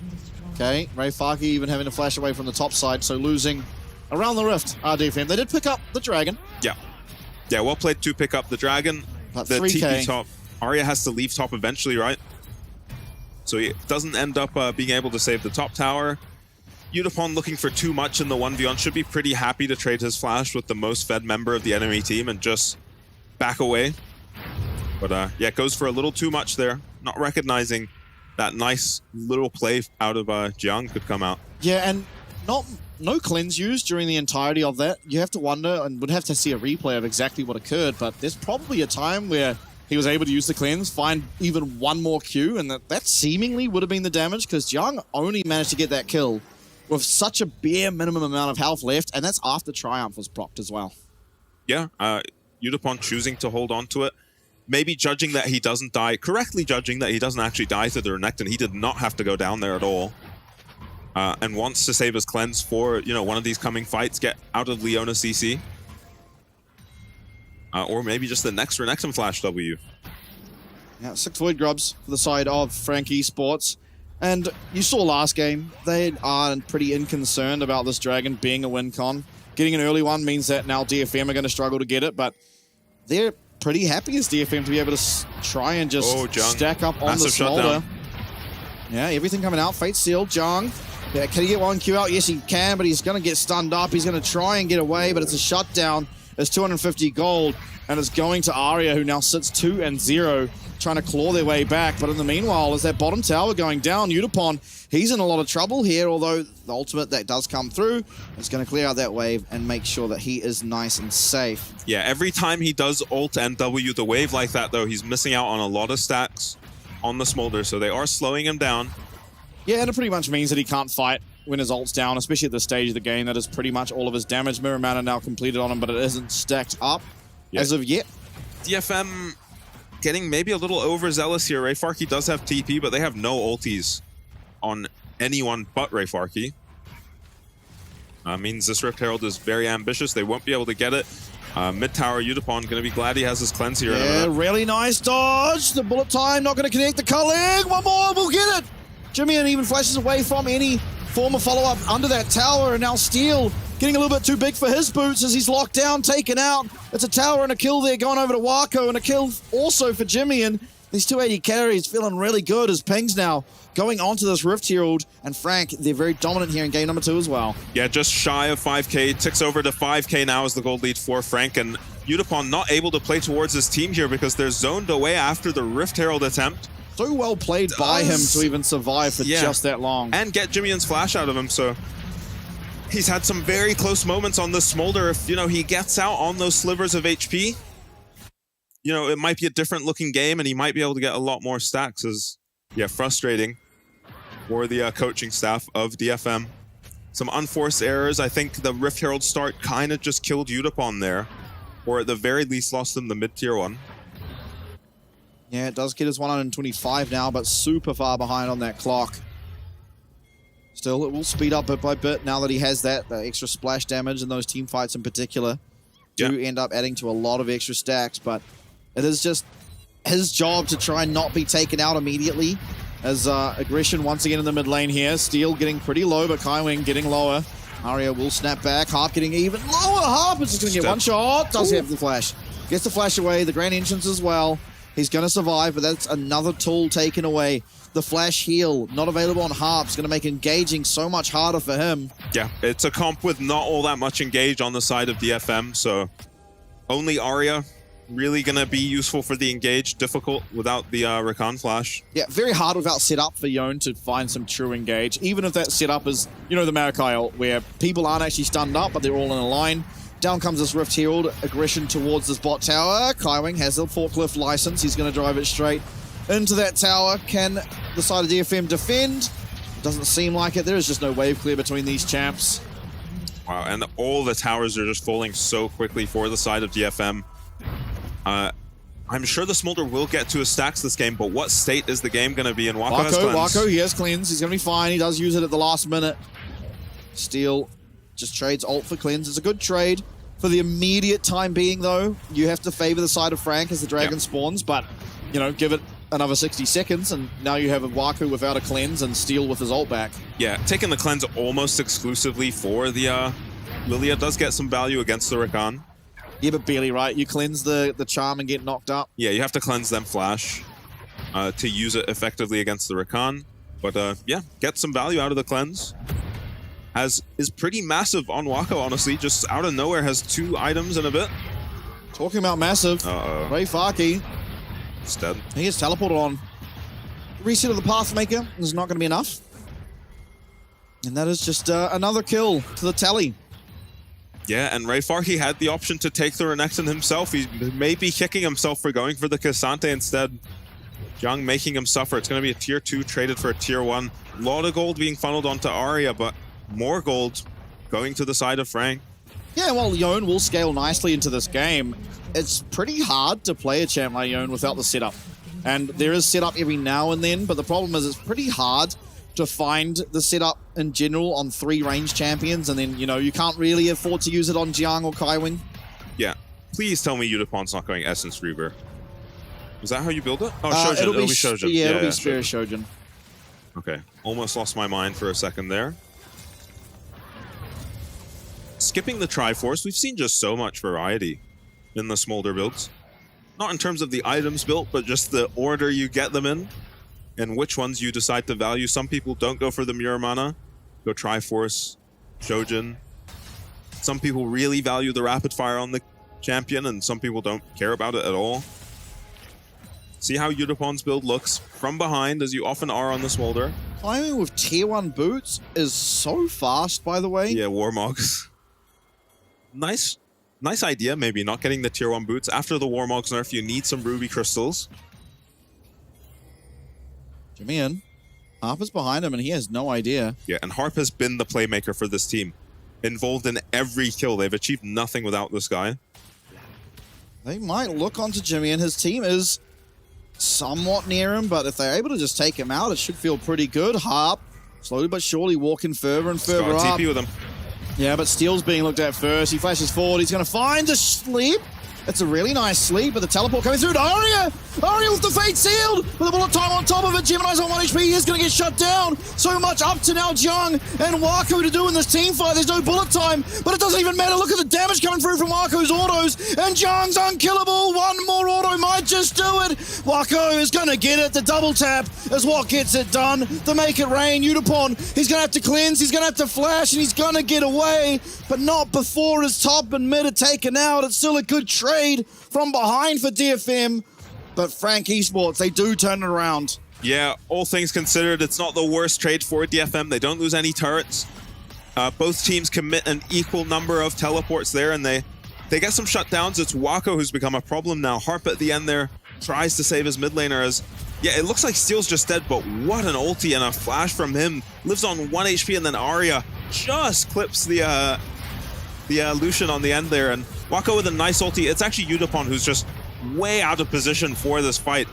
Okay, FAK even having to flash away from the top side, so losing around the rift. DFM. They did pick up the Dragon. Yeah. Yeah, well played to pick up the Dragon. But the 3K. TP top. Arya has to leave top eventually, right? So he doesn't end up being able to save the top tower. Udapon looking for too much in the 1v1 should be pretty happy to trade his flash with the most fed member of the enemy team and just back away. But yeah, it goes for a little too much there. Not recognizing that nice little play out of Jiang could come out. Yeah, and no cleanse used during the entirety of that. You have to wonder, and would have to see a replay of exactly what occurred, but there's probably a time where he was able to use the cleanse, find even one more Q, and that seemingly would have been the damage, because Jiang only managed to get that kill with such a bare minimum amount of health left, and that's after Triumph was procced as well. Yeah, Udapon choosing to hold on to it. Maybe judging that he doesn't die, correctly judging that he doesn't actually die to the Renekton. He did not have to go down there at all. And wants to save his cleanse for, one of these coming fights, get out of Leona CC. Or maybe just the next Renekton Flash W. Yeah, 6 Void Grubs for the side of Frank Esports. And you saw last game, they are pretty inconcerned about this Dragon being a win con. Getting an early one means that now DFM are going to struggle to get it, but they're pretty happy as DFM to be able to try and just stack up on the Smolder. Yeah, everything coming out. Fate sealed. Jung. Yeah, can he get one Q out? Yes, he can, but he's going to get stunned up. He's going to try and get away, but it's a shutdown. It's 250 gold, and it's going to Arya, who now sits 2-0, trying to claw their way back. But in the meanwhile, as that bottom tower going down, Udapon, he's in a lot of trouble here, although the ultimate that does come through is going to clear out that wave and make sure that he is nice and safe. Yeah, every time he does ult and W the wave like that, though, he's missing out on a lot of stacks on the Smolder, so they are slowing him down. Yeah, and it pretty much means that he can't fight when his ult's down, especially at this stage of the game. That is pretty much all of his damage. Mirror Mana now completed on him, but it isn't stacked up as of yet. DFM getting maybe a little overzealous here. FAK does have TP, but they have no ultis on anyone but FAK. Means this Rift Herald is very ambitious. They won't be able to get it. Mid tower Udapon going to be glad he has his cleanse here. Yeah, really nice dodge. The bullet time not going to connect the culling. One more, we'll get it. Jimmy even flashes away from any form of follow-up under that tower, and now Steel getting a little bit too big for his boots as he's locked down, taken out. It's a tower and a kill there going over to Wako, and a kill also for Jimmy, and these 280 carries feeling really good as Pings now going onto this Rift Herald, and Frank, they're very dominant here in game number 2 as well. Yeah, just shy of 5k, ticks over to 5k now as the gold lead for Frank, and Udapon not able to play towards his team here because they're zoned away after the Rift Herald attempt. So well played by him to even survive for just that long. And get Jimmy's flash out of him, so he's had some very close moments on the Smolder. If, he gets out on those slivers of HP, it might be a different looking game and he might be able to get a lot more stacks. Is frustrating for the coaching staff of DFM. Some unforced errors. I think the Rift Herald start kind of just killed Udapon there. or at the very least lost him the mid-tier one. Yeah, it does get us 125 now, but super far behind on that clock. Still, it will speed up bit by bit now that he has that extra splash damage, and those team fights in particular do end up adding to a lot of extra stacks, but it is just his job to try and not be taken out immediately. As aggression once again in the mid lane here. Steel getting pretty low, but Kaiwing getting lower. Aria will snap back. Harp getting even lower. Harp is just going to get one shot. Does have the flash. Gets the flash away. The Grand Entrance as well. He's going to survive, but that's another tool taken away. The flash heal, not available on Harp, is going to make engaging so much harder for him. Yeah, it's a comp with not all that much engage on the side of DFM, so only Aria really going to be useful for the engage. Difficult without the Rakan flash. Yeah, very hard without setup for Yone to find some true engage. Even if that setup is, you know, the Maokai ult, where people aren't actually stunned up, but they're all in a line. Down comes this Rift Herald, aggression towards this bot tower. Kaiwing has a forklift license. He's going to drive it straight into that tower. Can the side of DFM defend? Doesn't seem like it. There is just no wave clear between these champs. Wow, and all the towers are just falling so quickly for the side of DFM. I'm sure the Smolder will get to his stacks this game, but what state is the game going to be in? Wako, he has cleanse. He's going to be fine. He does use it at the last minute. Steel just trades ult for cleanse. It's a good trade. For the immediate time being, though, you have to favor the side of Frank as the dragon spawns, but, you know, give it another 60 seconds, and now you have a Waku without a cleanse and Steel with his ult back. Yeah, taking the cleanse almost exclusively for the Lilia does get some value against the Rakan. Yeah, but barely, right? You cleanse the charm and get knocked up. Yeah, you have to cleanse them flash to use it effectively against the Rakan. But yeah, get some value out of the cleanse. Is pretty massive on Wako, honestly. Just out of nowhere has 2 items in a bit. Talking about massive. Ray Farkey. He's dead. He gets teleported on. Reset of the Pathmaker is not going to be enough. And that is just another kill to the tally. Yeah, and Ray Farkey had the option to take the Renekton himself. He may be kicking himself for going for the Cassante instead. Young making him suffer. It's going to be a tier 2 traded for a tier 1. A lot of gold being funneled onto Aria, but more gold going to the side of Frank. Yeah, well, Yone will scale nicely into this game. It's pretty hard to play a champ like Yone without the setup. And there is setup every now and then, but the problem is it's pretty hard to find the setup in general on 3 range champions, and then, you know, you can't really afford to use it on Jiang or Kaiwing. Yeah. Please tell me Udapon's not going Essence Reaver. Is that how you build it? Oh, Shojin. It'll be Shojin. Yeah, it'll be Spirit Shojin. Okay. Almost lost my mind for a second there. Skipping the Triforce, we've seen just so much variety in the Smolder builds. Not in terms of the items built, but just the order you get them in and which ones you decide to value. Some people don't go for the Mirror Mana, go Triforce, Shojin. Some people really value the Rapid Fire on the champion, and some people don't care about it at all. See how Udapon's build looks from behind, as you often are on the Smolder. Climbing with tier 1 boots is so fast, by the way. Yeah, Warmogs. Nice idea, maybe not getting the tier 1 boots. After the Warmogs nerf, you need some Ruby Crystals. Jimmy Harp is behind him and he has no idea. Yeah, and Harp has been the playmaker for this team. Involved in every kill. They've achieved nothing without this guy. They might look onto Jimmy, and his team is somewhat near him, but if they're able to just take him out, it should feel pretty good. Harp, slowly but surely walking further and further up. TP with him. Yeah, but Steel's being looked at first. He flashes forward. He's going to find a sleep. It's a really nice sleep, but the teleport coming through to Aria. Aria with the Fate sealed, with a bullet time on top of it. Gemini's on 1 HP. He is going to get shut down. So much up to now Jiang and Waku to do in this team fight. There's no bullet time, but it doesn't even matter. Look at the damage coming through from Waku's autos, and Jiang's unkillable. One more auto might just do it. Waku is going to get it. The double tap is what gets it done. The make it rain. Udapon, he's going to have to cleanse. He's going to have to flash, and he's going to get away, but not before his top and mid are taken out. It's still a good trade from behind for DFM, but Frank Esports, they do turn it around. Yeah, all things considered, it's not the worst trade for DFM. They don't lose any turrets. Both teams commit an equal number of teleports there, and they get some shutdowns. It's Wako who's become a problem now. Harp at the end there tries to save his mid laner as, yeah, it looks like Steel's just dead, but what an ulti and a flash from him. Lives on 1 HP, and then Aria just clips the Lucian on the end there, and Wako with a nice ulti. It's actually Yudapon who's just way out of position for this fight.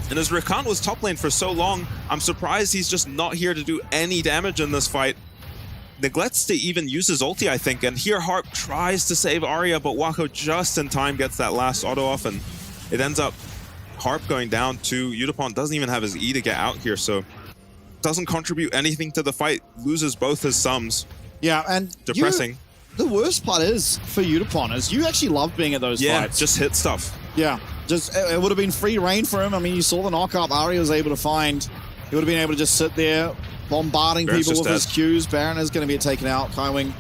And as Rakan was top lane for so long, I'm surprised he's just not here to do any damage in this fight. Neglects to even use his ulti, I think, and here Harp tries to save Arya, but Wako just in time gets that last auto off, and it ends up Harp going down to Yudapon. Doesn't even have his E to get out here, so doesn't contribute anything to the fight, loses both his sums. Yeah, and depressing. The worst part is, for Yudapon, is you actually love being at those fights. Just hit stuff. Yeah, just it would have been free reign for him. I mean, you saw the knock-up Arya was able to find. He would have been able to just sit there, bombarding Baron's people with his dead. Qs. Baron is going to be taken out. Kaiwing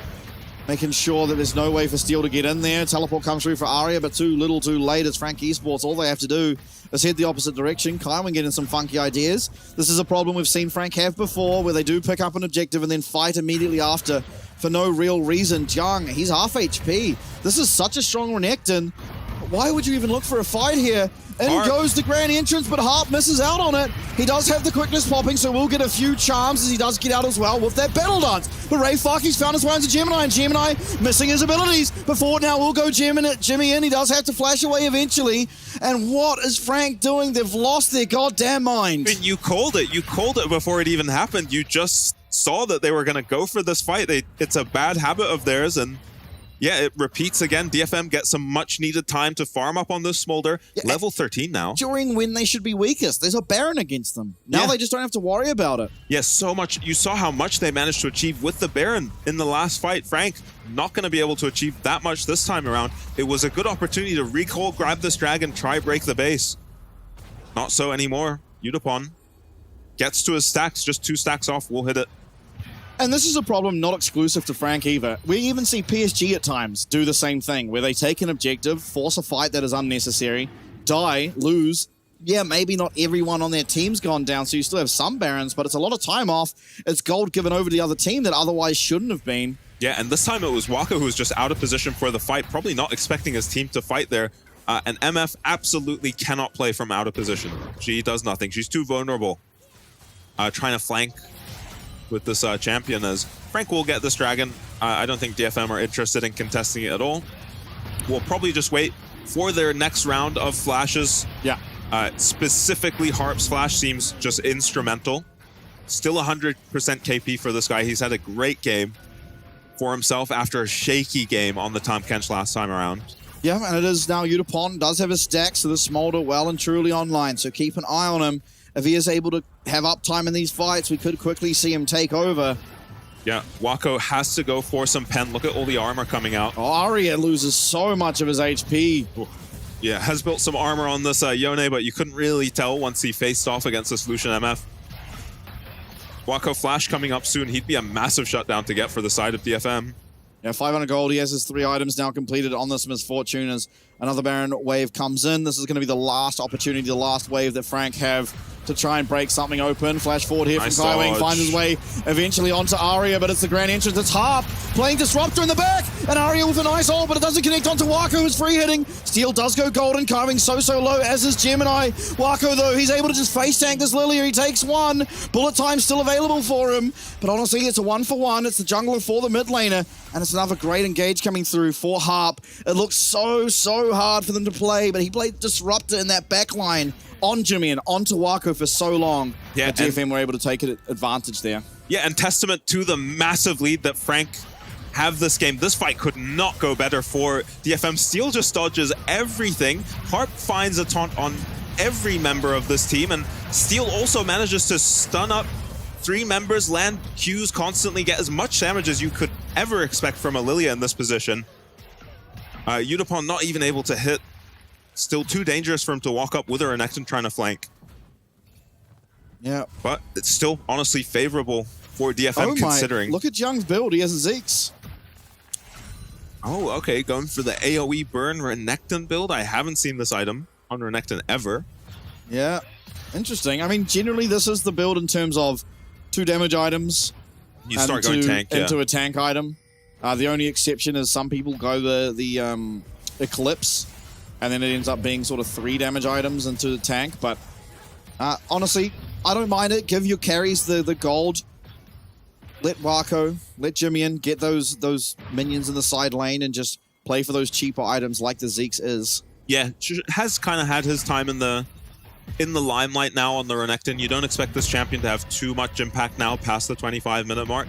making sure that there's no way for Steel to get in there. Teleport comes through for Arya, but too little too late. It's Frank Esports. All they have to do is head the opposite direction. Kaiwing getting some funky ideas. This is a problem we've seen Frank have before, where they do pick up an objective and then fight immediately after for no real reason. Jiang, he's half HP. This is such a strong Renekton. Why would you even look for a fight here? In goes the grand entrance, but Harp misses out on it. He does have the quickness popping, so we'll get a few charms as he does get out as well with that battle dance. But Ray Farkey's found his way into Gemini, and Gemini missing his abilities. Before now, we'll go Jimmy in. He does have to flash away eventually. And what is Frank doing? They've lost their goddamn mind. I mean, you called it. You called it before it even happened. You just saw that they were going to go for this fight. It's a bad habit of theirs, and yeah, it repeats again. DFM gets some much-needed time to farm up on this Smolder. Yeah, level 13 now. During when they should be weakest. There's a Baron against them. Now they just don't have to worry about it. Yeah, so much. You saw how much they managed to achieve with the Baron in the last fight. Frank, not going to be able to achieve that much this time around. It was a good opportunity to recall, grab this dragon, try break the base. Not so anymore. Yudapon gets to his stacks, just 2 stacks off. We'll hit it. And this is a problem not exclusive to Frank either. We even see PSG at times do the same thing, where they take an objective, force a fight that is unnecessary, die, lose. Yeah, maybe not everyone on their team's gone down, so you still have some Barons, but it's a lot of time off. It's gold given over to the other team that otherwise shouldn't have been. Yeah, and this time it was Wako who was just out of position for the fight, probably not expecting his team to fight there. And MF absolutely cannot play from out of position. She does nothing. She's too vulnerable. Trying to flank with this champion, as Frank will get this dragon. I don't think DFM are interested in contesting it at all. We'll probably just wait for their next round of flashes. Yeah. Specifically, Harp's flash seems just instrumental. Still 100% KP for this guy. He's had a great game for himself after a shaky game on the Tahm Kench last time around. Yeah, and it is now Yudapon does have his stacks, so the Smolder well and truly online, so keep an eye on him. If he is able to have uptime in these fights, we could quickly see him take over. Yeah, Wako has to go for some pen. Look at all the armor coming out. Oh, Arya loses so much of his HP. Ooh. Yeah, has built some armor on this Yone, but you couldn't really tell once he faced off against this Lucian MF. Wako flash coming up soon. He'd be a massive shutdown to get for the side of DFM. Yeah, 500 gold. He has his 3 items now completed on this Misfortune as another Baron wave comes in. This is going to be the last opportunity, the last wave that Frank have to try and break something open. Flash forward here from Kaiwing, finds his way eventually onto Arya, but it's the grand entrance. It's Harp playing Disruptor in the back, and Arya with a nice ult, but it doesn't connect onto Wako, who's free hitting. Steel does go golden, Kaiwing so low, as is Gemini. Wako, though, he's able to just face tank this Lilia. He takes 1. Bullet time still available for him, but honestly, it's a 1-for-1. It's the jungler for the mid laner, and it's another great engage coming through for Harp. It looks so hard for them to play, but he played Disruptor in that back line on Jimmy and onto Wako for so long. Yeah, DFM were able to take advantage there. Yeah, and testament to the massive lead that Frank have this game. This fight could not go better for DFM. Steel just dodges everything. Harp finds a taunt on every member of this team, and Steel also manages to stun up 3 members, land Qs constantly, get as much damage as you could ever expect from a Lilia in this position. Yudapon not even able to hit. Still too dangerous for him to walk up with a Renekton trying to flank. Yeah. But it's still honestly favorable for DFM considering. Look at Young's build. He has a Zeeks. Oh, okay. Going for the AoE burn Renekton build. I haven't seen this item on Renekton ever. Yeah. Interesting. I mean, generally this is the build in terms of 2 damage items. You start going tank, into a tank item. The only exception is some people go the Eclipse, and then it ends up being sort of 3 damage items into the tank. But honestly, I don't mind it. Give your carries the gold. Let Wako, let Jimmy in, get those minions in the side lane and just play for those cheaper items like the Zeke's is. Yeah, has kind of had his time in the limelight now on the Renekton. You don't expect this champion to have too much impact now past the 25-minute mark,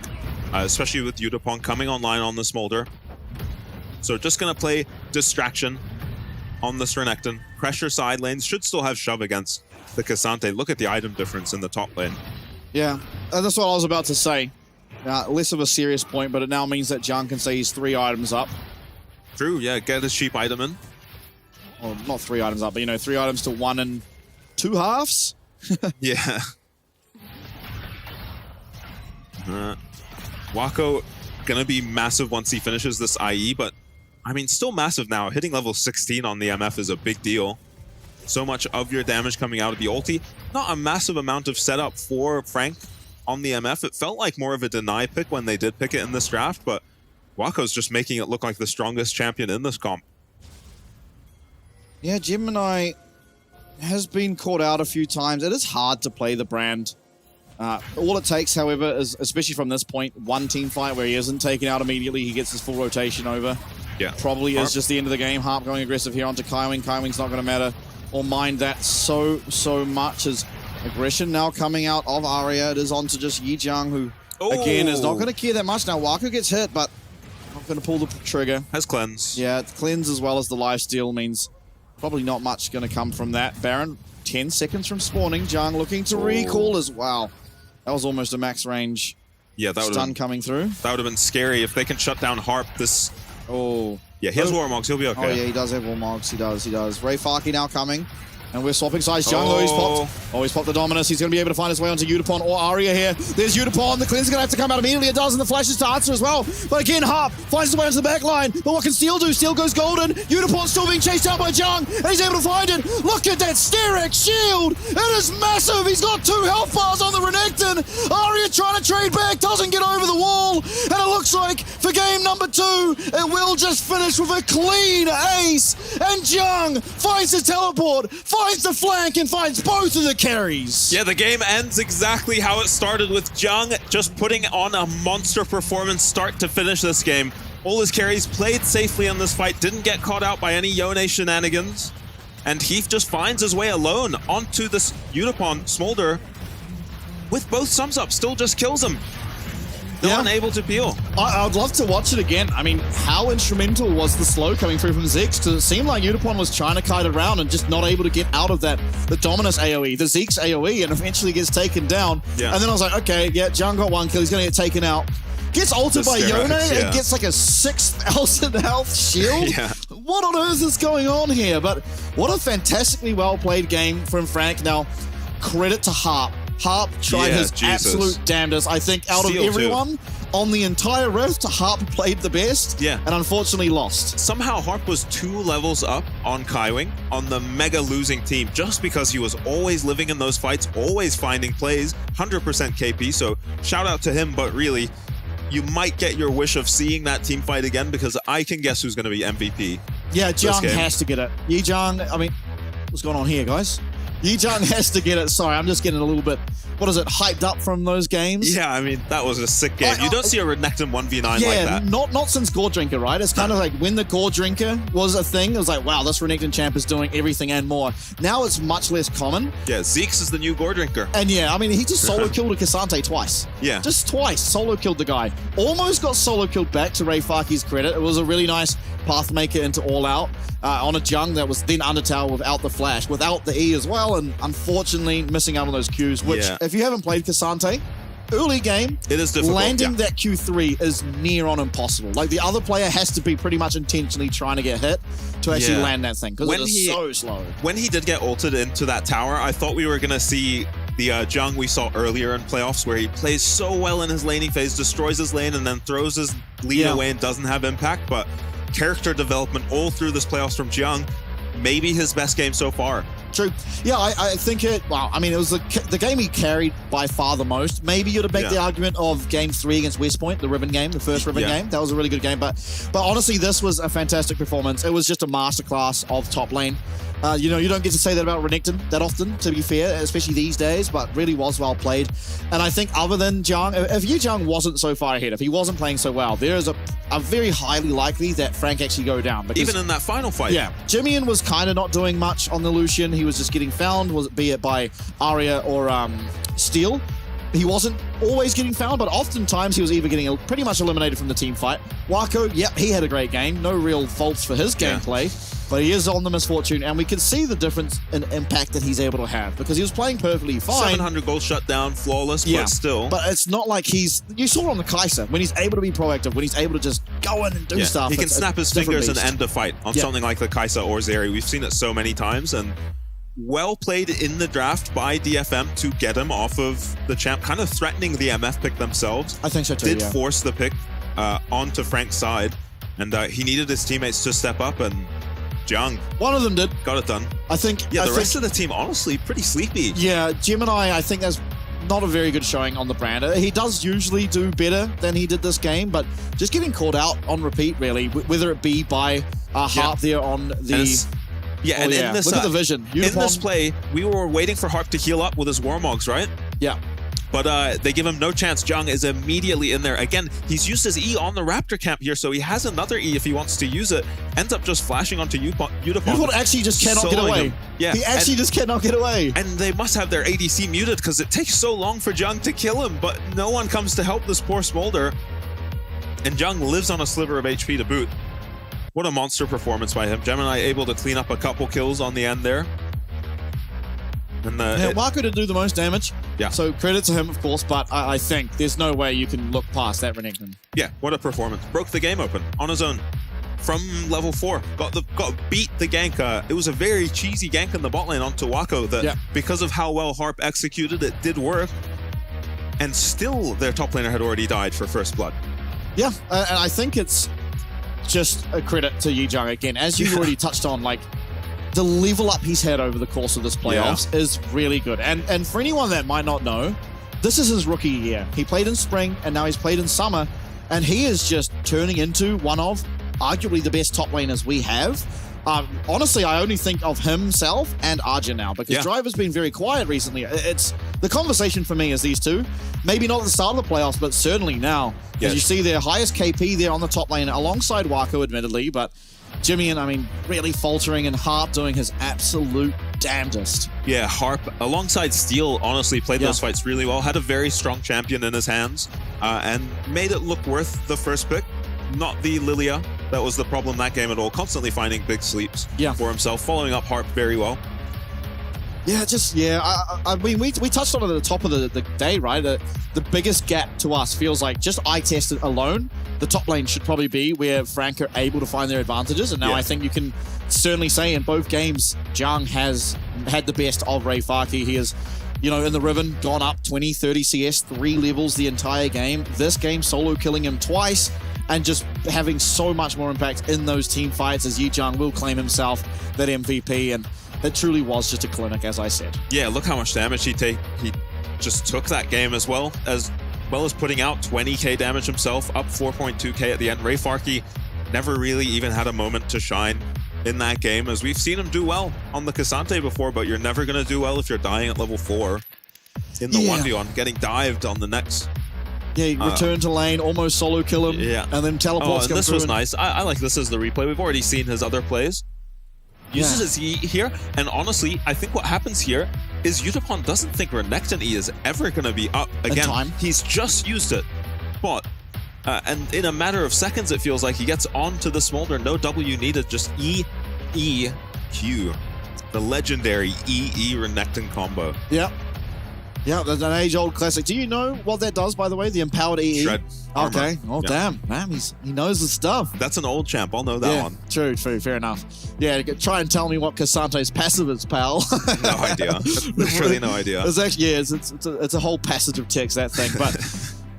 especially with Yutapon coming online on the Smolder. So just going to play Distraction on this Renekton. Pressure side lanes, should still have shove against the K'Sante. Look at the item difference in the top lane. Yeah, that's what I was about to say. Less of a serious point, but it now means that Jung can say he's 3 items up. True, yeah, get his cheap item in. Well, not 3 items up, but, you know, 3 items to 1 2/2. Yeah. Wako gonna be massive once he finishes this IE, but I mean, still massive now. Hitting level 16 on the MF is a big deal. So much of your damage coming out of the ulti. Not a massive amount of setup for Frank on the MF. It felt like more of a deny pick when they did pick it in this draft, but Wako's just making it look like the strongest champion in this comp. Yeah, Gemini has been caught out a few times. It is hard to play the brand. All it takes, however, is, especially from this point, one team fight where he isn't taken out immediately, he gets his full rotation over. Yeah. Probably Harp. is just the end of the game. Harp going aggressive here onto Kaiwing. Kaiwing's not going to matter or mind that so much as aggression now coming out of Arya. It is onto just Yijang, who, again, is not going to care that much. Now, Wako gets hit, but not going to pull the trigger. Has cleanse. Yeah, cleanse as well as the lifesteal means probably not much going to come from that. Baron, 10 seconds from spawning. Jung looking to recall as well. That was almost a max range. Yeah, that stun coming through. That would have been scary if they can shut down Harp. This. Oh. Yeah, he has Warmogs. He'll be okay. Oh, yeah, he does have Warmogs. He does. FAK now coming. And we're swapping sides. Jung, he's popped the Dominus. He's going to be able to find his way onto Yutapon or Arya here. There's Yutapon. The cleanse is going to have to come out immediately. It does, and the flash is to answer as well. But again, Harp finds his way onto the back line. But what can Steel do? Steel goes golden. Yutapon's still being chased out by Jung, and he's able to find it. Look at that Sterek shield. It is massive. He's got 2 health bars on the Renekton. Arya trying to trade back, doesn't get over the wall. And it looks like for game number 2, it will just finish with a clean ace. And Jung finds the teleport, finds the flank, and finds both of the carries. Yeah, the game ends exactly how it started, with Jung just putting on a monster performance start to finish this game. All his carries played safely in this fight, didn't get caught out by any Yone shenanigans. And Heath just finds his way alone onto this Yutapon Smolder. With both sums up, still just kills him. Still unable to peel. I'd love to watch it again. I mean, how instrumental was the slow coming through from Zeke's? Because it seemed like Yutapon was trying to kite around and just not able to get out of that, the Dominus AoE, the Zeke's AoE, and eventually gets taken down. Yeah. And then I was like, okay, yeah, Jung got 1 kill. He's going to get taken out. Gets ulted by Yone and gets like a 6,000 health shield. What on earth is going on here? But what a fantastically well-played game from Frank. Now, credit to Harp. Harp tried his absolute damnedest. I think out of everyone on the entire Rift, Harp played the best. And unfortunately lost. Somehow Harp was 2 levels up on Kaiwing on the mega losing team, just because he was always living in those fights, always finding plays, 100% KP. So shout out to him, but really, you might get your wish of seeing that team fight again, because I can guess who's going to be MVP. Yeah, Jung has to get it. Yijang, I mean, what's going on here, guys? Yijang has to get it. Sorry, I'm just getting a little bit, what is it, hyped up from those games. Yeah, I mean, that was a sick game. You don't see a Renekton 1v9 like that. Not since Gore Drinker, right? It's kind of like when the Gore Drinker was a thing, it was like, wow, this Renekton champ is doing everything and more. Now it's much less common. Yeah, Zeke's is the new Gore Drinker. And yeah, I mean, he just solo killed a K'Sante twice. Yeah. Just twice solo killed the guy. Almost got solo killed back, to FAK's credit. It was a really nice pathmaker into All Out on a Jung that was then Undertale without the flash, without the E as well, and unfortunately missing out on those Qs, which if you haven't played K'Sante, early game, it is difficult. Landing that Q3 is near on impossible. Like, the other player has to be pretty much intentionally trying to get hit to actually land that thing, because it is so slow. When he did get ulted into that tower, I thought we were going to see the Jung we saw earlier in playoffs, where he plays so well in his laning phase, destroys his lane, and then throws his lead away and doesn't have impact. But character development all through this playoffs from Jung, maybe his best game so far. True. Yeah, I think it, well, I mean, it was the game he carried by far the most. Maybe you'd have make the argument of game 3 against West Point, the Ribbon game, the first Ribbon game. That was a really good game. But honestly, this was a fantastic performance. It was just a masterclass of top lane. You know, you don't get to say that about Renekton that often, to be fair, especially these days, but really was well played. And I think other than Jung, if Yijang wasn't so far ahead, if he wasn't playing so well, there is a are very highly likely that Frank actually go down. Because, even in that final fight. Yeah, Jimmy was kind of not doing much on the Lucian. He was just getting found, be it by Arya or Steel. He wasn't always getting found, but oftentimes he was either getting pretty much eliminated from the team fight. Wako, yep, he had a great game. No real faults for his gameplay, but he is on the misfortune, and we can see the difference in impact that he's able to have because he was playing perfectly fine. 700 gold shut down, flawless, but still. But it's not like you saw it on the Kai'Sa, when he's able to be proactive, when he's able to just go in and do stuff. He can snap his fingers and end a fight on something like the Kai'Sa or Zeri. We've seen it so many times, and well played in the draft by DFM to get him off of the champ, kind of threatening the MF pick themselves. I think so too, Did force the pick onto Frank's side, and he needed his teammates to step up, and Jung, one of them did. Got it done. I think... Yeah, the rest of the team, honestly, pretty sleepy. Yeah, Gemini, I think that's not a very good showing on the brand. He does usually do better than he did this game, but just getting called out on repeat, really, whether it be by Harp there on the... In this, look at the vision. In this play, we were waiting for Harp to heal up with his Warmogs, right? Yeah. But they give him no chance. Jung is immediately in there. Again, he's used his E on the Raptor camp here, so he has another E if he wants to use it. Ends up just flashing onto Yutapon. Yutapon actually just cannot get away. Yeah. He actually just cannot get away. And they must have their ADC muted because it takes so long for Jung to kill him, but no one comes to help this poor Smolder. And Jung lives on a sliver of HP to boot. What a monster performance by him. Gemini able to clean up a couple kills on the end there. And Wako to do the most damage. Yeah. So credit to him, of course, but I think there's no way you can look past that Renekton. Yeah, what a performance. Broke the game open on his own from level 4. Got beat the gank. It was a very cheesy gank in the bot lane onto Wako that because of how well Harp executed, it did work. And still their top laner had already died for first blood. Yeah, and I think it's just a credit to Yijang again. As you already touched on, like, the level up he's had over the course of this playoffs is really good. And for anyone that might not know, this is his rookie year. He played in spring, and now he's played in summer, and he is just turning into one of arguably the best top laners we have. Honestly, I only think of himself and Arjun now, because Driver's been very quiet recently. It's the conversation for me is these two. Maybe not at the start of the playoffs, but certainly now. As you see their highest KP there on the top lane, alongside Wako, admittedly, but Jimmy and, I mean, really faltering, and Harp doing his absolute damnedest. Yeah, Harp, alongside Steel, honestly played those fights really well. Had a very strong champion in his hands, and made it look worth the first pick. Not the Lilia that was the problem that game at all. Constantly finding big sleeps for himself, following up Harp very well. Yeah, I mean, we touched on it at the top of the day, right? The biggest gap to us feels like, just eye tested alone, the top lane should probably be where Frank are able to find their advantages. And now I think you can certainly say in both games, Jung has had the best of FAK. He has, you know, in the Riven, gone up 20, 30 CS, 3 levels the entire game. This game, solo killing him twice, and just having so much more impact in those team fights, as Yijang will claim himself that MVP. And it truly was just a clinic, as I said. Yeah, look how much damage he just took that game as well as putting out 20k damage himself, up 4.2k at the end. FAK never really even had a moment to shine in that game, as we've seen him do well on the Cassante before, but you're never going to do well if you're dying at level 4 in the 1v1, getting dived on the next. Yeah, he returned to lane, almost solo kill him, and then teleports come this through. Was nice. I like this as the replay. We've already seen his other plays. Uses his E here, and honestly, I think what happens here is Yutapon doesn't think Renekton E is ever going to be up again. He's just used it, but and in a matter of seconds, it feels like he gets onto the Smolder. No W needed, just E, E, Q. The legendary E Renekton combo. Yep. Yeah, that's an age-old classic. Do you know what that does, by the way? The empowered EE? Shred. Okay. Oh, damn. Man, he knows the stuff. That's an old champ. I'll know that one. True. Fair enough. Yeah, try and tell me what Cassante's passive is, pal. No idea. Literally no idea. It's actually, it's a whole passage of text, that thing. But,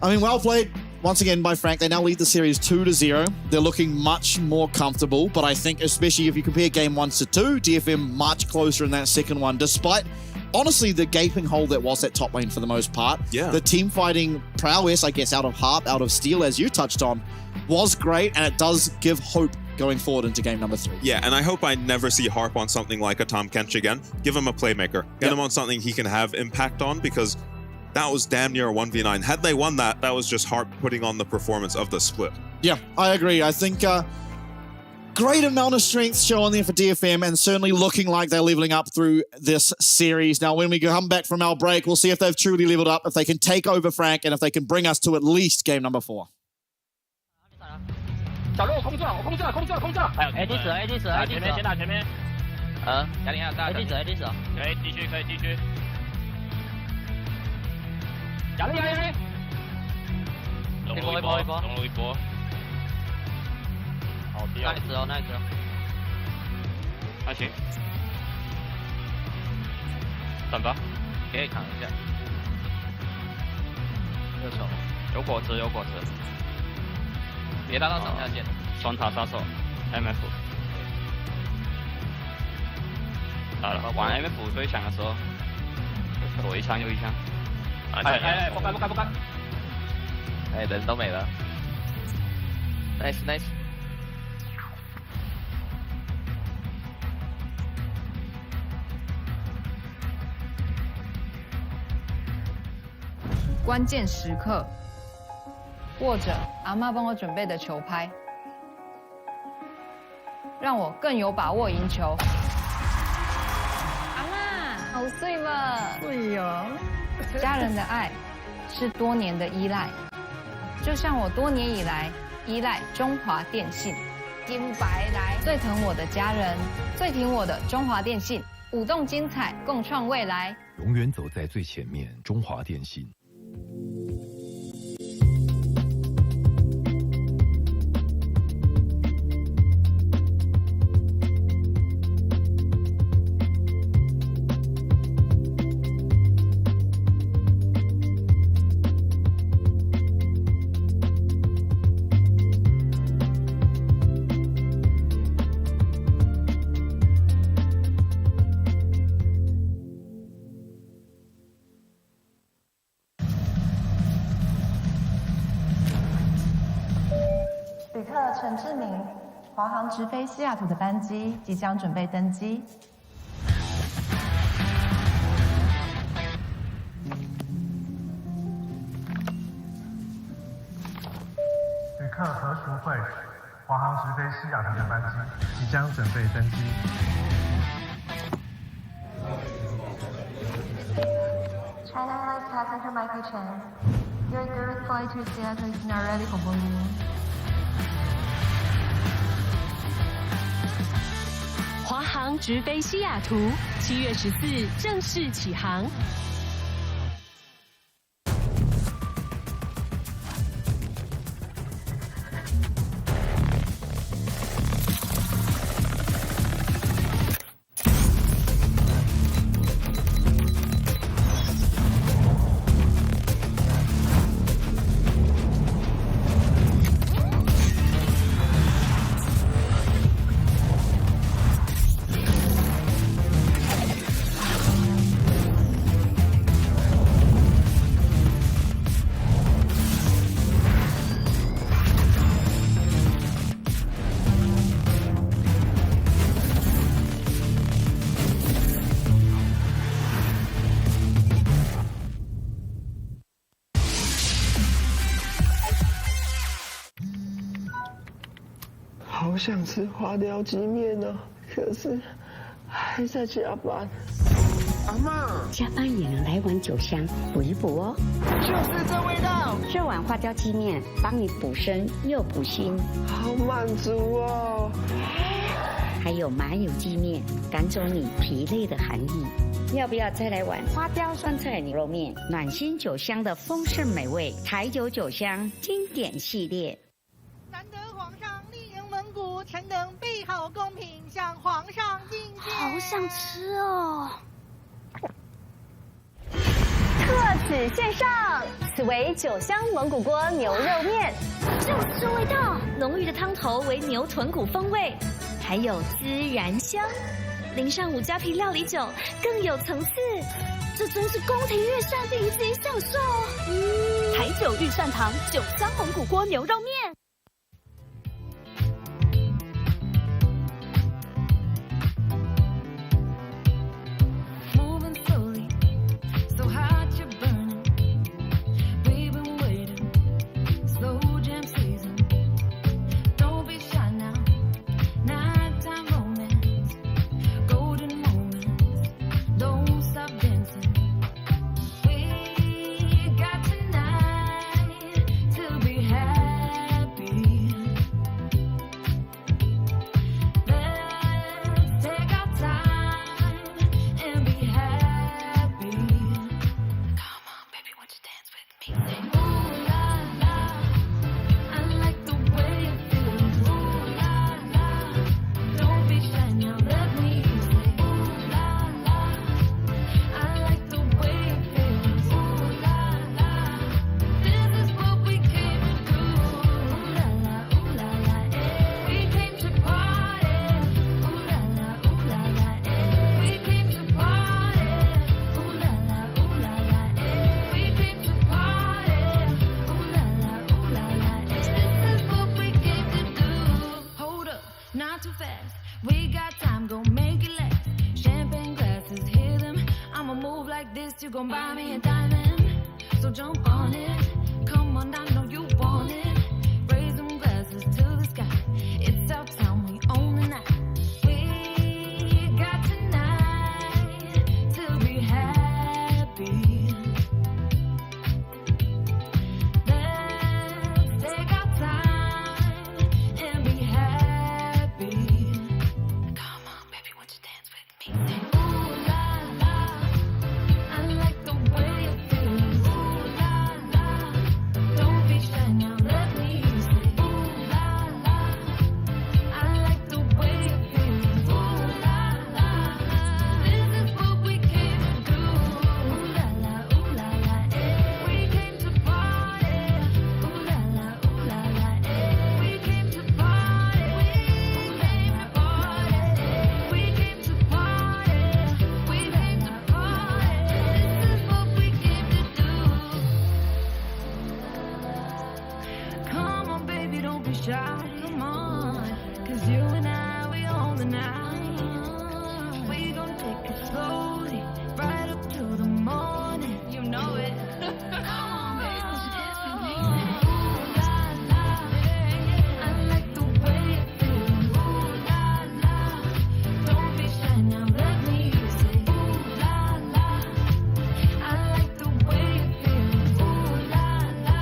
I mean, well played once again by Frank. They now lead the series 2-0. They're looking much more comfortable, but I think especially if you compare game 1 to 2, DFM much closer in that second one, despite honestly the gaping hole that was that top lane for the most part. Yeah. The team fighting prowess, I guess, out of Harp, out of Steel, as you touched on, was great, and it does give hope going forward into game number 3. Yeah, and I hope I never see Harp on something like a Tom Kench again. Give him a playmaker. Get him on something he can have impact on, because that was damn near a 1v9. Had they won that, that was just Harp putting on the performance of the split. Yeah, I agree. I think great amount of strength shown there for DFM, and certainly looking like they're leveling up through this series. Now, when we come back from our break, we'll see if they've truly leveled up, if they can take over Frank, and if they can bring us to at least game number 4. 小鹿，我控制了，我控制了，控制了，控制了。还有 AD 死 ，AD 死，AD 死。前面，先打前面。压力还有大。AD 死，AD 死。可以继续，可以继续。压力，压力，压力。融入一波，融入一波。好低啊！ nice 哦 ，nice 哦。还行。等吧，可以扛一下。右手有果汁，有果汁。 别打到上下线，双塔杀手 ，MF， 打了，玩 MF 最强的时候，左一枪右一枪，哎，不干，哎，人都没了 ，nice， 关键时刻。 握着阿嬷帮我准备的球拍，让我更有把握赢球。阿嬷，好睡吗？对呀。家人的爱是多年的依赖，就像我多年以来依赖中华电信。金白来，最疼我的家人，最挺我的中华电信。舞动精彩，共创未来。永远走在最前面，中华电信。 旅客陈志明，华航直飞西雅图的班机即将准备登机。旅客何淑慧，华航直飞西雅图的班机即将准备登机。 China Airlines passenger Michael Chen, your direct flight to Seattle is now ready for boarding. 华航直飞西雅图，7月14正式起航。好想吃花雕鸡面哦，可是还在加班。阿嬷，加班也能来碗酒香补一补哦。就是这味道。这碗花雕鸡面帮你补身又补心，好满足哦。还有麻油鸡面，赶走你疲累的寒意。要不要再来碗花雕酸菜牛肉面？暖心酒香的丰盛美味，台酒酒香经典系列。 难得皇上莅迎蒙古，臣等备好贡品向皇上觐见。好想吃哦！特此献上，此为酒香蒙古锅牛肉面，就是这味道，浓郁的汤头为牛豚骨风味，还有孜然香，淋上五加皮料理酒，更有层次。这真是宫廷御膳顶级享受。台酒御膳堂酒香蒙古锅牛肉面。 Moving slowly, so hot you're burning. gon' buy me a diamond, so jump on it. Come on, I know you want it. Raise them glasses to the sky. It's our time, we own the night. We got tonight to be happy. Let's take our time and be happy. Come on, baby, won't you dance with me? Say, ooh la la, I like the way you feel. Ooh la la, don't be shy now, let me say. Ooh la la, I like the way you feel. Ooh la la, this is what we came to do. Ooh la la, eh. We came to party. Ooh la la, eh. We came to party. We came to party. We came to party. We came to party. This is what we came to do. Come on, baby, don't be shy. Come on, 'cause you and I, we own the night. We gon' take it slowly, right up to the morning. You know it. Come on, baby, won't you dance with me? Ooh la la, I like the way you feel. Ooh la la, don't be shy now, let me say. Ooh la la, I like the way you feel. Ooh la la,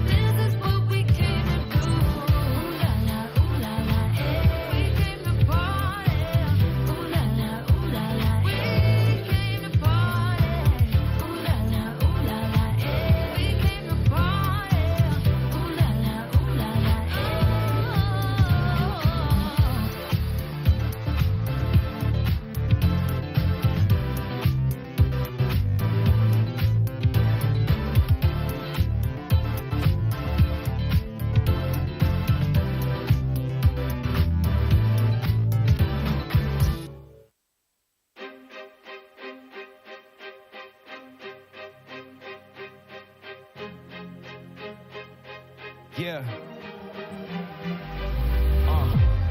this is what we came to do. Ooh la la, eh. We came to party. Ooh la la, we came to party. Ooh la la, eh. We came to party. Ooh la la, eh. Yeah.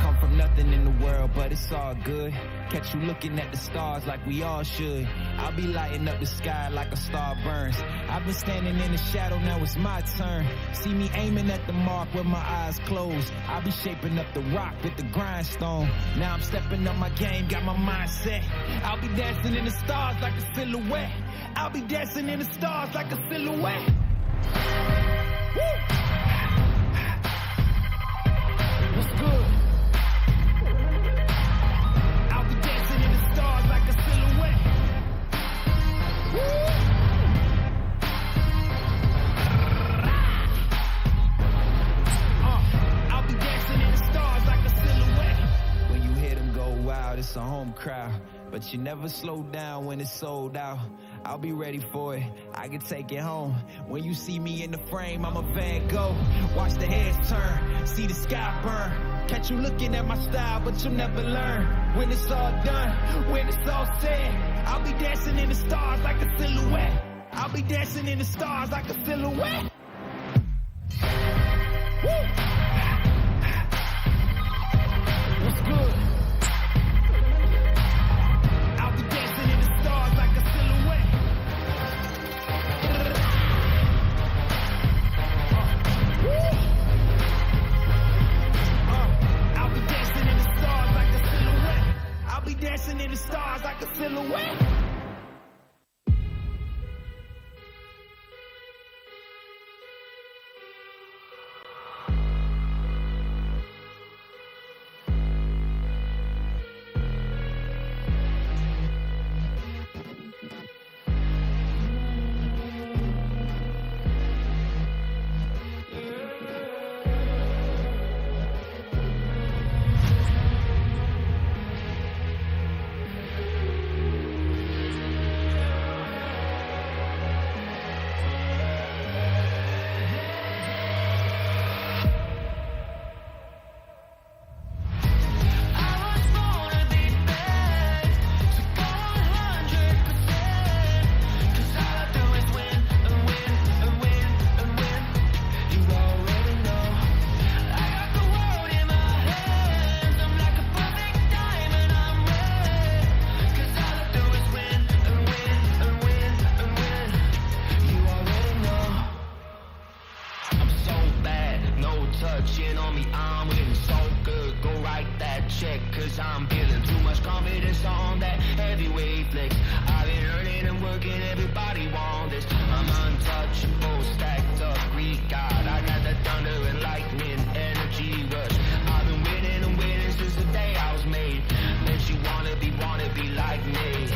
Come from nothing in the world, but it's all good. Catch you looking at the stars like we all should. I'll be lighting up the sky like a star burns. I've been standing in the shadow, now it's my turn. See me aiming at the mark with my eyes closed. I'll be shaping up the rock with the grindstone. Now I'm stepping up my game, got my mind set. I'll be dancing in the stars like a silhouette. I'll be dancing in the stars like a silhouette. Woo! What's good? I'll be dancing in the stars like a silhouette. Woo! I'll be dancing in the stars like a silhouette. When you hear them go wild, it's a home crowd. But you never slow down when it's sold out. I'll be ready for it, I can take it home. When you see me in the frame, I'm a Van Gogh. Watch the heads turn, see the sky burn. Catch you looking at my style, but you'll never learn. When it's all done, when it's all said, I'll be dancing in the stars like a silhouette. I'll be dancing in the stars like a silhouette. Woo! What's good? I'll be dancing in the stars like a silhouette. I'll be dancing in the stars like a silhouette. I'll be dancing in the stars like a silhouette. it's on that heavyweight flex. I've been earning and working, everybody want this. I'm untouchable, stacked up Greek god. I got the thunder and lightning, energy rush. I've been winning and winning since the day I was made. Bet you wanna be like me.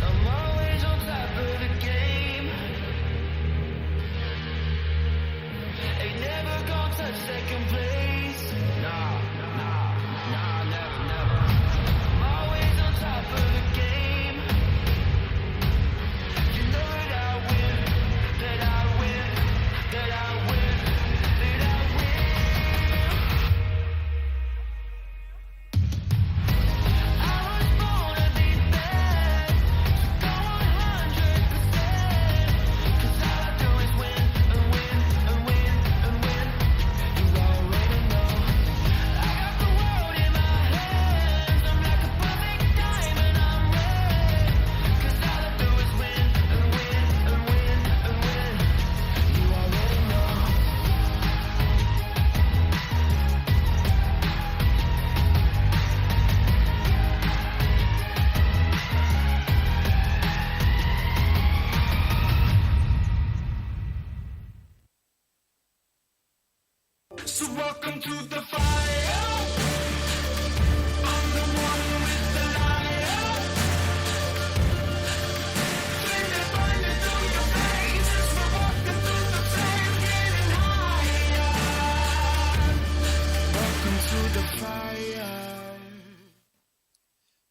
I'm always on top of the game. Ain't never gonna touch second place. Nah, never. I'm always on top of the game. You know that I win, that I win, that I win, that I win. I was born to be bad, so go 100%. 'Cause all I do is win and win and win and win. You already know. I got the world in my hands. I'm like a perfect diamond, I'm red. 'Cause all I do is win and win and win and win. You already know. So welcome to the fire. I'm the one with the light. Bring it through your veins. We're walking through the flames, getting higher. Welcome to the fire.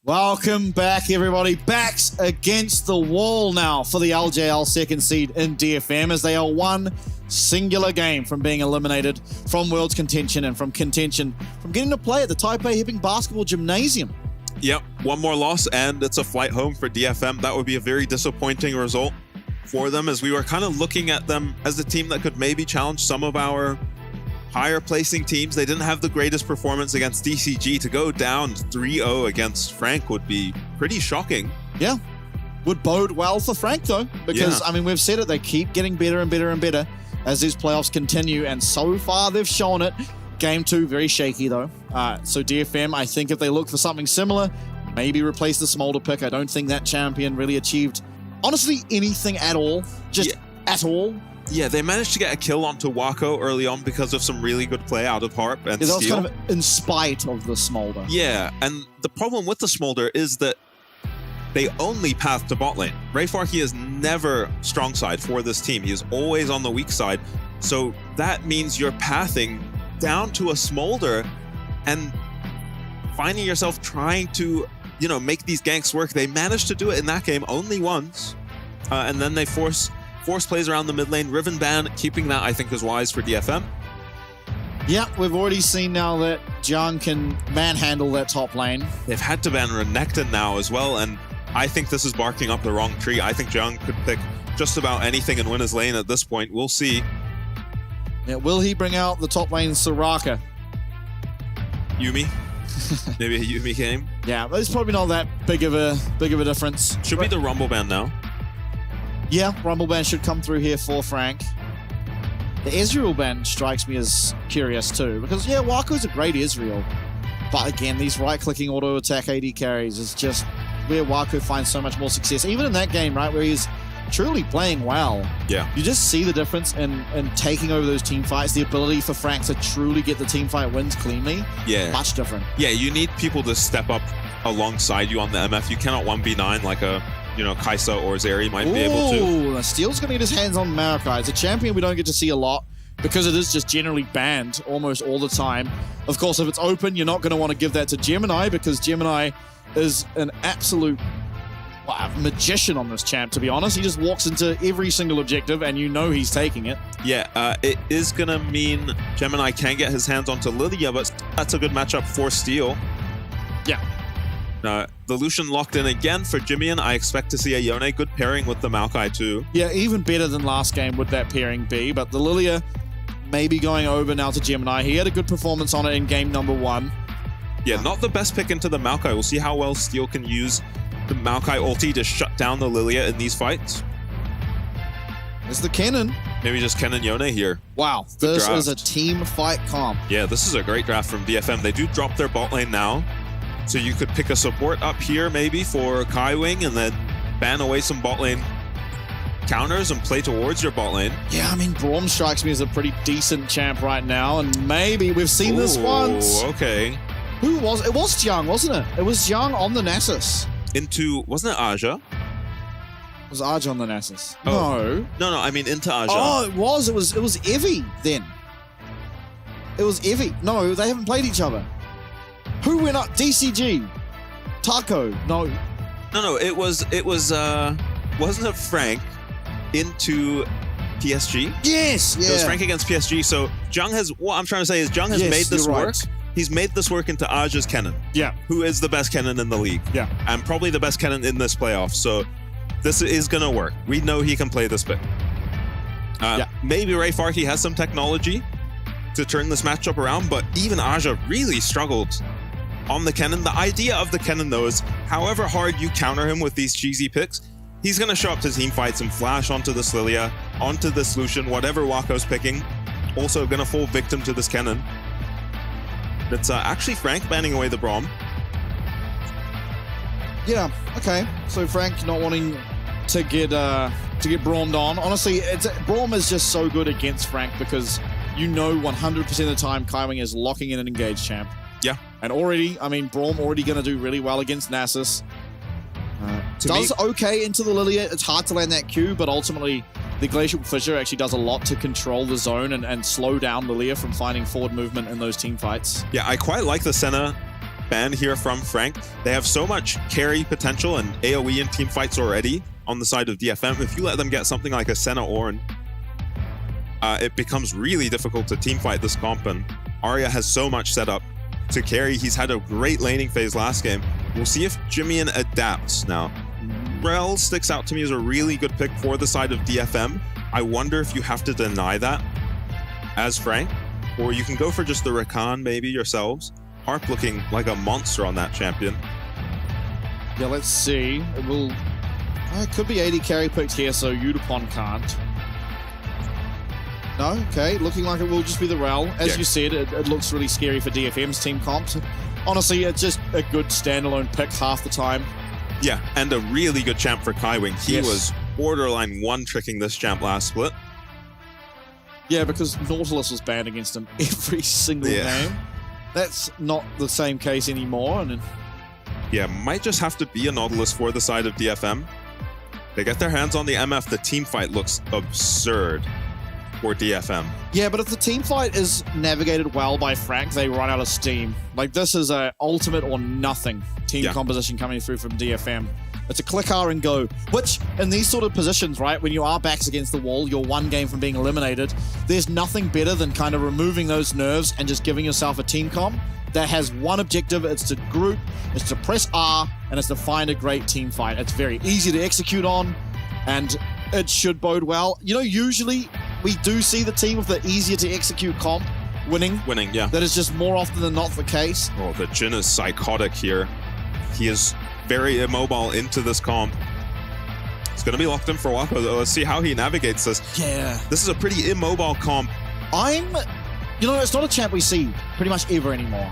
Welcome back, everybody. Backs against the wall now for the LJL second seed in DFM, as they are one singular game from being eliminated from World's Contention and from contention from getting to play at the Taipei Hipping Basketball Gymnasium. Yep, one more loss and it's a flight home for DFM. That would be a very disappointing result for them, as we were kind of looking at them as a team that could maybe challenge some of our higher placing teams. They didn't have the greatest performance against DCG. To go down 3-0 against Frank would be pretty shocking. Yeah, would bode well for Frank though, because Yeah. I mean, we've said it, they keep getting better and better and better as these playoffs continue, and so far they've shown it. Game 2, very shaky though. So DFM, I think if they look for something similar, maybe replace the Smolder pick. I don't think that champion really achieved, honestly, anything at all. Just at all. Yeah, they managed to get a kill onto Wako early on because of some really good play out of Harp and Yeah, that was Steel. kind of in spite of the Smolder. Yeah, and the problem with the Smolder is that they only path to bot lane. Ray Farkey is never strong side for this team. He is always on the weak side. So that means you're pathing down to a Smolder and finding yourself trying to, you know, make these ganks work. They managed to do it in that game only once. And then they force plays around the mid lane. Riven ban, keeping that I think is wise for DFM. Yeah, we've already seen now that Jiang can manhandle that top lane. They've had to ban Renekton now as well, and I think this is barking up the wrong tree. I think Jiang could pick just about anything and win his lane at this point. We'll see. Yeah, will he bring out the top lane Soraka? Yumi? Maybe a Yumi game? Yeah, but it's probably not that big of a difference. Should be the Rumble ban now. Yeah, Rumble ban should come through here for Frank. The Ezreal ban strikes me as curious too, because yeah, Wako's a great Ezreal. But again, these right-clicking auto-attack AD carries is just where Wako finds so much more success. Even in that game, right, where he's truly playing well. Yeah. You just see the difference in taking over those team fights, the ability for Frank to truly get the team fight wins cleanly. Yeah. Much different. Yeah, you need people to step up alongside you on the MF. You cannot 1v9 like a, you know, Kaisa or Zeri might be able to. Ooh, Steel's going to get his hands on Maokai. It's a champion we don't get to see a lot because it is just generally banned almost all the time. Of course, if it's open, you're not going to want to give that to Gemini because Gemini is an absolute magician on this champ, to be honest. He just walks into every single objective and you know he's taking it. Yeah, it is going to mean Gemini can get his hands onto Lilia, but that's a good matchup for Steel. Yeah. The Lucian locked in again for Jimmian. I expect to see a Yone. Good pairing with the Maokai too. Yeah, even better than last game would that pairing be, but the Lilia maybe going over now to Gemini. He had a good performance on it in game number 1. Yeah, not the best pick into the Maokai. We'll see how well Steel can use the Maokai ulti to shut down the Lilia in these fights. It's the Kennen. Maybe just Kennen Yone here. Wow, Good this draft. is a team fight comp. Yeah, this is a great draft from DFM. They do drop their bot lane now. So you could pick a support up here maybe for Kaiwing and then ban away some bot lane counters and play towards your bot lane. Yeah, I mean, Braum strikes me as a pretty decent champ right now, and maybe we've seen this once. Okay. Who was it? Was Jiang, wasn't it? It was Jiang on the Nasus. Wasn't it Aja? Was Aja on the Nasus? Oh. No, I mean into Aja. Oh, it was Evie then. It was Evie. No, they haven't played each other. Who went up? DCG. Taco. No. No, it was wasn't it Frank into PSG? Yes, yeah. It was Frank against PSG. So Jiang has, what I'm trying to say is Jiang has made this work. Right. He's made this work into Aja's Kennen. Yeah. Who is the best Kennen in the league. Yeah. And probably the best Kennen in this playoff. So this is going to work. We know he can play this bit. Maybe Ray Farkey has some technology to turn this matchup around, but even Aja really struggled on the Kennen. The idea of the Kennen, though, is however hard you counter him with these cheesy picks, he's going to show up to team fights and flash onto this Lilia, onto this Lucian, whatever Wako's picking. Also going to fall victim to this Kennen. It's actually Frank banning away the Braum. Yeah, okay. So Frank not wanting to get Braumed on. Honestly, Braum is just so good against Frank because you know 100% of the time Kaiwing is locking in an engaged champ. Yeah. And already, I mean, Braum already going to do really well against Nasus. Does okay into the Lilia. It's hard to land that Q, but ultimately the Glacial Fissure actually does a lot to control the zone and slow down Lilia from finding forward movement in those team fights. Yeah, I quite like the Senna ban here from Frank. They have so much carry potential and AoE in team fights already on the side of DFM. If you let them get something like a Senna Ornn, it becomes really difficult to team fight this comp, and Arya has so much set up to carry. He's had a great laning phase last game. We'll see if Jimmian adapts now. Rel sticks out to me as a really good pick for the side of DFM. I wonder if you have to deny that as Frank, or you can go for just the Rakan maybe yourselves. Harp looking like a monster on that champion. Yeah, let's see. It could be 80 carry picked here, so Udapon can't. No, okay, looking like it will just be the Rel. As you said, it looks really scary for DFM's team comps. Honestly, it's just a good standalone pick half the time. Yeah, and a really good champ for Kaiwing. He was borderline one-tricking this champ last split. Yeah, because Nautilus was banned against him every single game. That's not the same case anymore. And yeah, might just have to be a Nautilus for the side of DFM. They get their hands on the MF, the team fight looks absurd for DFM. Yeah, but if the team fight is navigated well by Frank, they run out of steam. Like, this is a ultimate or nothing team composition coming through from DFM. It's a click R and go, which in these sort of positions, right, when you are backs against the wall, you're one game from being eliminated, there's nothing better than kind of removing those nerves and just giving yourself a team comp that has one objective. It's to group, it's to press R, and it's to find a great team fight. It's very easy to execute on, and it should bode well. You know, usually we do see the team with the easier to execute comp winning. Yeah. That is just more often than not the case. Oh, the Jhin is psychotic here. He is very immobile into this comp. It's going to be locked in for Wako, though. Let's see how he navigates this. Yeah. This is a pretty immobile comp. You know, it's not a champ we see pretty much ever anymore.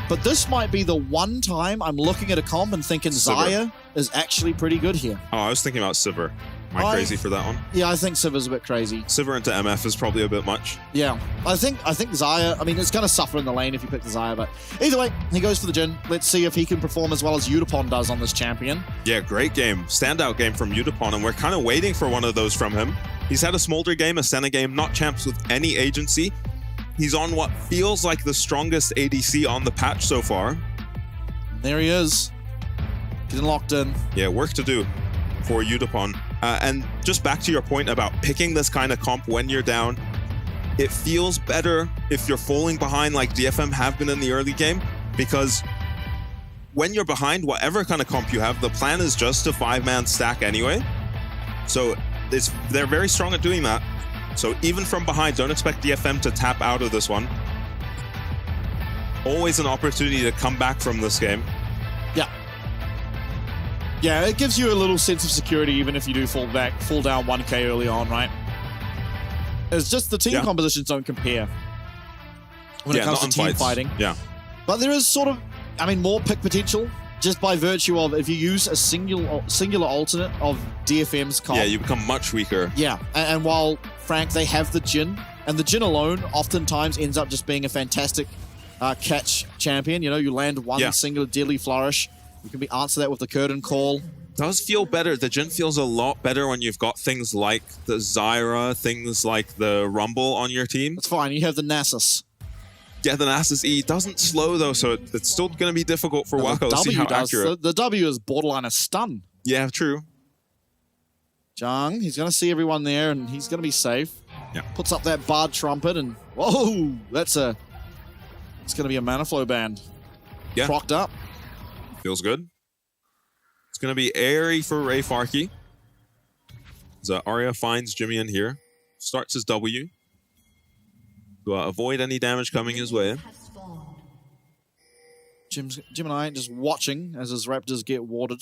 But this might be the one time I'm looking at a comp and thinking Xayah is actually pretty good here. Oh, I was thinking about Sivir. Am I crazy for that one? Yeah, I think Sivir's a bit crazy. Sivir into MF is probably a bit much. Yeah, I think Xayah, I mean, it's going to suffer in the lane if you pick the Xayah, but either way, he goes for the Jhin. Let's see if he can perform as well as Udapon does on this champion. Yeah, great game. Standout game from Udapon, and we're kind of waiting for one of those from him. He's had a Smolder game, a Senna game, not champs with any agency. He's on what feels like the strongest ADC on the patch so far. There he is. Getting locked in. Yeah, work to do for Udapon. And just back to your point about picking this kind of comp when you're down, it feels better if you're falling behind like DFM have been in the early game, because when you're behind, whatever kind of comp you have, the plan is just to 5-man stack anyway. So they're very strong at doing that. So even from behind, don't expect DFM to tap out of this one. Always an opportunity to come back from this game. Yeah, it gives you a little sense of security even if you do fall down 1k early on, right? It's just the team compositions don't compare when it comes to team fighting. Yeah. But there is sort of I mean, more pick potential just by virtue of if you use a singular alternate of DFM's comp. Yeah, you become much weaker. Yeah, and while Frank, they have the Jhin, and the Jhin alone oftentimes ends up just being a fantastic catch champion. You know, you land one singular deadly flourish. You can answer that with the curtain call. Does feel better. The Jhin feels a lot better when you've got things like the Zyra, things like the Rumble on your team. That's fine. You have the Nasus. Yeah, the Nasus E doesn't slow though, so it's still going to be difficult for Wako to see how accurate. The W is borderline a stun. Yeah, true. Zhang, he's going to see everyone there, and he's going to be safe. Yeah. Puts up that barred trumpet, and whoa, it's going to be a mana flow band. Yeah. Procced up. Feels good. It's going to be airy for Ray Farkey. So Arya finds Jimmy in here. Starts his W. To avoid any damage coming his way. Gemini just watching as his Raptors get warded.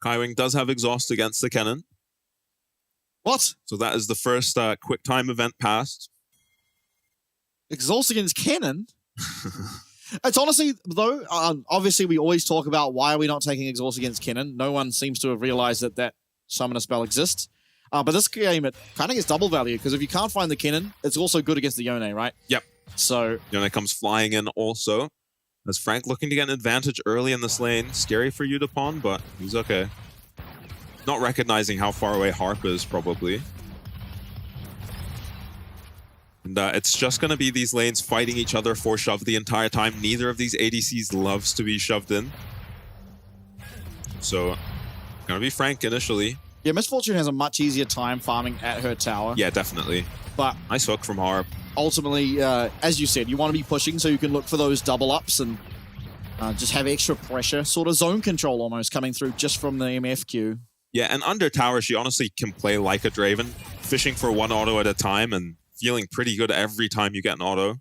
Kaiwing does have exhaust against the cannon. What? So that is the first quick time event passed. Exhaust against cannon? It's honestly, though, obviously we always talk about why are we not taking exhaust against cannon. No one seems to have realized that summoner spell exists. But this game, it kind of gets double value, because if you can't find the cannon, it's also good against the Yone, right? Yep. So Yone comes flying in also. As Frank looking to get an advantage early in this lane. Scary for Udapon, but he's okay. Not recognizing how far away Harp is, probably. And it's just going to be these lanes fighting each other for shove the entire time. Neither of these ADCs loves to be shoved in. So, going to be Frank initially. Yeah, Misfortune has a much easier time farming at her tower. Yeah, definitely. But nice hook from Harp. Ultimately, as you said, you want to be pushing so you can look for those double ups and just have extra pressure. Sort of zone control almost coming through just from the MFQ. Yeah, and under tower, she honestly can play like a Draven. Fishing for one auto at a time and feeling pretty good every time you get an auto.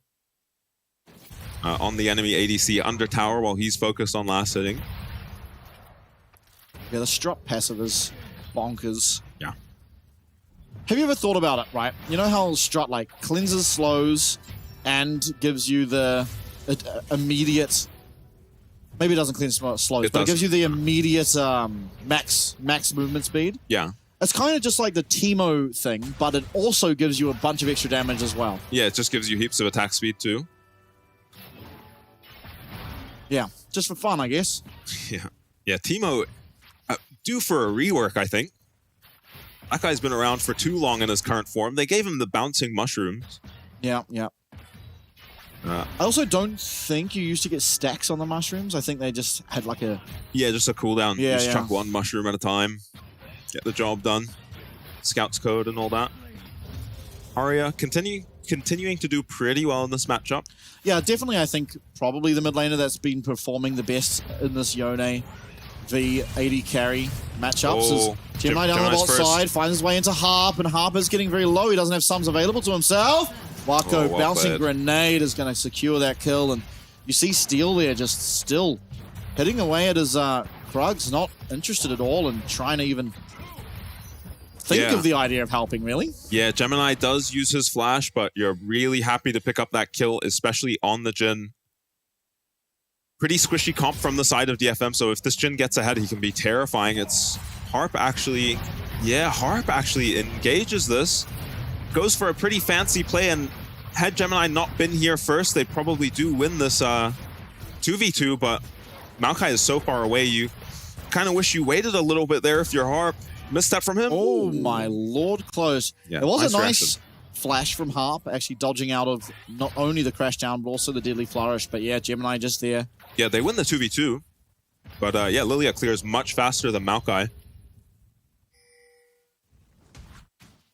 On the enemy ADC under tower while he's focused on last hitting. Yeah, the Strut passive is bonkers. Yeah. Have you ever thought about it, right? You know how Strut like cleanses, slows, and gives you the immediate... Maybe it doesn't cleanse slows, but it gives you the immediate max movement speed. Yeah. It's kind of just like the Teemo thing, but it also gives you a bunch of extra damage as well. Yeah, it just gives you heaps of attack speed too. Yeah, just for fun, I guess. Yeah, Teemo due for a rework, I think. That guy's been around for too long in his current form. They gave him the bouncing mushrooms. Yeah. I also don't think you used to get stacks on the mushrooms. I think they just had like a... Yeah, just a cooldown. Yeah, you just chuck one mushroom at a time. Get the job done. Scout's code and all that. Arya continuing to do pretty well in this matchup. Yeah, definitely I think probably the mid laner that's been performing the best in this Yone v AD carry matchups is Gemini down the bot side, finds his way into Harp, and Harp is getting very low. He doesn't have sums available to himself. Wako bouncing grenade is going to secure that kill, and you see Steel there just still hitting away at his Krugs, not interested at all and trying to even think of the idea of helping, really. Yeah, Gemini does use his flash, but you're really happy to pick up that kill, especially on the Jhin. Pretty squishy comp from the side of DFM, so if this Jhin gets ahead, he can be terrifying. It's Harp actually... Yeah, Harp actually engages this. Goes for a pretty fancy play, and had Gemini not been here first, they probably do win this 2v2, but Maokai is so far away, you kind of wish you waited a little bit there if you're Harp. Misstep from him. Oh my lord, close. Yeah, it was nice a nice reaction. flash from Harp, actually dodging out of not only the crash down, but also the deadly flourish. But yeah, Gemini just there. Yeah, they win the 2v2. But yeah, Lilia clears much faster than Maokai.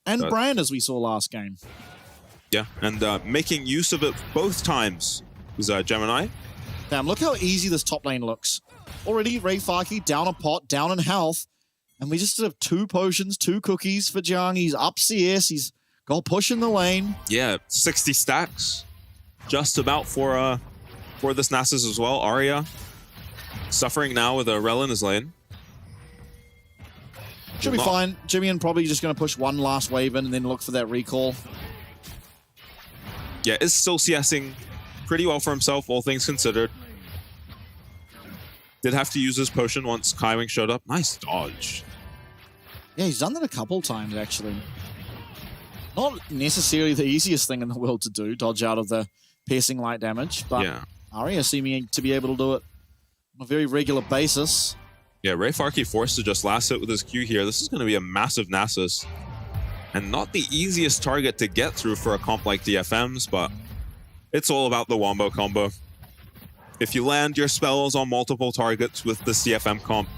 And Brand, as we saw last game. Yeah, and making use of it both times was Gemini. Damn, look how easy this top lane looks. Already, Ray Farkey down a pot, down in health. And we just have 2 potions, 2 cookies for Zhang. He's up CS. He's got push in the lane. Yeah, 60 stacks. Just about for this Nasus as well. Arya suffering now with a Rel in his lane. Should be fine. Jimmy probably just going to push one last wave in and then look for that recall. Yeah, is still CSing pretty well for himself, all things considered. Did have to use his potion once Kaiwing showed up. Nice dodge. Yeah, he's done that a couple times, actually. Not necessarily the easiest thing in the world to do, dodge out of the piercing light damage, but Yeah. Arya seeming to be able to do it on a very regular basis. Yeah, Ray Farkey forced to just last hit with his Q here. This is going to be a massive Nasus. And not the easiest target to get through for a comp like DFM's, but it's all about the wombo combo. If you land your spells on multiple targets with this DFM comp,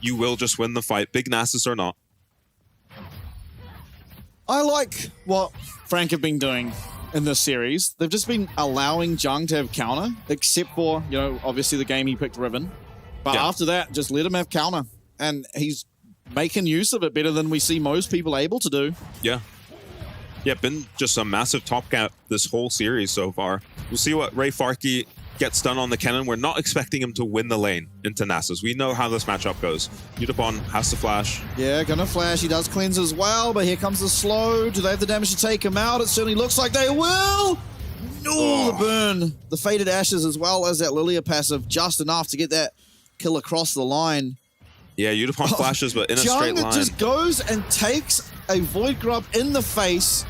you will just win the fight, big Nasus or not. I like what Frank have been doing in this series. They've just been allowing Jung to have counter, except for, you know, obviously the game he picked Riven. But after that, just let him have counter. And he's making use of it better than we see most people able to do. Yeah. Yeah, been just a massive top gap this whole series so far. We'll see what Ray Farkey gets done on the cannon. We're not expecting him to win the lane into Nasus. We know how this matchup goes. Yutapon has to flash. Yeah, gonna flash. He does cleanse as well, but here comes the slow. Do they have the damage to take him out? It certainly looks like they will. No, the burn. The Faded Ashes as well as that Lilia passive. Just enough to get that kill across the line. Yeah, Yutapon flashes, but in a straight line. Just goes and takes a Void Grub in the face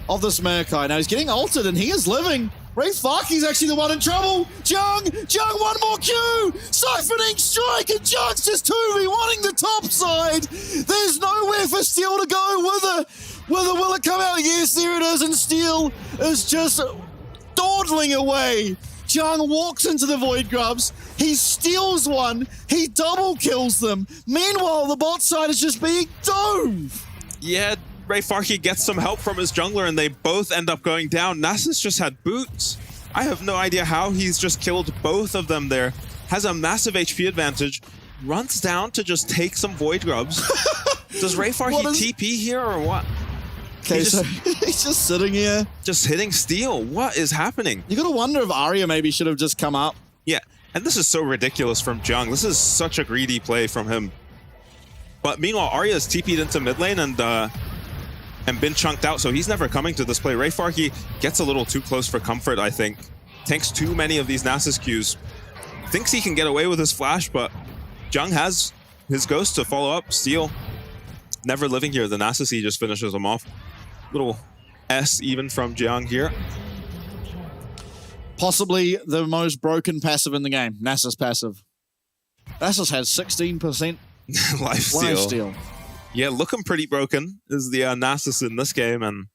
of this Maokai. Now he's getting ulted and he is living. Ray Farkey's actually the one in trouble. Jung, one more Q. Siphoning strike, and Jung's just 2v1ing the top side. There's nowhere for Steel to go. Will it come out? Yes, there it is, and Steel is just dawdling away. Jung walks into the Void Grubs. He steals one. He double kills them. Meanwhile, the bot side is just being dove. Yeah, Ray Farkey gets some help from his jungler and they both end up going down. Nasus just had boots. I have no idea how he's just killed both of them there. Has a massive HP advantage. Runs down to just take some Void Grubs. Does Ray Farkey TP here or what? Okay, so he's just sitting here. Just hitting Steel. What is happening? You gotta wonder if Arya maybe should have just come up. Yeah, and this is so ridiculous from Jung. This is such a greedy play from him. But meanwhile, Arya's TP'd into mid lane and been chunked out, so he's never coming to this play. Ray Farkey gets a little too close for comfort, I think. Tanks too many of these Nasus Qs. Thinks he can get away with his flash, but Jung has his ghost to follow up. Steel never living here. The Nasus he just finishes him off. Little S even from Jung here. Possibly the most broken passive in the game. Nasus passive. Nasus has 16% lifesteal. Yeah, looking pretty broken is the Nasus in this game, and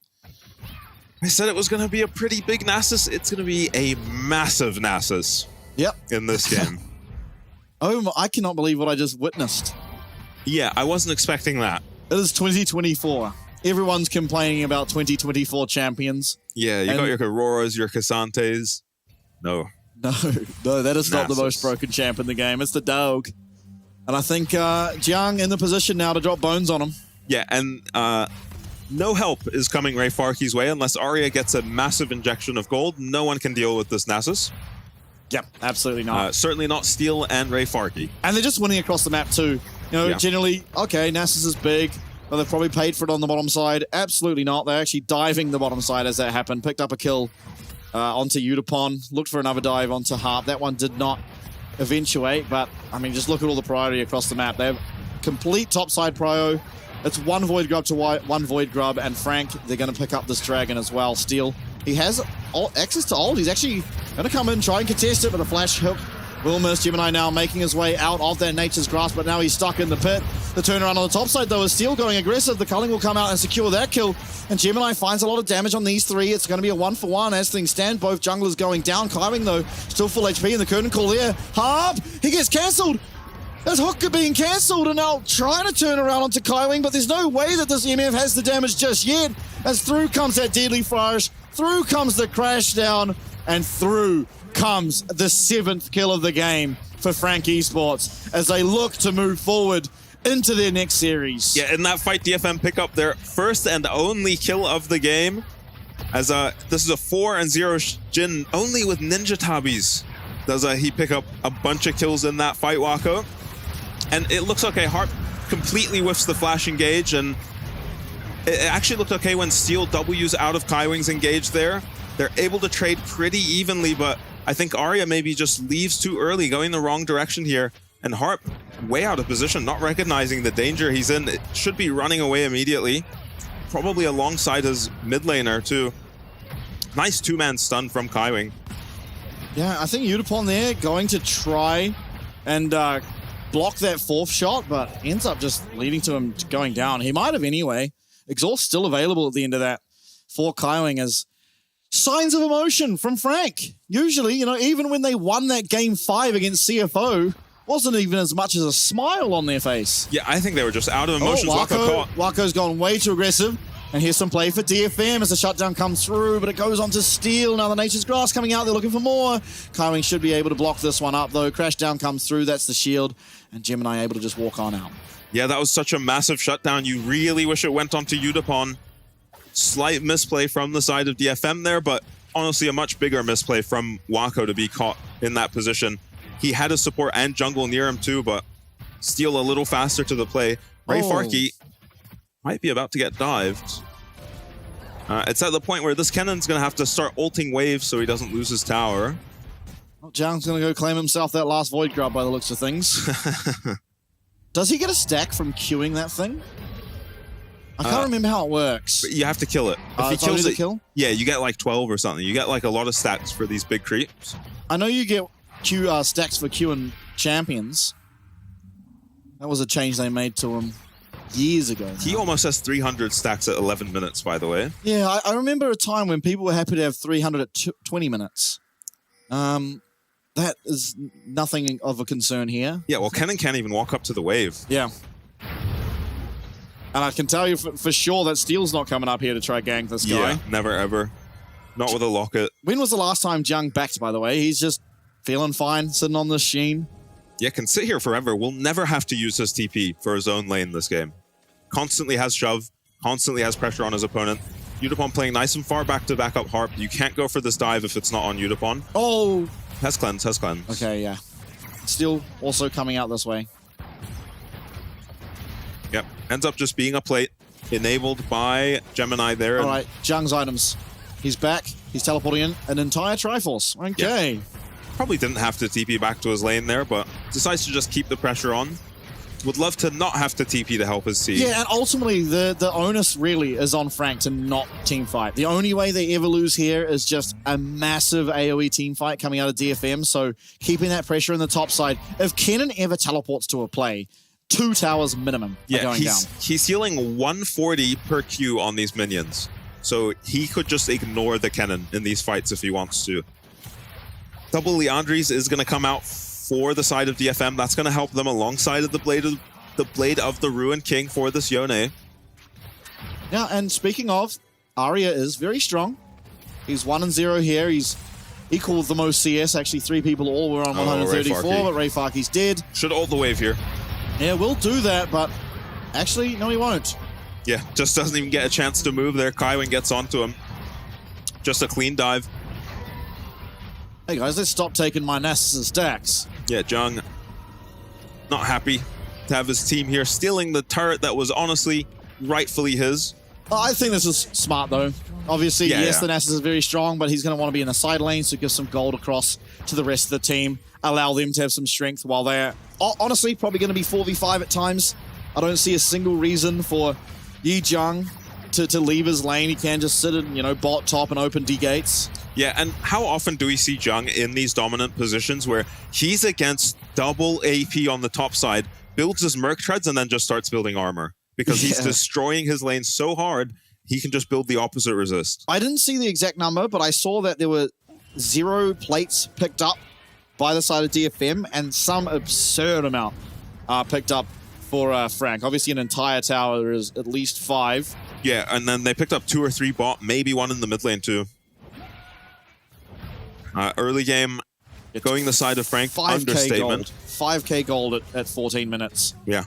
I said it was going to be a pretty big Nasus. It's going to be a massive Nasus. Yep. In this game. Oh, I cannot believe what I just witnessed. Yeah, I wasn't expecting that. It is 2024. Everyone's complaining about 2024 champions. Yeah, you got your Auroras, your Cassantes. No, that is not the most broken champ in the game. It's the dog. And I think Jiang in the position now to drop bones on him. Yeah, and no help is coming Ray Farkey's way unless Arya gets a massive injection of gold. No one can deal with this Nasus. Yep, absolutely not. Certainly not Steel and Ray Farkey. And they're just winning across the map too. You know, generally, okay, Nasus is big, but they've probably paid for it on the bottom side. Absolutely not. They're actually diving the bottom side as that happened. Picked up a kill onto Yutapon. Looked for another dive onto Harp. That one did not eventuate, but I mean, just look at all the priority across the map. They have complete topside prio. It's one Void Grub to one Void Grub, and Frank, they're going to pick up this Dragon as well. Steel, he has access to ult. He's actually going to come in, try and contest it, but a flash hook will miss. Gemini now making his way out of that Nature's Grasp, but now he's stuck in the pit. The turnaround on the top side, though, is Steel going aggressive. The culling will come out and secure that kill, and Gemini finds a lot of damage on these three. It's going to be a 1-for-1 as things stand. Both junglers going down. Kaiwing, though, still full HP, and the curtain call there. Harp, he gets cancelled. That's Hooker being cancelled, and now trying to turn around onto Kaiwing, but there's no way that this MF has the damage just yet. As through comes that Deadly Flourish, through comes the crash down, and through comes the 7th kill of the game for Frank Esports as they look to move forward into their next series. Yeah, in that fight, DFM pick up their first and only kill of the game. As this is a 4-0 Jin only with Ninja Tabis. Does he pick up a bunch of kills in that fight, Wako? And it looks okay. Harp completely whiffs the flash engage, and it actually looked okay when Steel W's out of Kaiwing's engage there. They're able to trade pretty evenly, but I think Arya maybe just leaves too early, going the wrong direction here. And Harp, way out of position, not recognizing the danger he's in. It should be running away immediately. Probably alongside his mid laner, too. Nice two-man stun from Kaiwing. Yeah, I think Udapon there going to try and block that fourth shot, but ends up just leading to him going down. He might have anyway. Exhaust still available at the end of that for Kaiwing as signs of emotion from Frank. Usually, you know, even when they won that game 5 against CFO, wasn't even as much as a smile on their face. Yeah, I think they were just out of emotions. Waco's gone way too aggressive. And here's some play for DFM as the shutdown comes through, but it goes on to Steel. Now the Nature's Grass coming out, they're looking for more. Kaiwing should be able to block this one up though. Crashdown comes through, that's the shield. And Gemini able to just walk on out. Yeah, that was such a massive shutdown. You really wish it went on to Udapon. Slight misplay from the side of DFM there, but honestly a much bigger misplay from Waco to be caught in that position. He had his support and jungle near him too, but Steel a little faster to the play. Ray Farkey might be about to get dived. It's at the point where this Kennon's going to have to start ulting waves so he doesn't lose his tower. Well, Zhang's going to go claim himself that last Void Grub by the looks of things. Does he get a stack from queuing that thing? I can't remember how it works. But you have to kill it. If he kills it, kill? Yeah, you get like 12 or something. You get like a lot of stats for these big creeps. I know you get stacks for queuing champions. That was a change they made to him years ago. He almost has 300 stacks at 11 minutes, by the way. Yeah, I remember a time when people were happy to have 300 at 20 minutes. That is nothing of a concern here. Yeah, well, Kennen can't even walk up to the wave. Yeah. And I can tell you for sure that Steel's not coming up here to try gank this guy. Yeah, never ever. Not with a locket. When was the last time Jung backed, by the way? He's just feeling fine, sitting on the sheen. Yeah, can sit here forever. Will never have to use his TP for his own lane this game. Constantly has shove, constantly has pressure on his opponent. Udapon playing nice and far back to back up Harp. You can't go for this dive if it's not on Udapon. Oh! Has cleanse, has cleanse. Okay, yeah. Steel also coming out this way. Yep, ends up just being a plate enabled by Gemini there. All right, Jung's items. He's back. He's teleporting in an entire Triforce. Okay. Yeah. Probably didn't have to TP back to his lane there, but decides to just keep the pressure on. Would love to not have to TP to help his team. Yeah, and ultimately, the onus really is on Frank to not teamfight. The only way they ever lose here is just a massive AoE teamfight coming out of DFM, so keeping that pressure in the top side. If Kennen ever teleports to a play, 2 towers minimum are going down. He's healing 140 per Q on these minions, so he could just ignore the Kennen in these fights if he wants to. Double Leandries is going to come out for the side of DFM. That's going to help them alongside of the Blade of the Ruined King for this Yone. Yeah, and speaking of, Arya is very strong. He's 1-0 here. He's equal with the most CS. Actually, 3 people all were on 134, but Ray Farkey's dead. Should ult the wave here. Yeah, we'll do that, but actually, no, he won't. Yeah, just doesn't even get a chance to move there. Kaiwing gets onto him. Just a clean dive. Hey guys, let's stop taking my Nasus stacks. Yeah, Jung not happy to have his team here stealing the turret that was honestly rightfully his. I think this is smart though. Obviously, yes, the Nasus is very strong, but he's going to want to be in the side lane, so give some gold across to the rest of the team. Allow them to have some strength while they're honestly probably going to be 4v5 at times. I don't see a single reason for Yi Jung to leave his lane. He can just sit in, bot top and open D gates. Yeah, and how often do we see Jung in these dominant positions where he's against double AP on the top side, builds his Merc Treads, and then just starts building armor? Because he's destroying his lane so hard, he can just build the opposite resist. I didn't see the exact number, but I saw that there were 0 plates picked up by the side of DFM, and some absurd amount picked up for Frank. Obviously, an entire tower is at least 5. Yeah, and then they picked up 2 or 3 bot, maybe 1 in the mid lane too. Early game, going the side of Frank, 5K understatement. Gold. 5k gold at 14 minutes. Yeah.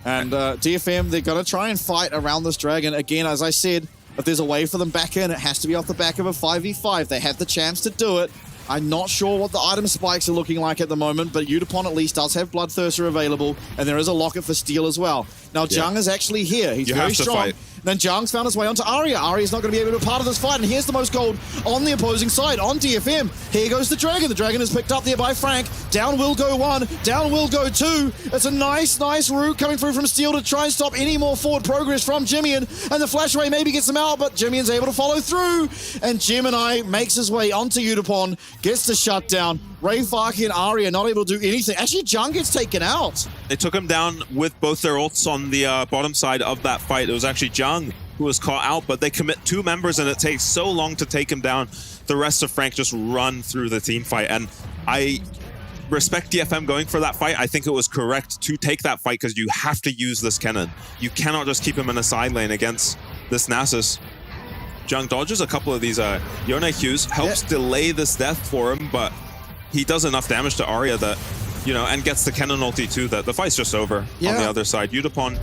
And DFM, they're going to try and fight around this dragon. Again, as I said, if there's a way for them back in, it has to be off the back of a 5v5. They have the chance to do it. I'm not sure what the item spikes are looking like at the moment, but Udapon at least does have Bloodthirster available, and there is a locket for Steel as well. Now, Jung is actually here. He's very strong. Then Jung's found his way onto Aria. Aria's not going to be able to be part of this fight, and here's the most gold on the opposing side, on DFM. Here goes the Dragon. The Dragon is picked up there by Frank. Down will go one, down will go two. It's a nice route coming through from Steel to try and stop any more forward progress from Jimian, and the flash ray maybe gets him out, but Jimian's able to follow through, and Gemini makes his way onto Udapon, gets the shutdown. FAK and Aria not able to do anything. Actually, Jung gets taken out. They took him down with both their ults on the bottom side of that fight. It was actually Jung who was caught out, but they commit 2 members and it takes so long to take him down. The rest of Frank just run through the team fight, and I respect DFM going for that fight. I think it was correct to take that fight because you have to use this Kennen. You cannot just keep him in a side lane against this Nasus. Jung dodges a couple of these Yone Qs, helps delay this death for him, but he does enough damage to Aria that, you know, and gets the Kennen ulti too, that the fight's just over on the other side. Udapon,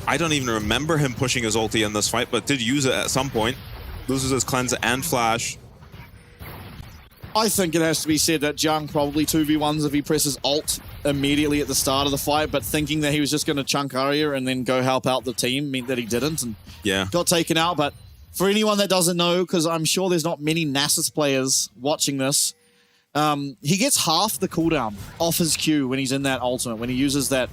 I don't even remember him pushing his ulti in this fight, but did use it at some point. Loses his cleanse and flash. I think it has to be said that Jung probably 2v1s if he presses ult immediately at the start of the fight, but thinking that he was just going to chunk Aria and then go help out the team meant that he didn't and got taken out. But for anyone that doesn't know, because I'm sure there's not many Nasus players watching this, he gets half the cooldown off his Q when he's in that ultimate. When he uses that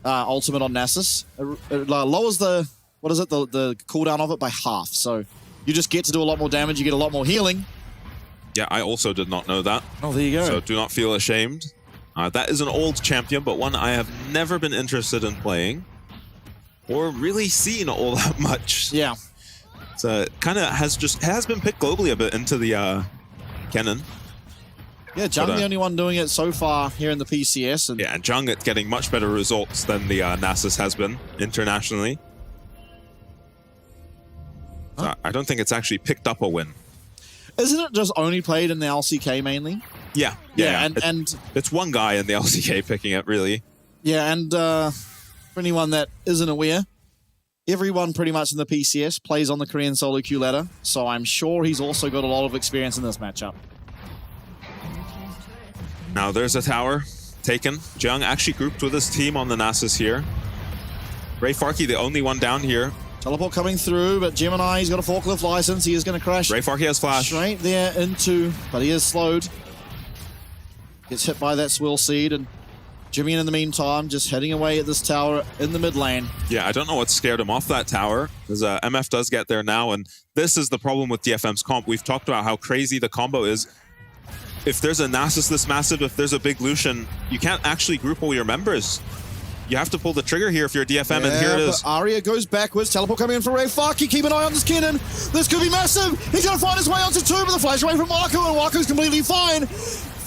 ultimate on Nasus, it lowers the, the cooldown of it by half. So you just get to do a lot more damage, you get a lot more healing. Yeah, I also did not know that. Oh, there you go. So do not feel ashamed. That is an old champion, but one I have never been interested in playing or really seen all that much. Yeah. So kind of has been picked globally a bit into the Kennen. Yeah, Jung the only one doing it so far here in the PCS. And yeah, and Jung getting much better results than the Nasus has been internationally. So I don't think it's actually picked up a win. Isn't it just only played in the LCK mainly? Yeah. And it's one guy in the LCK picking it, really. Yeah, and for anyone that isn't aware, everyone pretty much in the PCS plays on the Korean solo queue ladder, so I'm sure he's also got a lot of experience in this matchup. Now there's a tower taken. Jung actually grouped with his team on the Nasus here. FAK the only one down here. Teleport coming through, but Gemini, he's got a forklift license. He is going to crash. FAK has flash. Straight there into, but he is slowed. Gets hit by that Swill Seed, and Jimmy in the meantime just heading away at this tower in the mid lane. Yeah, I don't know what scared him off that tower, because MF does get there now, and this is the problem with DFM's comp. We've talked about how crazy the combo is. If there's a Nasus this massive, if there's a big Lucian, you can't actually group all your members. You have to pull the trigger here if you're DFM, and here it is. Aria goes backwards. Teleport coming in for FAK. Keep an eye on this Kennen. This could be massive. He's going to find his way onto 2, but the flash away from Wako, and Wako's completely fine.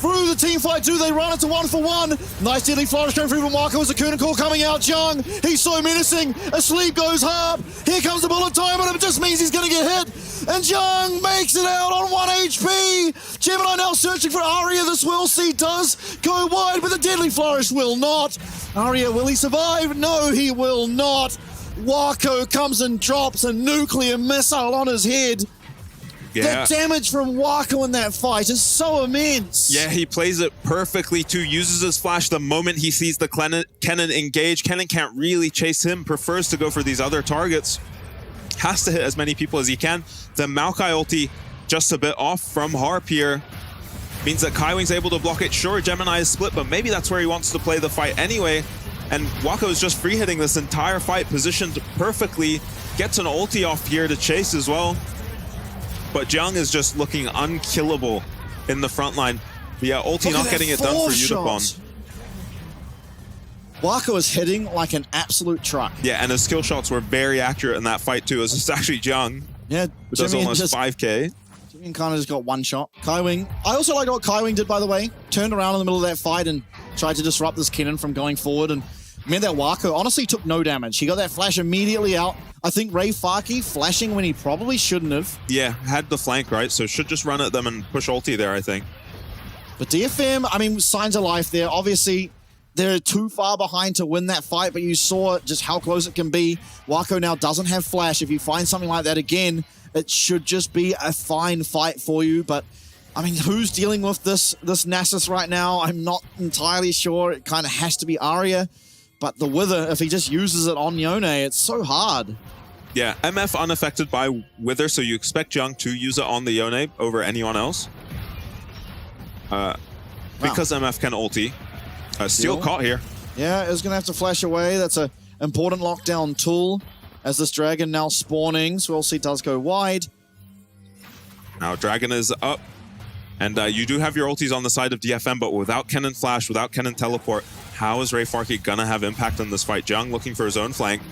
Through the team fight too, they run into 1-for-1. Nice deadly flourish coming through from Wako as a Kunin call coming out. Jung, he's so menacing. Asleep goes Harp. Here comes the bullet time, and it just means he's going to get hit. And Jung makes it out on 1 HP. Gemini now searching for Aria. The Swirl Seed does go wide, but the deadly flourish will not. Aria, will he survive? No, he will not. Wako comes and drops a nuclear missile on his head. Yeah. The damage from Wako in that fight is so immense. Yeah, he plays it perfectly too. Uses his flash the moment he sees the Kennen engage. Kennen can't really chase him, prefers to go for these other targets. Has to hit as many people as he can. The Maokai ulti just a bit off from Harp here. Means that Kaiwing's able to block it. Sure, Gemini is split, but maybe that's where he wants to play the fight anyway. And Wako is just free hitting this entire fight, positioned perfectly. Gets an ulti off here to chase as well. But Jung is just looking unkillable in the front line. The ulti not getting it done for Udapon. Wako is hitting like an absolute truck. Yeah, and his skill shots were very accurate in that fight too. It's actually Jung. Yeah, who does almost 5k. Jimmy kind of just got one shot. Kaiwing. I also like what Kaiwing did, by the way. Turned around in the middle of that fight and tried to disrupt this Kennen from going forward, and meant that Wako honestly took no damage. He got that flash immediately out. I think FAK flashing when he probably shouldn't have. Yeah, had the flank, right? So should just run at them and push ulti there, I think. But DFM, I mean, signs of life there. Obviously, they're too far behind to win that fight, but you saw just how close it can be. Wako now doesn't have flash. If you find something like that again, it should just be a fine fight for you. But, I mean, who's dealing with this Nasus right now? I'm not entirely sure. It kind of has to be Aria. But the Wither, if he just uses it on Yone, it's so hard. Yeah, MF unaffected by Wither, so you expect Jiang to use it on the Yone over anyone else. Because MF can ulti. Steal caught here. Yeah, is going to have to flash away. That's an important lockdown tool. As this Dragon now spawning, so Swellseed does go wide. Now Dragon is up. And you do have your ultis on the side of DFM, but without Kennen Flash, without Kennen Teleport, how is RayFarky going to have impact on this fight? Jiang looking for his own flank.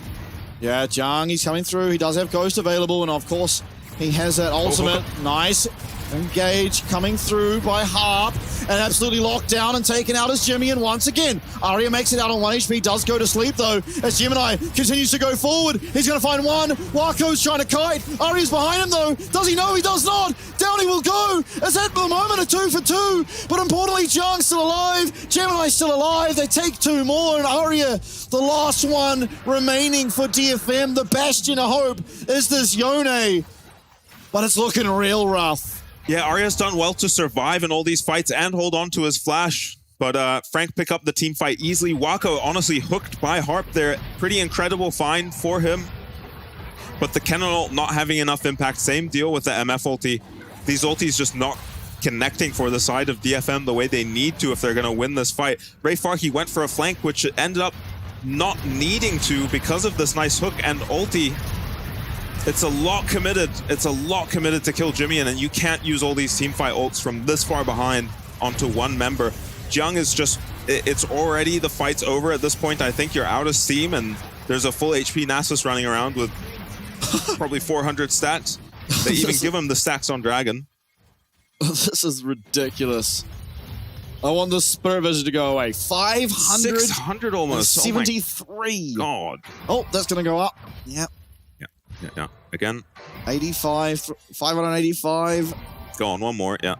Yeah, Jiang, he's coming through. He does have Ghost available, and of course, he has that ultimate. Nice engage coming through by Harp, and absolutely locked down and taken out as Jimmy. And once again, Arya makes it out on 1 HP, does go to sleep though, as Gemini continues to go forward. He's going to find one. Wako's trying to kite. Arya's behind him though. Does he know? He does not. Down he will go. As at the moment a 2 for 2, but importantly, Jiang's still alive. Gemini's still alive. They take 2 more, and Arya, the last one remaining for DFM. The bastion of hope is this Yone, but it's looking real rough. Yeah, Arya's done well to survive in all these fights and hold on to his flash. But Frank pick up the team fight easily. Wako honestly hooked by Harp there. Pretty incredible find for him. But the Kennen ult not having enough impact. Same deal with the MF ulti. These ultis just not connecting for the side of DFM the way they need to if they're going to win this fight. RayFarky went for a flank, which ended up not needing to because of this nice hook and ulti. It's a lot committed. It's a lot committed to kill Jimmy, and you can't use all these teamfight ults from this far behind onto one member. Jiang is just, it's already, the fight's over at this point. I think you're out of steam, and there's a full HP Nasus running around with probably 400 stacks. They even give him the stacks on Dragon. This is ridiculous. I want the Spirit Vision to go away. 500? 600 almost. 73. Oh God. Oh, that's going to go up. Yep. Yeah. Again. 85, 585. Go on, one more. Yeah.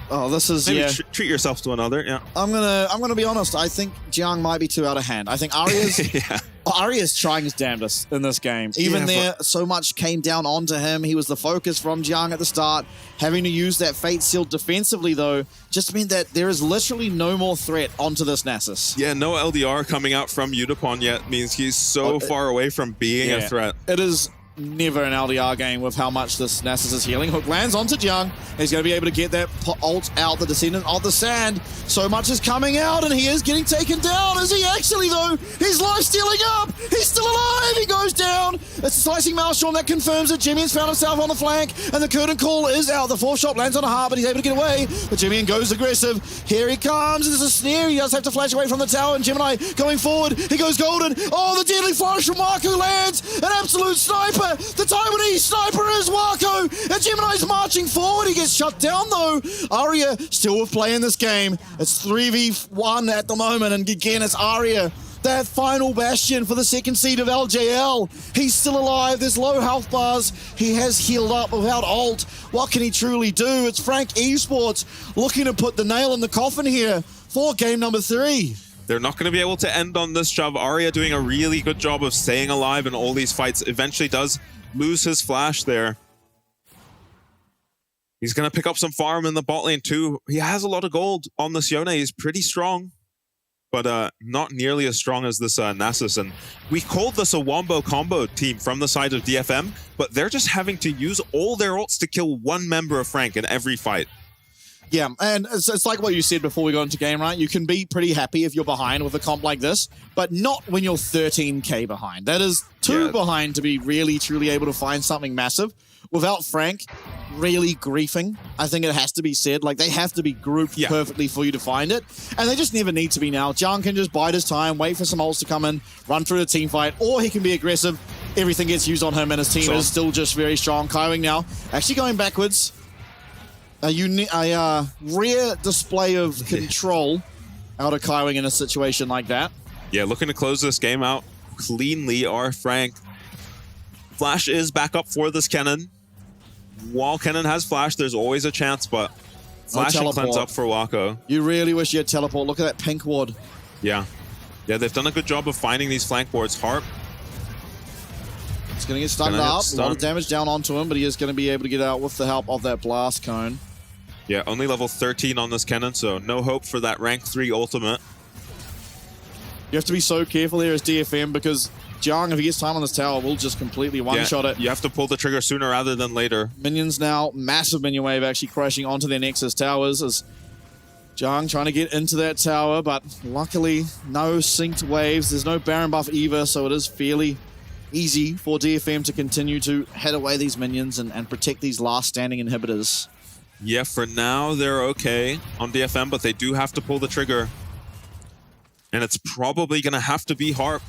Oh, this is maybe treat yourself to another. Yeah. I'm gonna be honest. I think Jiang might be too out of hand. I think Arya's trying his damnedest in this game. Even there, so much came down onto him. He was the focus from Jiang at the start. Having to use that Fate Seal defensively though, just meant that there is literally no more threat onto this Nasus. Yeah, no LDR coming out from Udapon yet means he's so far away from being a threat. It is never an LDR game with how much this Nasus is healing. Hook lands onto Jiang. He's going to be able to get that ult out, the Descendant of the Sand. So much is coming out, and he is getting taken down. Is he actually, though? His life's stealing up. He's still alive. He goes down. It's a slicing Maelstrom that confirms that Jimmy's found himself on the flank, and the curtain call is out. The 4th shot lands on a heart, but he's able to get away. But Jimmy goes aggressive. Here he comes. There's a snare. He does have to flash away from the tower, and Gemini going forward. He goes golden. Oh, the deadly flourish from Waku lands. An absolute sniper. The Taiwanese sniper is Wako, and Gemini's marching forward. He gets shut down though. Arya still with play in this game. It's 3v1 at the moment, and again it's Arya, that final bastion for the 2nd seed of LJL. He's still alive. There's low health bars. He has healed up without ult. What can he truly do? It's Frank Esports looking to put the nail in the coffin here for game number 3. They're not going to be able to end on this shove. Arya doing a really good job of staying alive in all these fights. Eventually does lose his flash there. He's going to pick up some farm in the bot lane too. He has a lot of gold on this Yone. He's pretty strong, but not nearly as strong as this Nasus. And we called this a wombo combo team from the side of DFM, but they're just having to use all their ults to kill one member of Frank in every fight. Yeah, and it's like what you said before we got into game, right? You can be pretty happy if you're behind with a comp like this, but not when you're 13k behind. That is too behind to be really, truly able to find something massive. Without Frank really griefing, I think it has to be said. Like, they have to be grouped perfectly for you to find it, and they just never need to be now. Jiang can just bide his time, wait for some ults to come in, run through the team fight, or he can be aggressive. Everything gets used on him, and his team is still just very strong. Kaiwing now, actually going backwards. A rare display of control out of Kaiwing in a situation like that. Yeah, looking to close this game out cleanly are Frank. Flash is back up for this Kennen. While Kennen has Flash, there's always a chance, but Flash and cleanse up for Wako. You really wish you had teleport. Look at that pink ward. Yeah. Yeah, they've done a good job of finding these flank wards. Harp. It's going to get stunned up. A lot of damage down onto him, but he is going to be able to get out with the help of that blast cone. Yeah, only level 13 on this Kennen, so no hope for that rank 3 ultimate. You have to be so careful here as DFM because Jiang, if he gets time on this tower, will just completely one-shot it. You have to pull the trigger sooner rather than later. Minions now, massive minion wave actually crashing onto their Nexus towers as Jiang trying to get into that tower, but luckily no synced waves. There's no Baron buff either, so it is fairly easy for DFM to continue to head away these minions and protect these last standing inhibitors. Yeah, for now they're okay on DFM, but they do have to pull the trigger. And it's probably going to have to be Harp.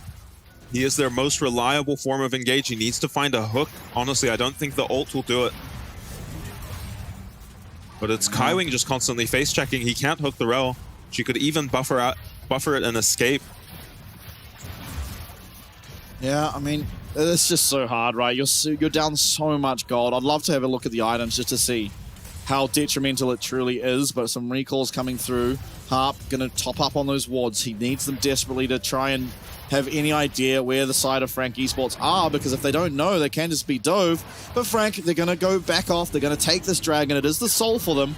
He is their most reliable form of engage. He needs to find a hook. Honestly, I don't think the ult will do it. But it's Kaiwing just constantly face-checking. He can't hook the Rel. She could even buffer it and escape. Yeah, I mean, it's just so hard, right? You're down so much gold. I'd love to have a look at the items just to see how detrimental it truly is, but some recalls coming through. Harp gonna top up on those wards. He needs them desperately to try and have any idea where the side of Frank Esports are, because if they don't know, they can just be dove. But Frank, they're gonna go back off. They're gonna take this dragon. It is the soul for them.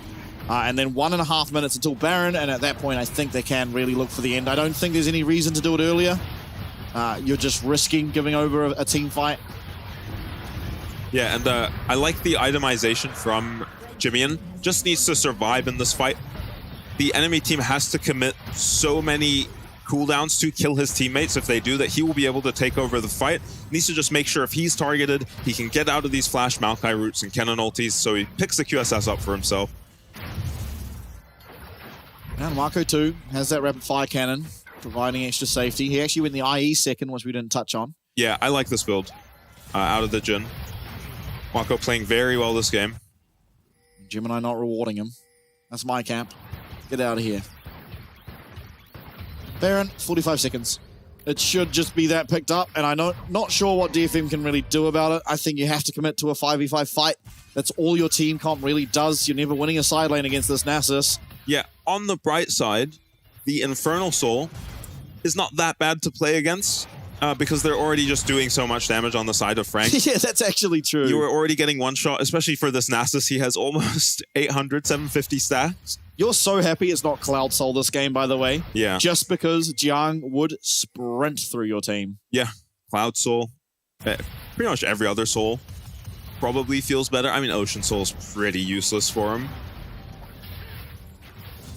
And then 1.5 minutes until Baron, and at that point, I think they can really look for the end. I don't think there's any reason to do it earlier. You're just risking giving over a team fight. Yeah, and I like the itemization from Jimian. Just needs to survive in this fight. The enemy team has to commit so many cooldowns to kill his teammates. If they do that, he will be able to take over the fight. Needs to just make sure if he's targeted, he can get out of these flash Maokai roots and Kennen ultis, so he picks the QSS up for himself. And Marco too has that rapid fire cannon, providing extra safety. He actually went the IE second, which we didn't touch on. Yeah, I like this build out of the Jhin. Marco playing very well this game. Gemini not rewarding him. That's my camp. Get out of here. Baron, 45 seconds. It should just be that picked up, and I'm not sure what DFM can really do about it. I think you have to commit to a 5v5 fight. That's all your team comp really does. You're never winning a side lane against this Nasus. Yeah, on the bright side, the Infernal Soul is not that bad to play against because they're already just doing so much damage on the side of Frank. Yeah, that's actually true. You were already getting one shot, especially for this Nasus. He has almost 800, 750 stacks. You're so happy it's not Cloud Soul this game, by the way. Yeah. Just because Jiang would sprint through your team. Yeah, Cloud Soul. Pretty much every other Soul probably feels better. I mean, Ocean Soul is pretty useless for him.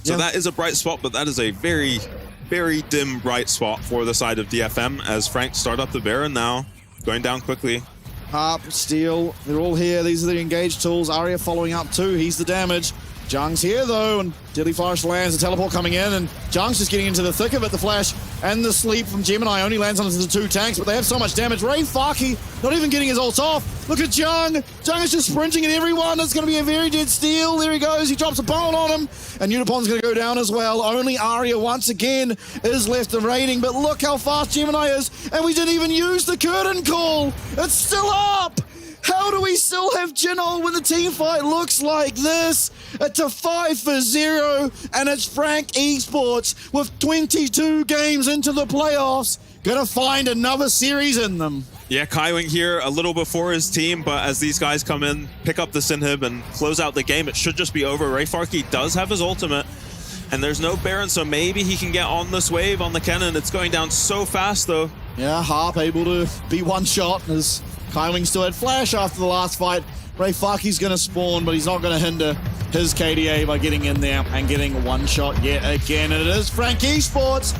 So that is a bright spot, but that is a very, very dim bright spot for the side of DFM as Frank start up the Baron now, going down quickly. Harp, Steel, they're all here. These are the engaged tools. Arya following up too. He's the damage. Jiang's here though, and Deadly Flash lands, the teleport coming in, and Jiang's just getting into the thick of it. The flash and the sleep from Gemini only lands onto the 2 tanks, but they have so much damage. FAK not even getting his ult off. Look at Jiang. Jiang is just sprinting at everyone. It's going to be a very dead steal. There he goes. He drops a bone on him, and Unipon's going to go down as well. Only Arya once again is left raiding, but look how fast Gemini is, and we didn't even use the curtain call. It's still up. How do we still have Jhin when the team fight looks like this? It's a 5-0, and it's Frank Esports with 22 games into the playoffs. Gonna find another series in them. Yeah, Kaiwing here a little before his team, but as these guys come in, pick up the Sinhib and close out the game, it should just be over. FAK does have his ultimate, and there's no Baron, so maybe he can get on this wave on the Kennen. It's going down so fast, though. Yeah, Harp able to be one shot as Kaiwing still had flash after the last fight. FAK's going to spawn, but he's not going to hinder his KDA by getting in there and getting one shot yet again. And it is Frank Esports,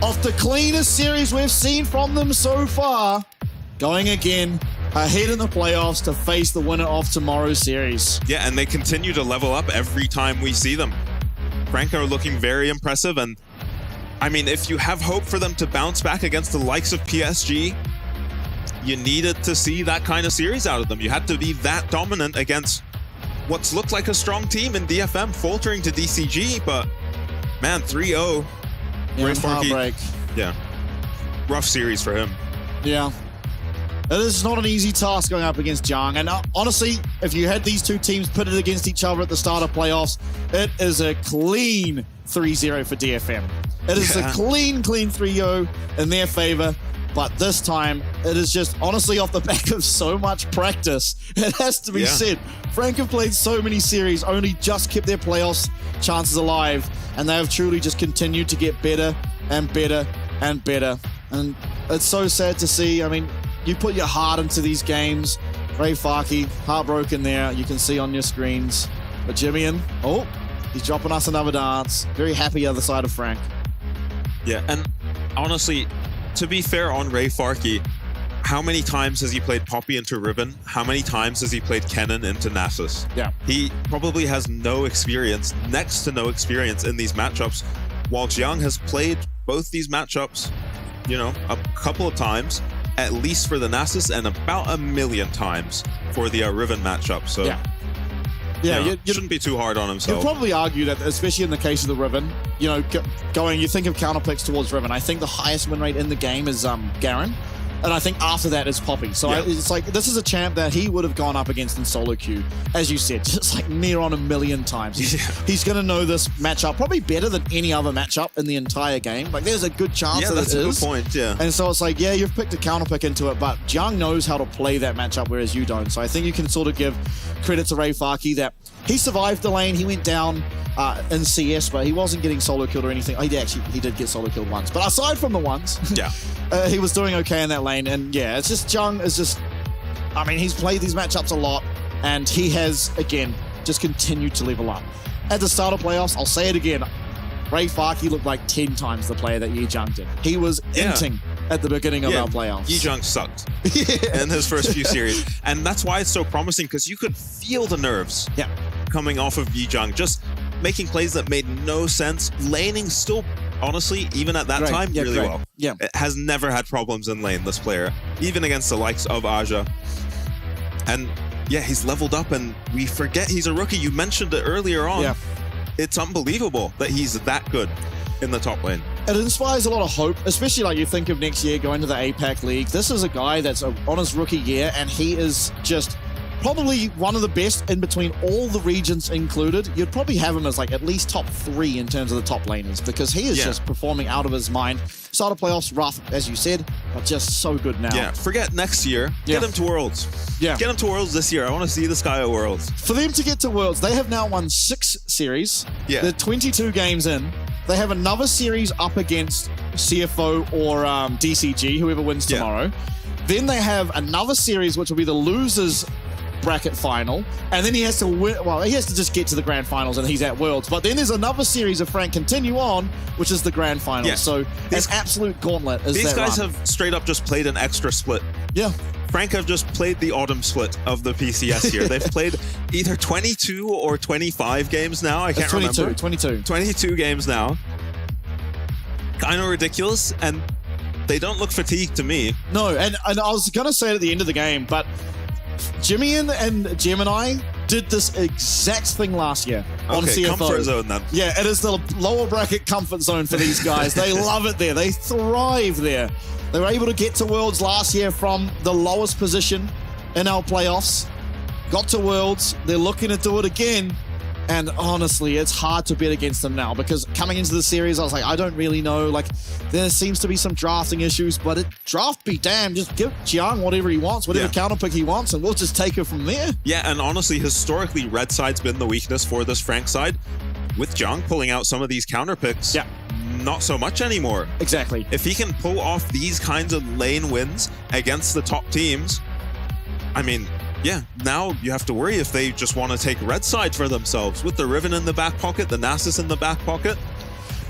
off the cleanest series we've seen from them so far, going again ahead in the playoffs to face the winner of tomorrow's series. Yeah, and they continue to level up every time we see them. Frank are looking very impressive, and I mean, if you have hope for them to bounce back against the likes of PSG, you needed to see that kind of series out of them. You had to be that dominant against what's looked like a strong team in DFM, faltering to DCG, but man, 3-0. Heartbreak. Yeah, rough series for him. Yeah. It is not an easy task going up against Jiang. And honestly, if you had these two teams pitted against each other at the start of playoffs, it is a clean 3-0 for DFM. It is a clean 3-0 in their favor. But this time, it is just honestly off the back of so much practice. It has to be said. Frank have played so many series, only just kept their playoffs chances alive. And they have truly just continued to get better and better and better. And it's so sad to see. I mean, you put your heart into these games. FAK, heartbroken there. You can see on your screens. But Jimian, oh, he's dropping us another dance. Very happy other side of Frank. Yeah, and honestly, to be fair on FAK, how many times has he played Poppy into Riven? How many times has he played Kennen into Nasus? Yeah. He probably has no experience, next to no experience in these matchups, while Jiang has played both these matchups, you know, a couple of times, at least for the Nasus, and about 1 million times for the Riven matchup. So, yeah, you shouldn't be too hard on himself. You'd probably argue that, especially in the case of the Riven, you know, you think of counterpicks towards Riven. I think the highest win rate in the game is Garen. And I think after that is Poppy. So it's like, this is a champ that he would have gone up against in solo queue, as you said, just like near on 1 million times. He's going to know this matchup probably better than any other matchup in the entire game. Like, there's a good chance that that's it a is. good point, And so it's like, yeah, you've picked a counterpick into it, but Jiang knows how to play that matchup, whereas you don't. So I think you can sort of give credit to FAK that he survived the lane. He went down in CS, but he wasn't getting solo killed or anything. He did get solo killed once. But aside from the ones, he was doing okay in that lane. And yeah, it's just Jiang is just, I mean, he's played these matchups a lot, and he has, again, just continued to level up. At the start of playoffs, I'll say it again, FAK looked like 10 times the player that Jiang did. He was inting at the beginning of our playoffs. Jiang sucked in his first few series. And that's why it's so promising, because you could feel the nerves coming off of Jiang, just making plays that made no sense. Laning still, honestly, even at that time, really well. Yeah. It has never had problems in lane, this player, even against the likes of Aja. And yeah, he's leveled up, and we forget he's a rookie. You mentioned it earlier on. It's unbelievable that he's that good in the top lane. It inspires a lot of hope, especially like you think of next year going to the APAC League. This is a guy that's on his rookie year, and he is just probably one of the best in between all the regions included. You'd probably have him as like at least top 3 in terms of the top laners, because he is just performing out of his mind. Start of playoffs rough, as you said, but just so good now. Yeah, forget next year. Get him to Worlds. Get him to Worlds this year. I want to see this guy at Worlds. For them to get to Worlds, they have now won 6 series. They're 22 games in. They have another series up against CFO or DCG, whoever wins tomorrow. Then they have another series, which will be the losers bracket final, and then he has to win. Well, he has to just get to the grand finals, and he's at Worlds. But then there's another series of Frank continue on, which is the grand final. So it's absolute gauntlet. These guys have straight up just played an extra split. Frank have just played the autumn split of the PCS here. They've played either 22 or 25 games now. I can't remember. 22 games now. Kind of ridiculous, and they don't look fatigued to me. No, and I was going to say it at the end of the game, but Jimian and Gemini did this exact thing last year on CFO. Comfort zone then. Yeah, it is the lower bracket comfort zone for these guys. They love it there. They thrive there. They were able to get to Worlds last year from the lowest position in our playoffs. Got to Worlds. They're looking to do it again. And honestly, it's hard to bet against them now, because coming into the series, I was like, I don't really know. Like, there seems to be some drafting issues, but draft be damned. Just give Jiang whatever he wants, whatever counterpick he wants, and we'll just take it from there. Yeah, and honestly, historically, red side's been the weakness for this Frank side. With Jiang pulling out some of these counterpicks, not so much anymore. Exactly. If he can pull off these kinds of lane wins against the top teams, I mean, yeah, now you have to worry if they just want to take red side for themselves with the Riven in the back pocket, the Nasus in the back pocket.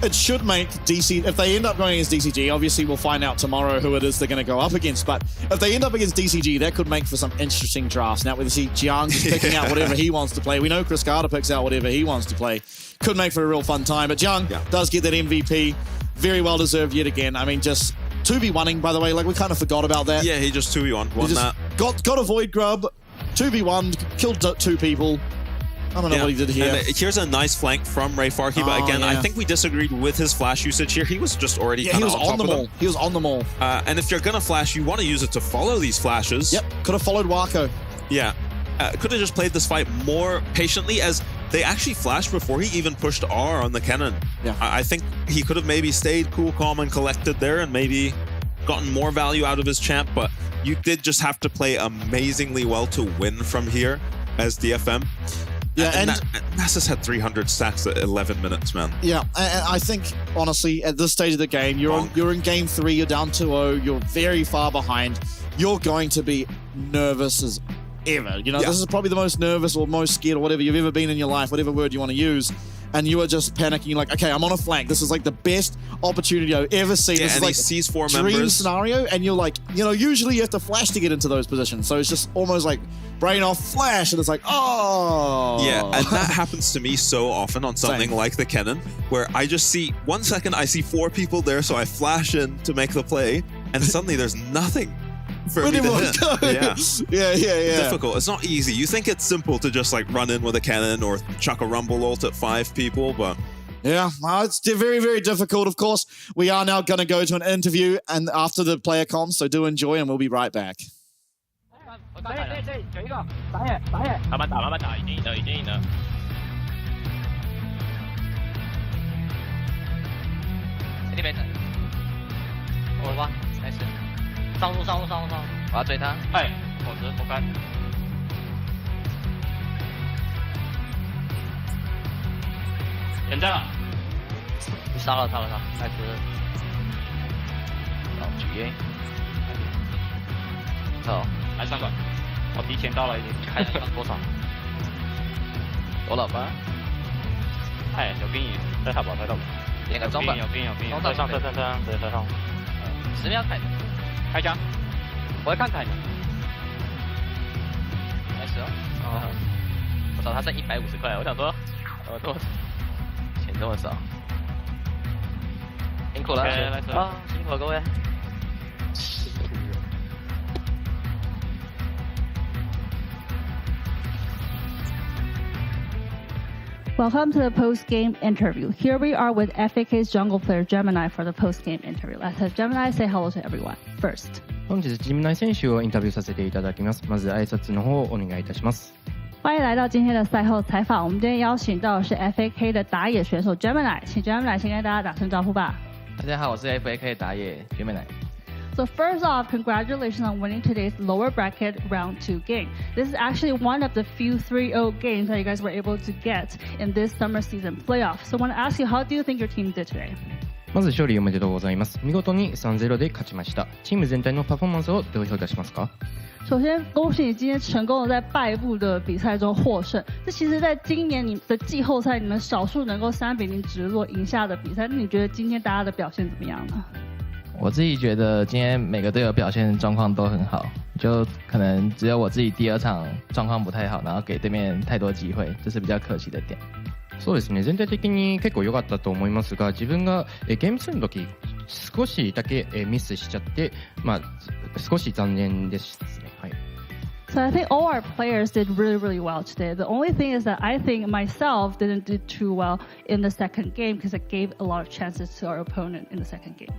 It should make DC, if they end up going against DCG, obviously we'll find out tomorrow who it is they're going to go up against, but if they end up against DCG, that could make for some interesting drafts. Now we see Jiang just picking out whatever he wants to play. We know Chris Carter picks out whatever he wants to play. Could make for a real fun time, but Jiang does get that MVP. Very well deserved yet again. I mean, just 2v1ing, by the way, like we kind of forgot about that. Yeah, he just 2v1, won that. Got a Void Grub, 2v1, killed 2 people. I don't know what he did here. And here's a nice flank from FAK, but again, I think we disagreed with his flash usage here. He was just already kind of on them all. He was on them all. And if you're going to flash, you want to use it to follow these flashes. Yep, could have followed Wako. Yeah, could have just played this fight more patiently, as they actually flashed before he even pushed R on the Kennen. Yeah. I think he could have maybe stayed cool, calm, and collected there, and maybe gotten more value out of his champ, but you did just have to play amazingly well to win from here as DFM. Yeah, and Nasus had 300 stacks at 11 minutes, man. Yeah, and I think, honestly, at this stage of the game, you're in game 3, you're down 2-0, you're very far behind. You're going to be nervous as ever. You know, this is probably the most nervous or most scared or whatever you've ever been in your life, whatever word you want to use. And you are just panicking, like, okay, I'm on a flank. This is like the best opportunity I've ever seen. This is like sees 4 dream members. scenario, and you're like, you know, usually you have to flash to get into those positions. So it's just almost like brain off, flash, and it's like, oh. Yeah, and that happens to me so often on something Same. like the Kennen, where I just see 1 second, I see 4 people there, so I flash in to make the play, and suddenly there's nothing for me to hit. Yeah. Difficult. It's not easy. You think it's simple to just like run in with a cannon or chuck a rumble ult at 5 people, but yeah, it's very, very difficult. Of course, we are now going to go to an interview and after the player comms, so do enjoy, and we'll be right back. 慢慢打，已经赢了。这边我了吧，开始。上路，我要追他。哎，否则活该。点赞了。杀了，开始。然后举 A。好，来3个。我提前到了一点，看上多少。多了吧？哎，有兵营，在塔堡。点个中吧。有兵，在上。10秒开枪，我会看凯的。开始哦。我操，他剩150块，我想说，多少钱这么少？辛苦了，辛苦了各位。Welcome to the post-game interview. Here we are with FAK's jungle player Gemini for the post-game interview. Let's have Gemini say hello to everyone first. 本日ジムナイ選手をインタビューさせていただきます。まず挨拶の方をお願いいたします。欢迎来到今天的赛后采访。我们今天邀请到的是 FAK 的打野选手 Gemini， 请 Gemini 先跟大家打声招呼吧。大家好，我是 FAK 打野 Gemini。So first off, congratulations on winning today's lower bracket round 2 game. This is actually one of the few 3-0 games that you guys were able to get in this summer season playoff. So I want to ask you, how do you think your team did today? まず勝利おめでとうございます。見事に 3-0 で勝ちました。チーム全体のパフォーマンスをどう評価しますか？首先，恭喜你今天成功的在败部的比赛中获胜。这其实在今年你的季后赛，你们少数能够3-0直落赢下的比赛。那你觉得今天大家的表现怎么样呢？我自己觉得今天每个队友表现状况都很好，就可能只有我自己第2场状况不太好，然后给对面太多机会，这是比较可惜的点。そうですね、全体的に結構良かったと思いますが、自分がゲーム2の時少しだけミスしちゃって、少し残念ですね。はい。So I think all our players did really, really well today. The only thing is that I think myself didn't do too well in the second game because I gave a lot of chances to our opponent in the second game.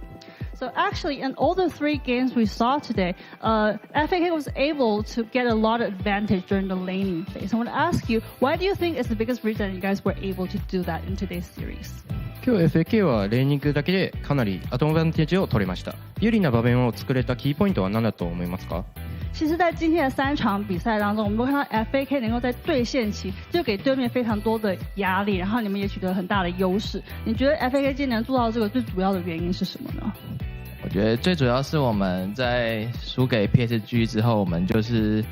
So actually, in all the 3 games we saw today, FAK was able to get a lot of advantage during the laning phase. I want to ask you, why do you think is the biggest reason you guys were able to do that in today's series? 今日 FAK はレーニングだけでかなりアドバンテージを取れました。有利な場面を作れたキーポイントは何だと思いますか？其实，在今天的3场比赛当中，我们都看到 FAK 能够在对线期就给对面非常多的压力，然后你们也取得很大的优势。你觉得 FAK 今天能做到这个最主要的原因是什么呢？我觉得最主要是我们在输给 PSG 之后，我们就是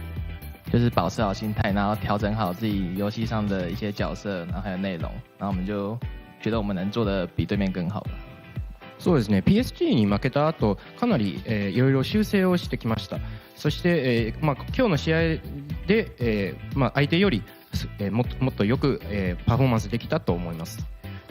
保持好心态，然后调整好自己游戏上的一些角色，然后还有内容，然后我们就觉得我们能做的比对面更好了。そうですね、PSG に負けた後かなり、いろいろ修正をしてきました。そして、今日の試合で、相手より、もっとよく、パフォーマンスできたと思います。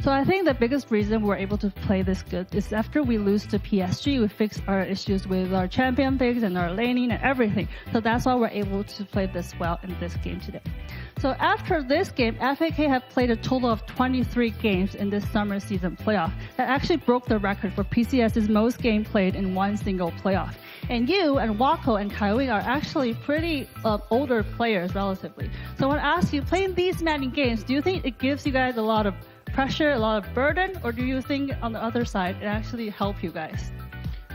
So I think the biggest reason we're able to play this good is after we lose to PSG, we fixed our issues with our champion picks and our laning and everything. So that's why we're able to play this well in this game today. So after this game, FAK have played a total of 23 games in this summer season playoff. That actually broke the record for PCS's most game played in one single playoff. And you and Wako and Kaiwing are actually pretty older players relatively. So I want to ask you, playing these many games, do you think it gives you guys a lot of pressure, a lot of burden, or do you think on the other side it actually help you guys?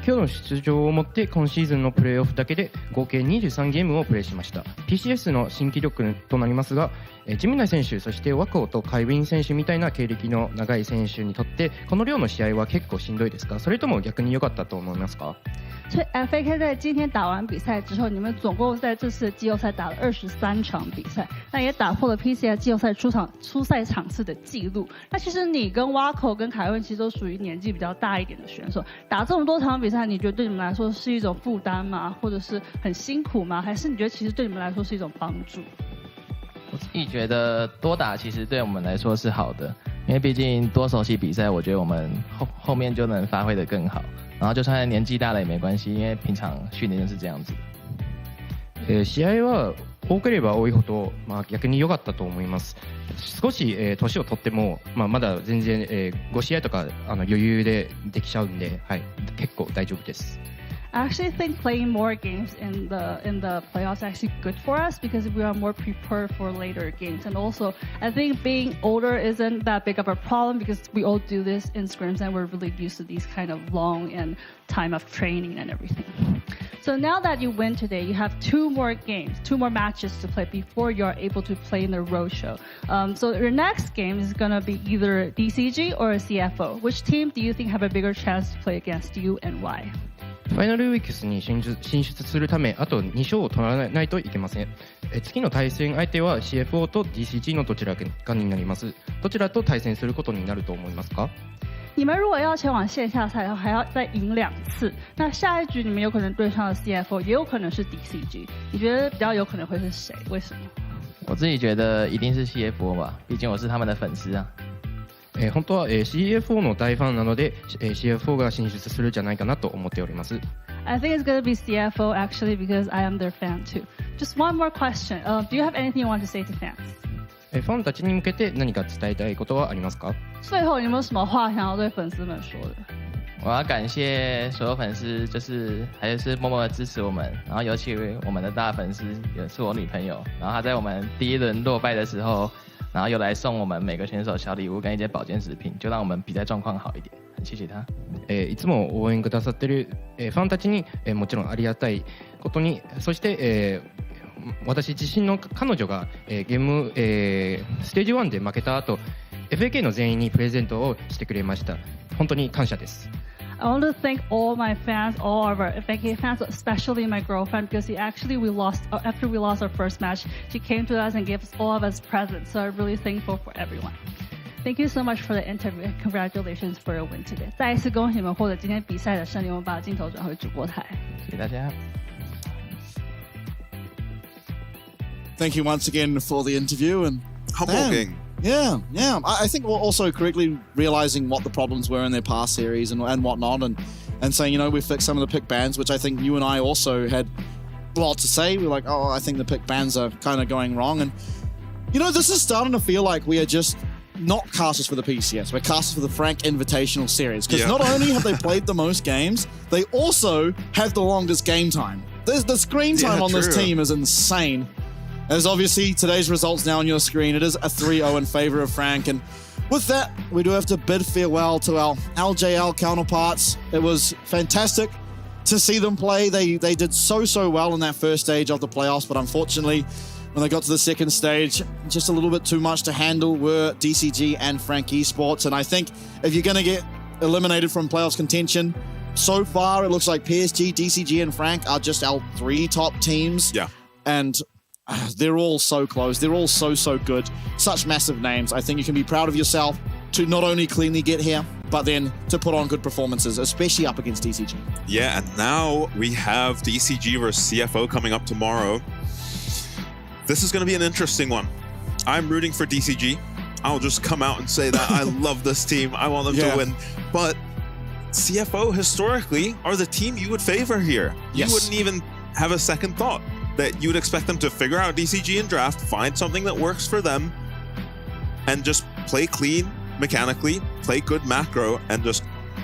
今日の出場をもって今シーズンのプレーオフだけで合計23ゲームをプレーしました。 PCS の新記録となりますが、ジミナイ選手、そしてワコとカイウィン選手みたいな経歴の長い選手にとってこの量の試合は結構しんどいですか？それとも逆に良かったと思いますか？所以 FAK 在今天打完比赛之后，你们总共在这次的季后赛打了23场比赛，那也打破了 PCS 季后赛出赛场次的记录。那其实你跟 Wako 跟凯文其实都属于年纪比较大一点的选手，打这么多场比赛，你觉得对你们来说是一种负担吗？或者是很辛苦吗？还是你觉得其实对你们来说是一种帮助？我自己觉得多打其实对我们来说是好的，因为毕竟多熟悉比赛，我觉得我们后面就能发挥得更好。然后就算年纪大了也没关系，因为平常训練是这样子的。試合は多ければ多いほど、逆に良かったと思います。少し、年を取っても、まだ全然、5試合とか余裕でできちゃうんで、はい、結構大丈夫です。I actually think playing more games in the playoffs is actually good for us because we are more prepared for later games. And also, I think being older isn't that big of a problem because we all do this in scrims and we're really used to these kind of long and time of training and everything. So now that you win today, you have 2 more games, 2 more matches to play before you're able to play in the road show. So your next game is going to be either DCG or a CFO. Which team do you think have a bigger chance to play against you and why?ファイナルウィークスに進出するため、あと2勝を取らないといけません。次の対戦相手は CFO と DCG のどちらかになります。どちらと対戦することになると思いますか？你们如果要前往线下赛，然后还要再赢2次，那下一局你们有可能对上了 CFO， 也有可能是 DCG。你觉得比较有可能会是谁？为什么？我自己觉得一定是 CFO 吧，毕竟我是他们的粉丝啊。本当は CFO の大ファンなので CFO が進出するんじゃないかなと思っております。I think it's going to be CFO actually because I am their fan too. Just one more question. Do you have anything you want to say to fans? ファンたちに向けて何か伝えたいことはありますか？最后你有没有什么话想要对粉丝们说的？我要感谢所有粉丝，还是默默的支持我们，然后尤其我们的大粉丝也是我女朋友，然后她在我们第一轮落败的时候。然后又来送我们每个選手小禮物跟一些保健食品，就让我们比赛状況好一点。很謝謝他。いつも応援くださってるファンたちにもちろんありがたいことに、そして私自身の彼女がゲームステージ1で負けた後 FAK の全員にプレゼントをしてくれました。本当に感謝です。I want to thank all my fans, all of our FAK fans, especially my girlfriend, because after we lost our first match, she came to us and gave all of us presents. So I'm really thankful for everyone. Thank you so much for the interview and congratulations for your win today. 再一次恭喜你们获得今天比赛的胜利。我们把镜头转回主播台。谢谢大家。Thank you once again for the interview and humble. Yeah. I think we're also correctly realizing what the problems were in their past series and whatnot, and saying, we fixed some of the pick bans, which I think you and I also had a lot to say. We're like, I think the pick bans are kind of going wrong, and this is starting to feel like we are just not casters for the PCS. We're casters for the Frank Invitational Series, because not only have they played the most games, they also have the longest game time. The screen time on this team is insane. As obviously today's results now on your screen, it is a 3-0 in favor of Frank. And with that, we do have to bid farewell to our LJL counterparts. It was fantastic to see them play. They did so well in that first stage of the playoffs, but unfortunately, when they got to the second stage, just a little bit too much to handle were DCG and Frank Esports. And I think if you're going to get eliminated from playoffs contention, so far it looks like PSG, DCG, and Frank are just our 3 top teams. Yeah. And they're all so close. They're all so good. Such massive names. I think you can be proud of yourself to not only cleanly get here, but then to put on good performances, especially up against DCG. Yeah, and now we have DCG versus CFO coming up tomorrow. This is going to be an interesting one. I'm rooting for DCG. I'll just come out and say that I love this team. I want them to win. But CFO historically are the team you would favor here. Yes. You wouldn't even have a second thought. That you would expect them to figure out DCG and draft, find something that works for them, and just play clean mechanically, play good macro, and just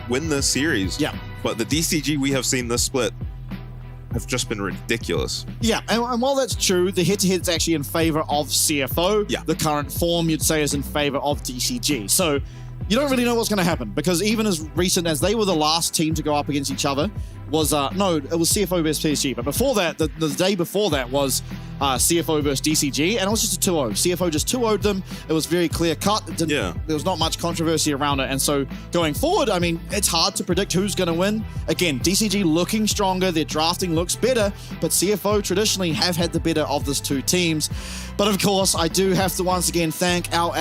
win this series. Yeah. But the DCG we have seen this split have just been ridiculous. Yeah, and while that's true, the head-to-head is actually in favor of CFO. Yeah. The current form, you'd say, is in favor of DCG. So you don't really know what's going to happen, because even as recent as they were the last team to go up against each other was, no, it was CFO versus PSG. But before that, the day before that was CFO versus DCG, and it was just a 2-0. CFO just 2-0'd them. It was very clear cut. There was not much controversy around it. And so going forward, I mean, it's hard to predict who's going to win. Again, DCG looking stronger. Their drafting looks better, but CFO traditionally have had the better of these two teams. But of course, I do have to once again thank not our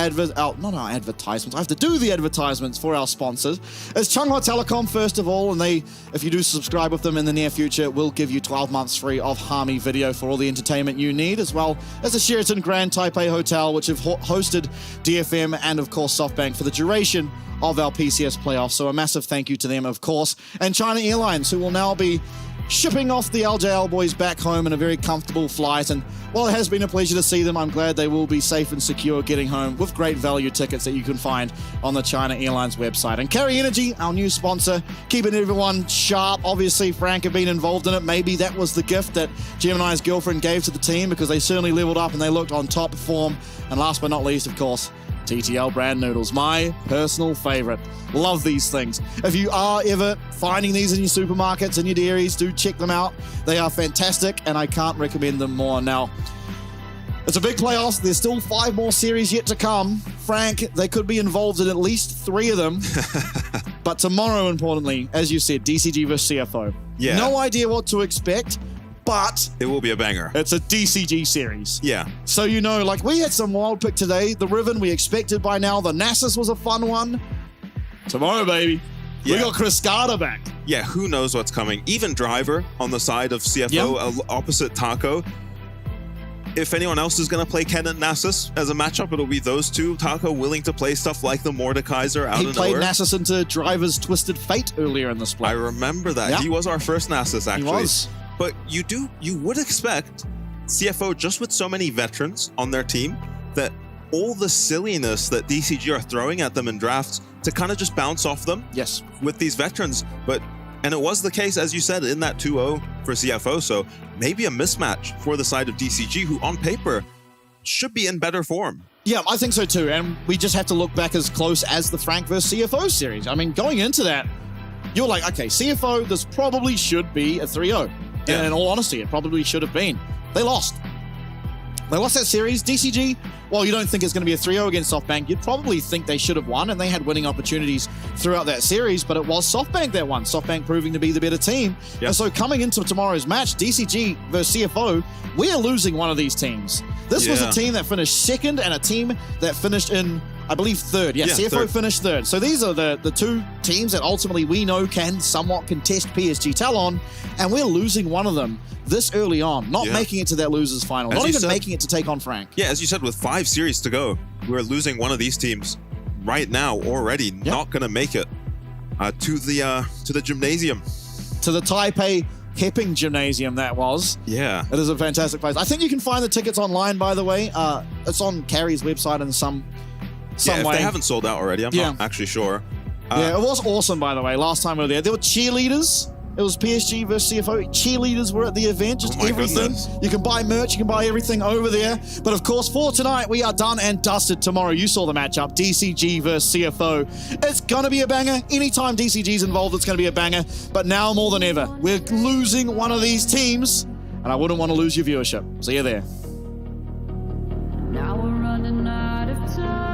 advertisements. I have to do the advertisements for our sponsors. It's Changhua Telecom, first of all, and they, if you do subscribe with them in the near future, will give you 12 months free of Hami Video for all the entertainment you need, as well as the Sheraton Grand Taipei Hotel, which have hosted DFM and, of course, SoftBank for the duration of our PCS playoffs. So a massive thank you to them, of course. And China Airlines, who will now be shipping off the LJL boys back home in a very comfortable flight. And while it has been a pleasure to see them, I'm glad they will be safe and secure getting home with great value tickets that you can find on the China Airlines website. And Carry Energy, our new sponsor, keeping everyone sharp. Obviously, Frank had been involved in it. Maybe that was the gift that Gemini's girlfriend gave to the team, because they certainly leveled up and they looked on top form. And last but not least, of course, TTL brand noodles, my personal favorite. Love these things. If you are ever finding these in your supermarkets and your dairies, do check them out. They are fantastic, and I can't recommend them more. Now, it's a big playoffs. There's still 5 more series yet to come. Frank, they could be involved in at least 3 of them. But tomorrow, importantly, as you said, DCG versus CFO. Yeah. No idea what to expect, but it will be a banger. It's a DCG series. Yeah. So, you know, like, we had some wild pick today. The Riven, we expected by now. The Nasus was a fun one. Tomorrow, baby. We got Cascada back. Yeah, who knows what's coming. Even Driver on the side of CFO, opposite Taco. If anyone else is going to play Ken and Nasus as a matchup, it'll be those two. Taco willing to play stuff like the Mordekaiser out of nowhere. He played Nasus into Driver's Twisted Fate earlier in the split. I remember that. Yeah. He was our first Nasus, actually. He was. But you would expect CFO, just with so many veterans on their team, that all the silliness that DCG are throwing at them in drafts to kind of just bounce off them. Yes. With these veterans. And it was the case, as you said, in that 2-0 for CFO. So maybe a mismatch for the side of DCG, who on paper should be in better form. Yeah, I think so too. And we just have to look back as close as the Frank versus CFO series. I mean, going into that, you're like, okay, CFO, this probably should be a 3-0. Yeah. And in all honesty, it probably should have been. They lost. They lost that series. DCG, while you don't think it's going to be a 3-0 against SoftBank, you'd probably think they should have won, and they had winning opportunities throughout that series, but it was SoftBank that won. SoftBank proving to be the better team. Yep. And so coming into tomorrow's match, DCG versus CFO, we are losing one of these teams. This was a team that finished second and a team that finished in, I believe, third. Yeah, CFO third. Finished third. So these are the two teams that ultimately we know can somewhat contest PSG Talon, and we're losing one of them this early on, not making it to that losers final, not even making it to take on Frank. Yeah, as you said, with 5 series to go, we're losing one of these teams right now already, not going to make it to the gymnasium. To the Taipei Hepping Gymnasium, that was. Yeah. It is a fantastic place. I think you can find the tickets online, by the way. It's on Carrie's website in some way. If they haven't sold out already, I'm not actually sure. Yeah, it was awesome, by the way, last time we were there. There were cheerleaders. It was PSG versus CFO. Cheerleaders were at the event, just everything. Goodness. You can buy merch, you can buy everything over there. But of course, for tonight, we are done and dusted. Tomorrow, you saw the matchup, DCG versus CFO. It's going to be a banger. Anytime DCG's involved, it's going to be a banger. But now more than ever, we're losing one of these teams, and I wouldn't want to lose your viewership. See you there. Now we're running out of time.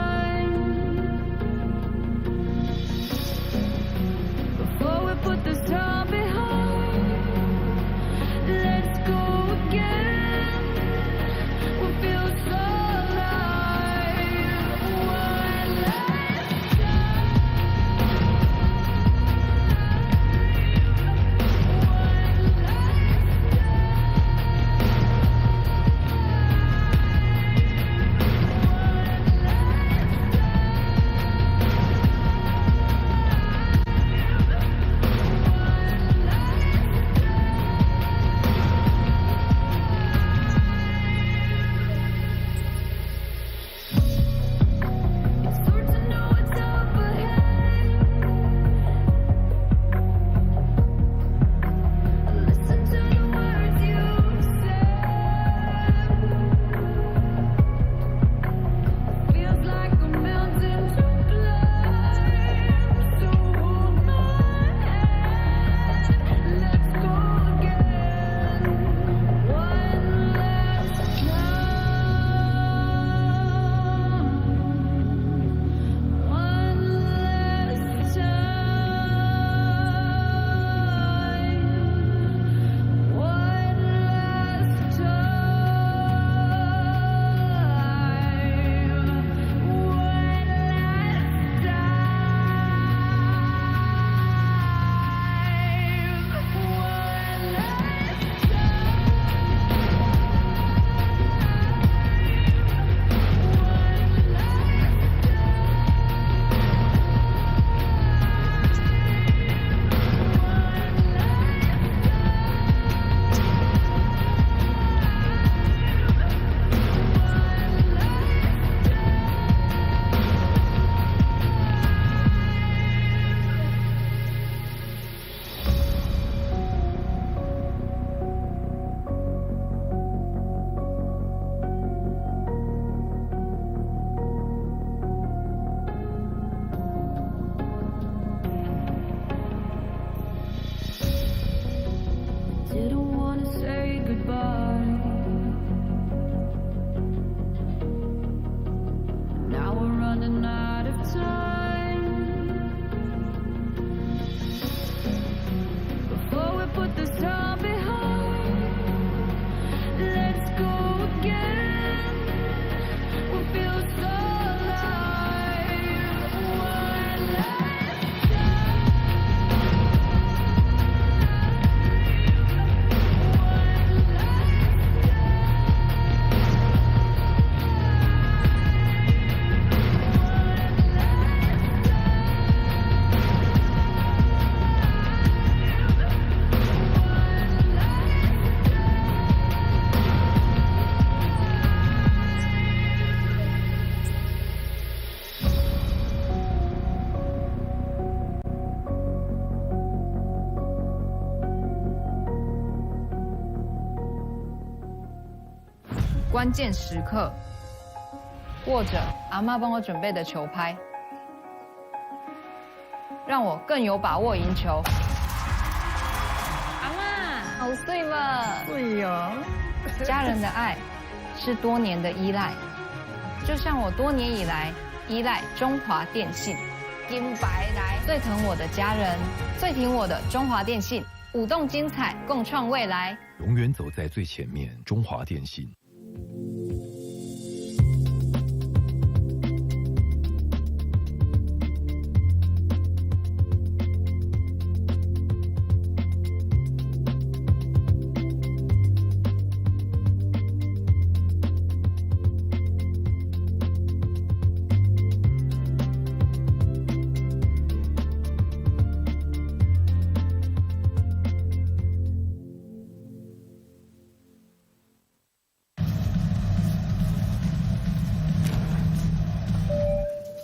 Before we put this time behind, let's go again. We feel so alive. One last time. 关键时刻，握着阿嬷帮我准备的球拍，让我更有把握赢球。阿嬷，好睡吧？对哦。家人的爱是多年的依赖，就像我多年以来依赖中华电信。金白来，最疼我的家人，最挺我的中华电信。舞动精彩，共创未来。永远走在最前面，中华电信。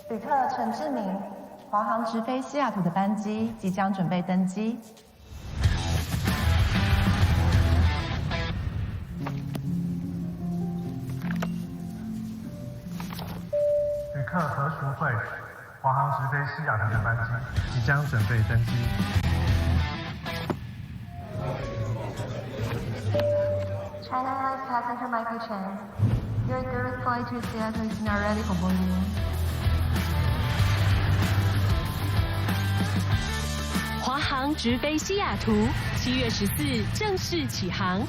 旅客陈志明，华航直飞西雅图的班机即将准备登机。旅客何淑慧，华航直飞西雅图的班机即将准备登机。China Airlines passenger Michael Chen, your direct flight to Seattle is now ready for boarding. 华航直飞西雅图，7月14正式起航。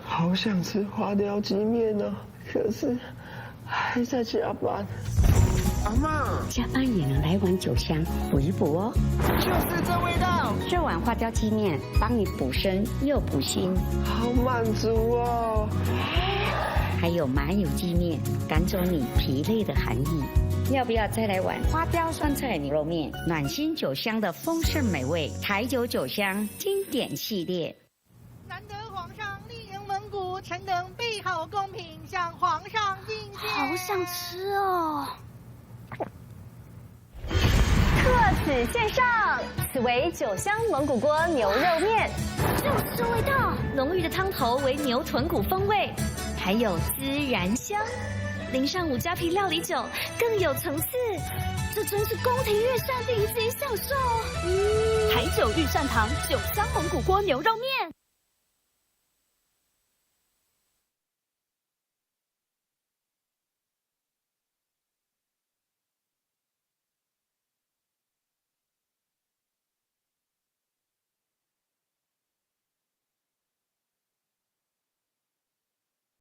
好想吃花雕鸡面哦，可是还在加班。阿嬷，加班也能来碗酒香补一补哦。就是这味道。这碗花雕鸡面帮你补身又补心，好满足哦。还有麻油鸡面，赶走你疲累的寒意。要不要再来碗花雕酸菜牛肉面？暖心酒香的丰盛美味，台酒酒香经典系列。难得皇上莅临蒙古，臣等备好贡品向皇上进献。好想吃哦！特此献上，此为酒香蒙古锅牛肉面，就是这味道，浓郁的汤头为牛豚骨风味，还有孜然香，淋上五加皮料理酒，更有层次。这真是宫廷御膳顶级享受！台酒御膳堂酒香蒙古锅牛肉面。